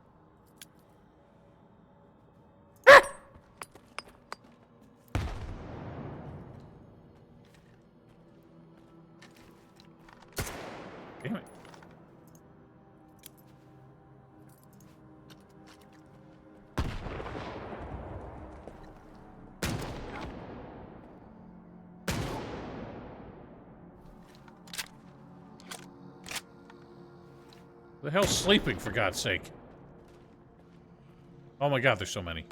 Damn it. The hell's sleeping, for God's sake? Oh my god, there's so many.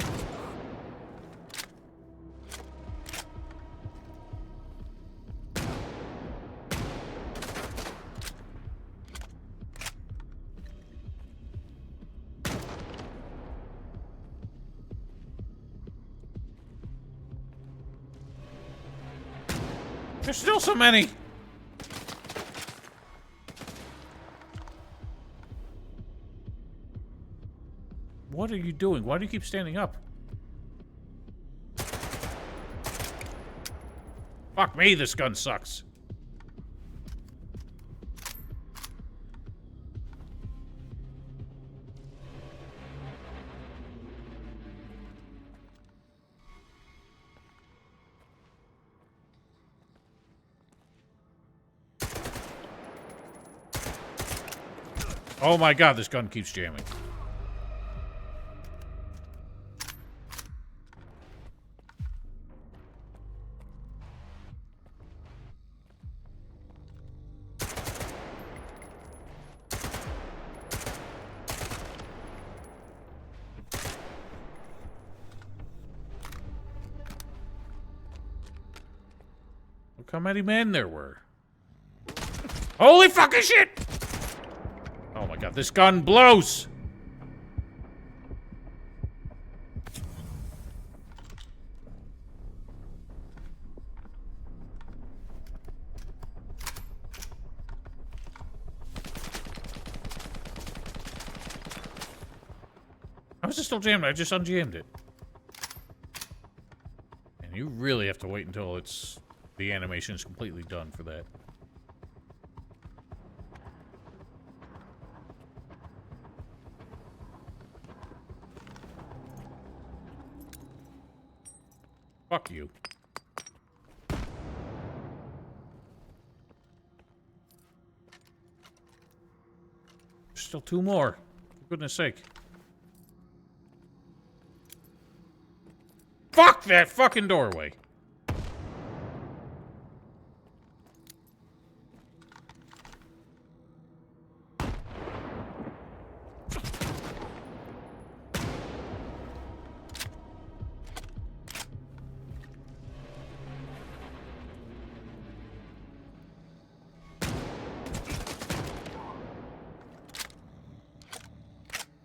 There's still so many! What are you doing? Why do you keep standing up? Fuck me, this gun sucks. Oh my god, this gun keeps jamming. Look how many men there were. Holy fucking shit! Oh my god, this gun blows! How is it still jammed? I just unjammed it. And you really have to wait until the animation is completely done for that. Fuck you. There's still two more. For goodness sake. Fuck that fucking doorway.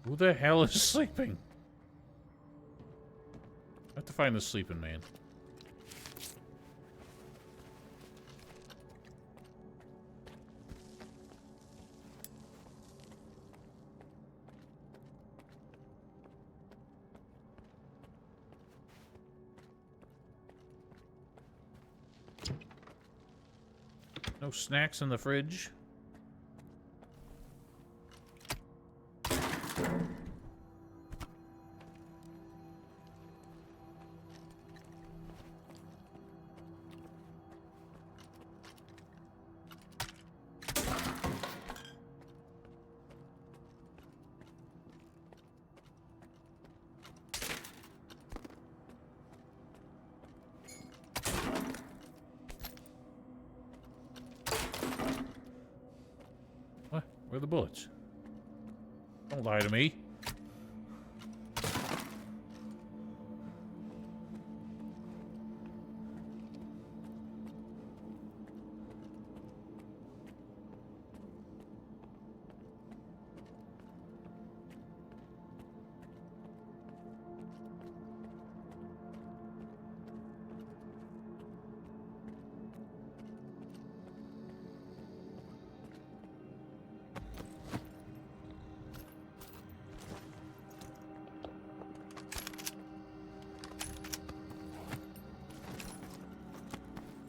Who the hell is sleeping? I have to find the sleeping man. No snacks in the fridge. What? Where are the bullets? Don't lie to me.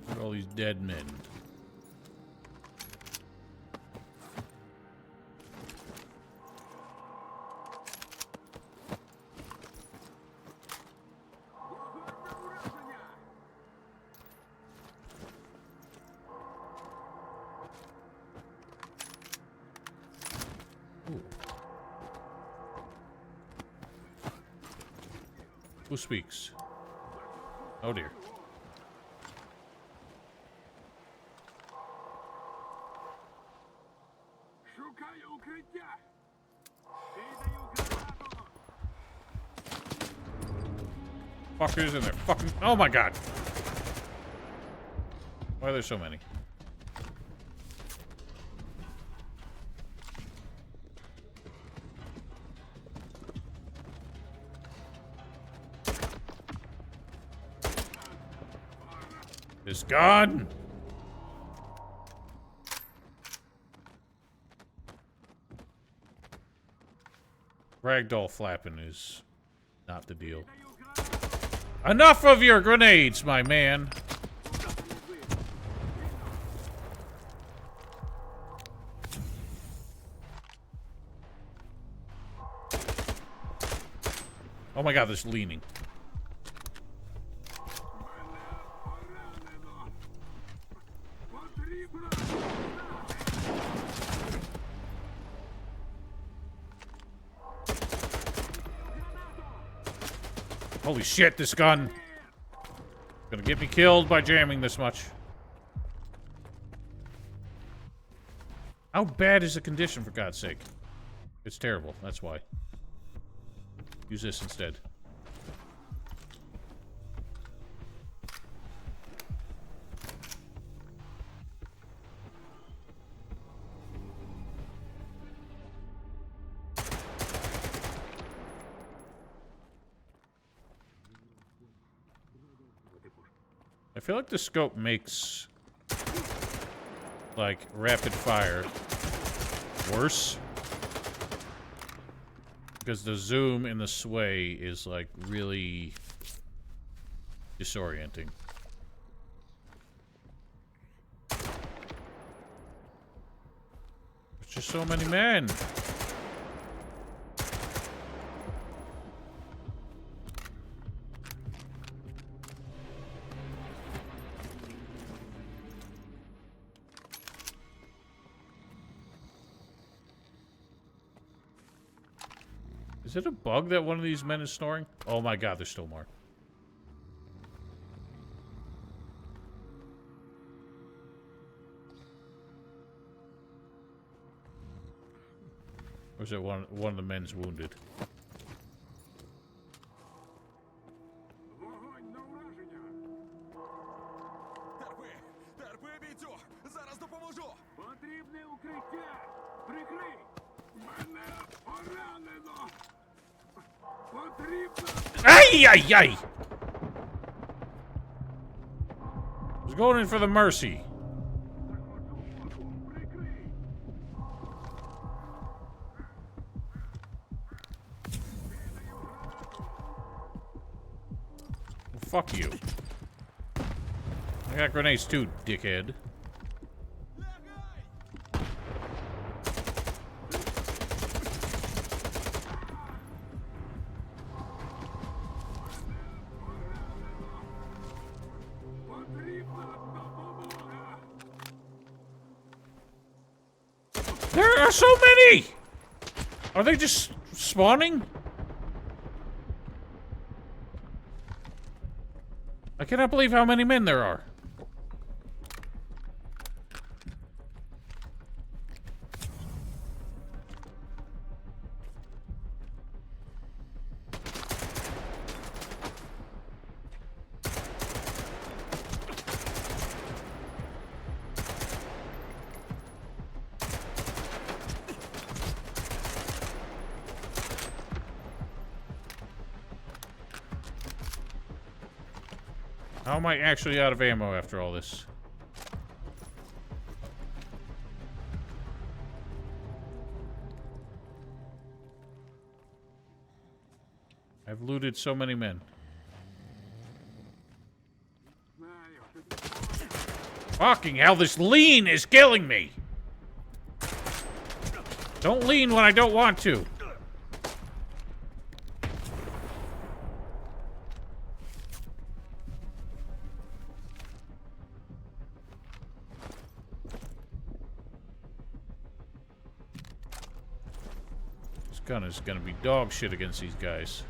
Look at all these dead men. Ooh. Who speaks? Oh dear. Fuckers in there. Fucking. Oh my god. Why are there so many? This gun! Ragdoll flapping is not the deal. Enough of your grenades, my man. Oh my god, there's leaning. Holy shit, this gun. Gonna get me killed by jamming this much. How bad is the condition, for God's sake? It's terrible, that's why. Use this instead. I feel like the scope makes, like, rapid fire worse. Because the zoom and the sway is, like, really disorienting. There's just so many men. Is it a bug that one of these men is snoring? Oh my god, there's still more. Or is it one of the men's wounded? Терпи, бійцю! Зараз допоможу! Потрібне укриття! Прикрий! Мене поранено! Потрібно... Ay! I was going in for the mercy. Well, fuck you. I got grenades too, dickhead. There are so many! Are they just spawning? I cannot believe how many men there are. How am I actually out of ammo after all this? I've looted so many men. Fucking hell, this lean is killing me! Don't lean when I don't want to. This gun is gonna be dog shit against these guys.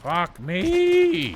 Fuck me!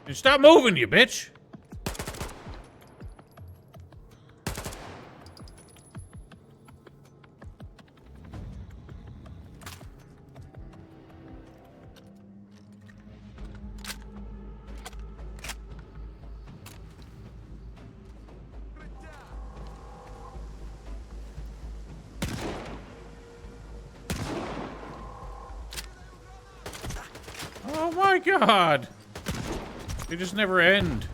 And stop moving, you bitch! Oh my god! They just never end.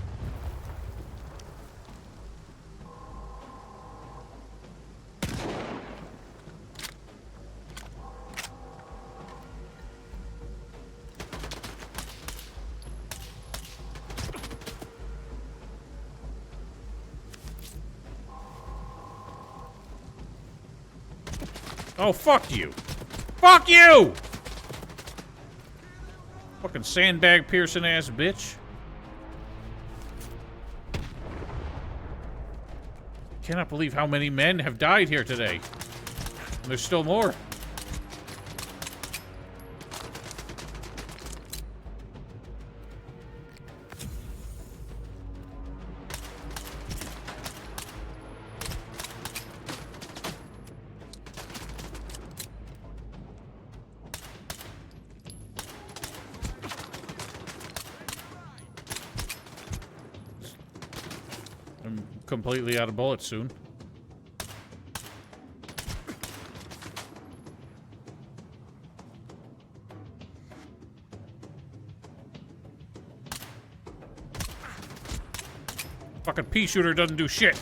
Oh, fuck you! Fuck you! Fucking sandbag piercing ass bitch. Cannot believe how many men have died here today. And there's still more. I'm completely out of bullets soon. Fucking pea shooter doesn't do shit.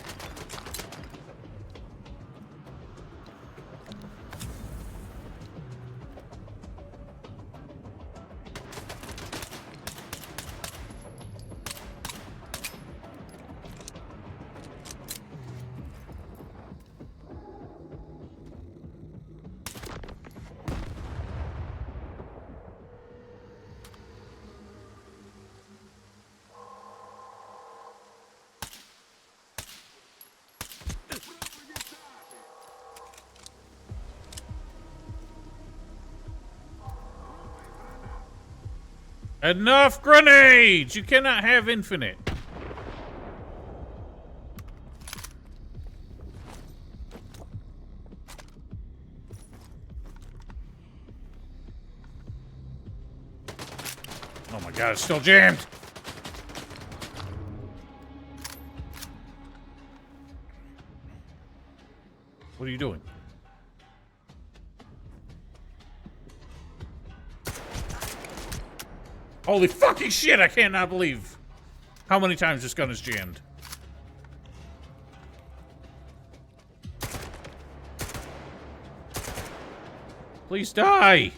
Enough grenades! You cannot have infinite. Oh my god, it's still jammed! What are you doing? Holy fucking shit, I cannot believe how many times this gun is jammed. Please die!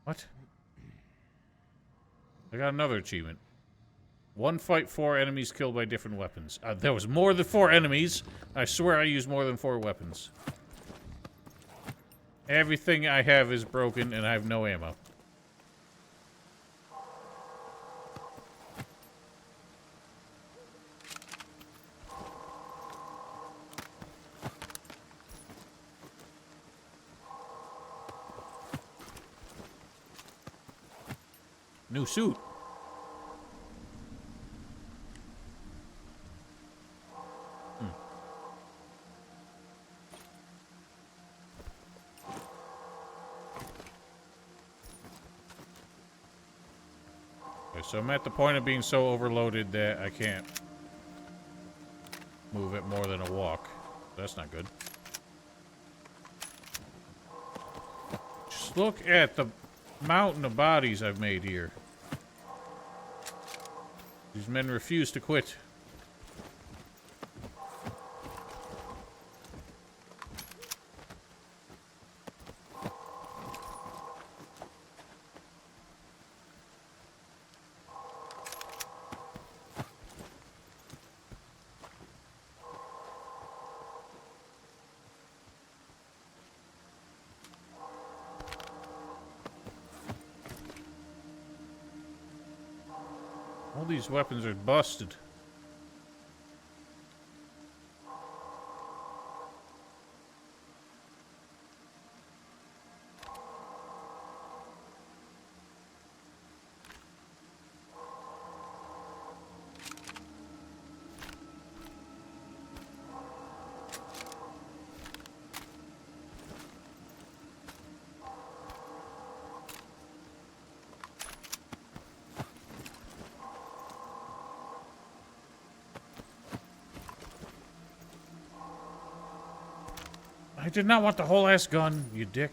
What? I got another achievement. One fight, 4 enemies killed by different weapons. There was more than 4 enemies. I swear I used more than 4 weapons. Everything I have is broken and I have no ammo. New suit. Okay, so I'm at the point of being so overloaded that I can't move it more than a walk. That's not good. Just look at the mountain of bodies I've made here. These men refuse to quit. All these weapons are busted. I did not want the whole ass gun, you dick.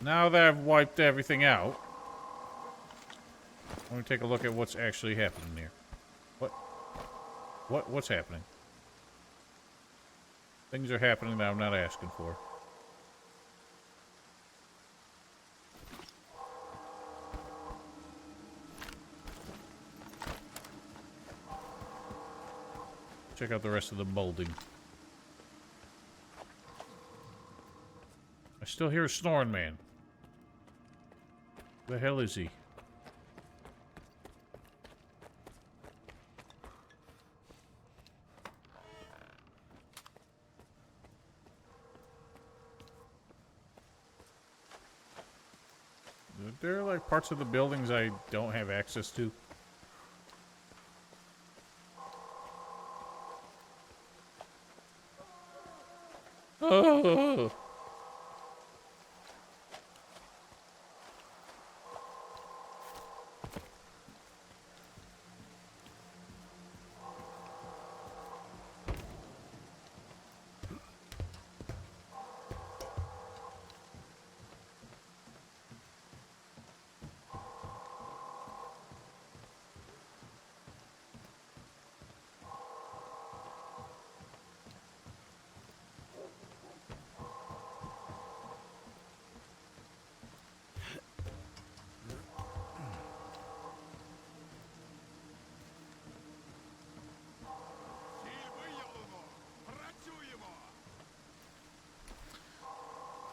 Now that I've wiped everything out, let me take a look at what's actually happening here. What's happening? Things are happening that I'm not asking for. Check out the rest of the molding. I still hear a snoring man. Where the hell is he? There are like parts of the buildings I don't have access to. Oh.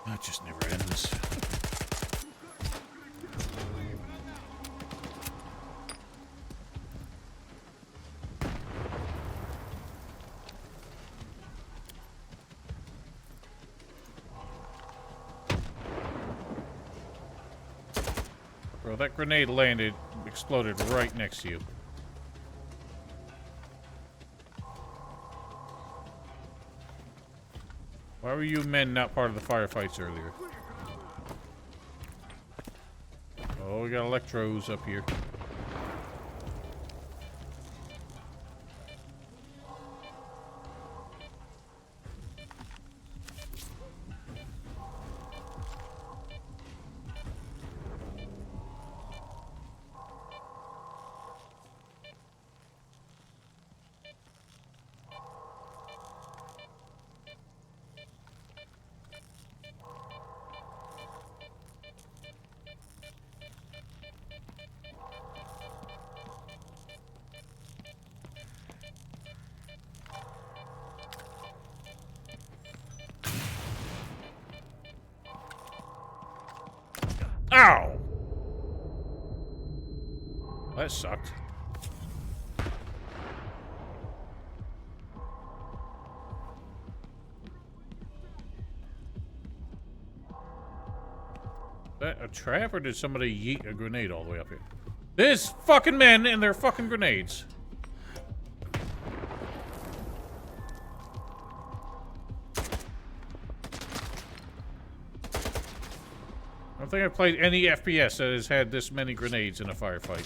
That just never ends. Bro, that grenade landed, exploded right next to you. Why were you men not part of the firefights earlier? Oh, we got electros up here. Ow! That sucked. That a trap, or did somebody yeet a grenade all the way up here? This fucking men and their fucking grenades. I don't think I've played any FPS that has had this many grenades in a firefight.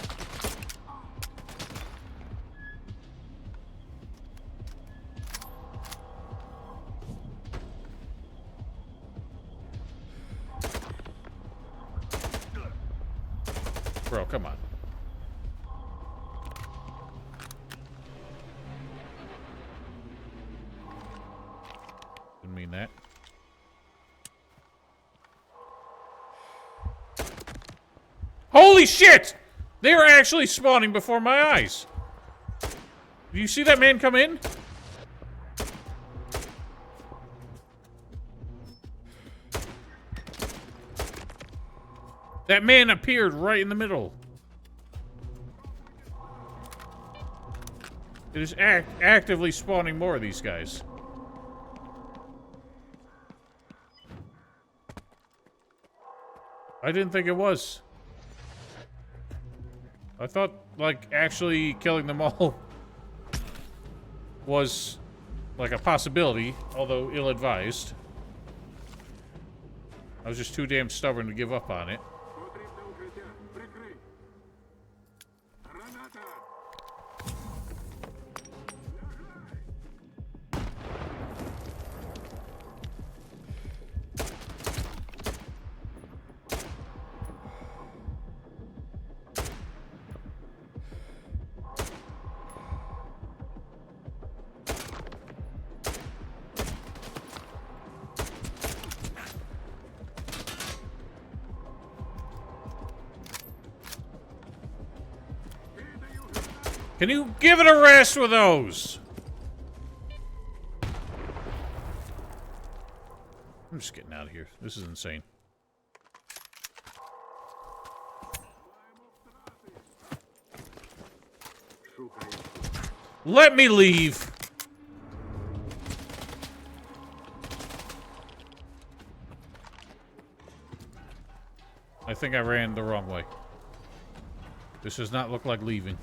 Bro, come on. Didn't mean that. Holy shit! They are actually spawning before my eyes. Do you see that man come in? That man appeared right in the middle. It is actively spawning more of these guys. I didn't think it was. I thought, like, actually killing them all was, like, a possibility, although ill-advised. I was just too damn stubborn to give up on it. Потрібне укриття. Прикрий. Граната. Can you give it a rest with those? I'm just getting out of here. This is insane. Let me leave. I think I ran the wrong way. This does not look like leaving.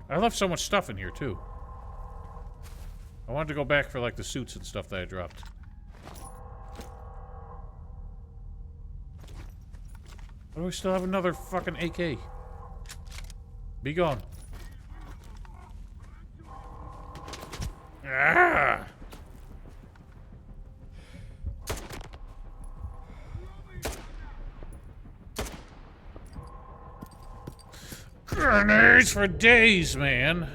I left so much stuff in here, too. I wanted to go back for, like, the suits and stuff that I dropped. Why do we still have another fucking AK? Be gone. Ah! Grenades for days, man.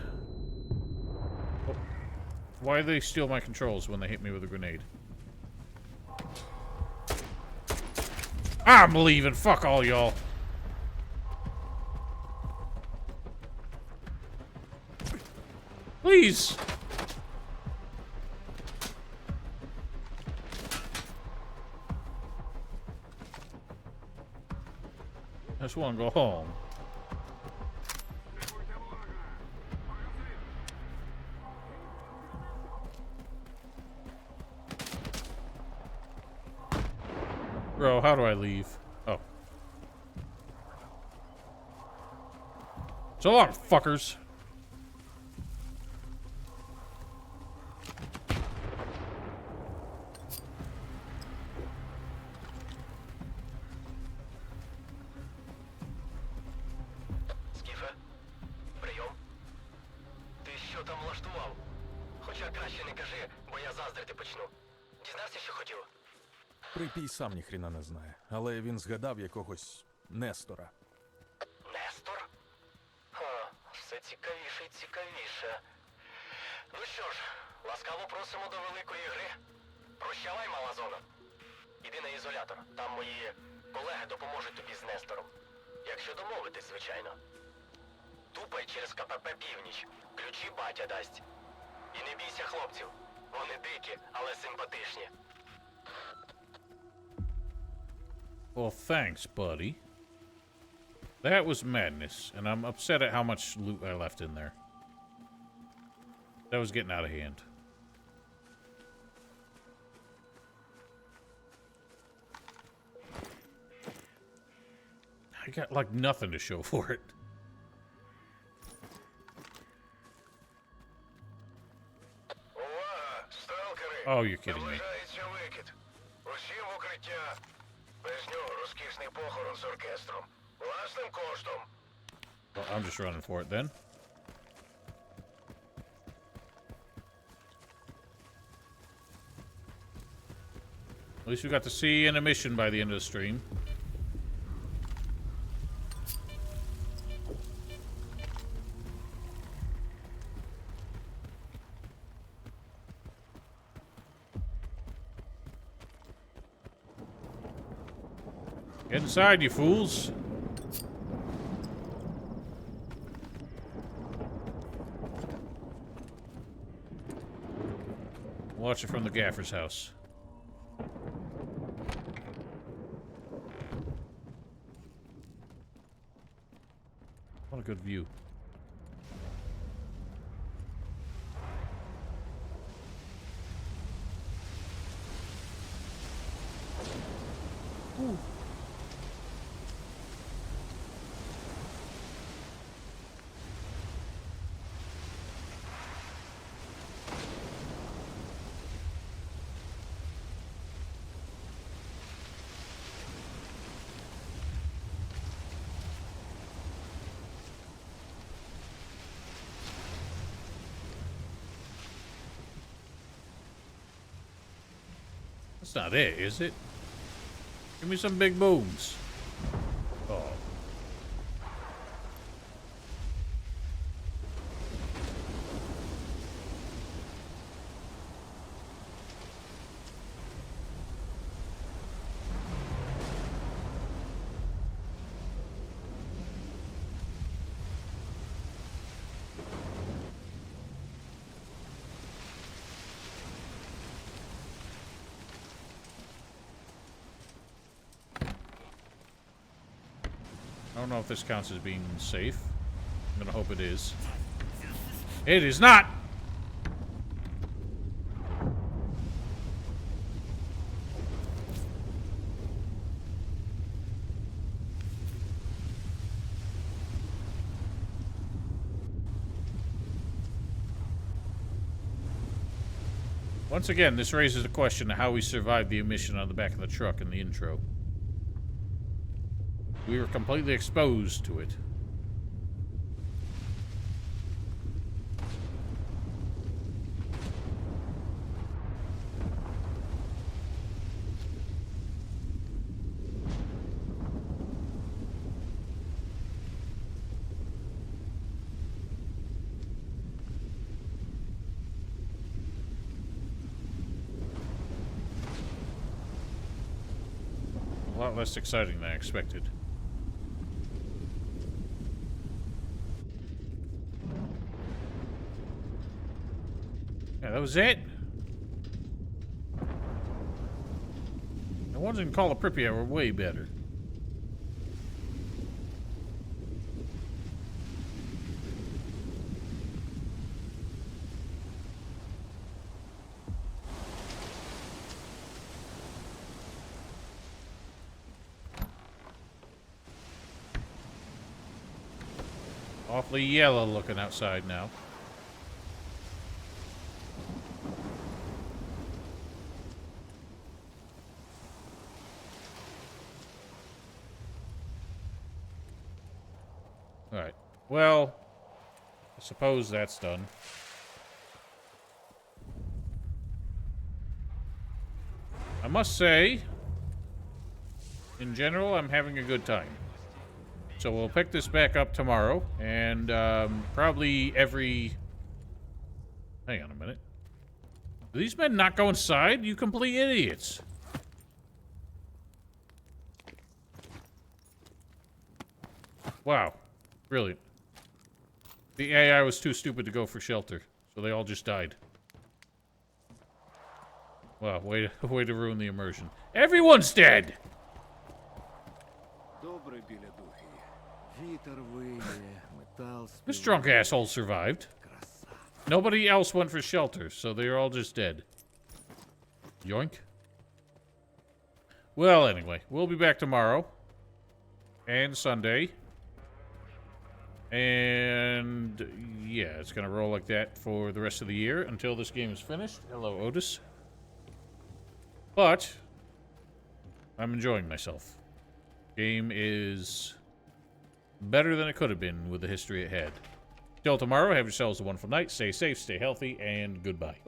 Oh. Why do they steal my controls when they hit me with a grenade? I'm leaving. Fuck all y'all. Please. I just want to go home. Bro, how do I leave? Oh. So long, fuckers. Скіфе, прийом. Ти що там влаштував? Хоча краще не кажи, бо я заздрити почну. Дізнався, що хотів? Припій сам ніхрена не знає, але він згадав якогось Нестора. Нестор? Ха, все цікавіше і цікавіше. Ну що ж, ласкаво просимо до великої гри. Прощавай, мала зона. Іди на ізолятор. Там мої колеги допоможуть тобі з Нестором. Якщо домовитись, звичайно. Тупай через КПП Північ. Ключі батя дасть. І не бійся хлопців. Вони дикі, але симпатичні. Well, thanks, buddy. That was madness, and I'm upset at how much loot I left in there. That was getting out of hand. I got, like, nothing to show for it. Увага, сталкери! Oh, you're kidding me. Наближається викид. Усім в укриття. Без нього розкішний похорон з оркестром. Власним коштом. Well, I'm just running for it then. At least we got to see an emission by the end of the stream. Get inside, you fools. Watch it from the gaffer's house. What a good view. Ooh. That's not it, is it? Give me some big booms. Oh. I don't know if this counts as being safe. I'm gonna hope it is. It is not! Once again, this raises the question of how we survived the emission on the back of the truck in the intro. We were completely exposed to it. A lot less exciting than I expected. Yeah, that was it? The ones in Call of Pripyat were way better. Awfully yellow looking outside now. Alright. Well, I suppose that's done. I must say, in general, I'm having a good time. So we'll pick this back up tomorrow, and probably every... Hang on a minute. Do these men not go inside? You complete idiots. Wow. Brilliant. The AI was too stupid to go for shelter, so they all just died. Wow, way to ruin the immersion. Everyone's dead! This drunk asshole survived. Nobody else went for shelter, so they're all just dead. Yoink. Well, anyway, we'll be back tomorrow. And Sunday. And yeah, it's gonna roll like that for the rest of the year until this game is finished. Hello, Otis. But I'm enjoying myself. Game is better than it could have been with the history it had. Till tomorrow, have yourselves a wonderful night. Stay safe, stay healthy, and goodbye.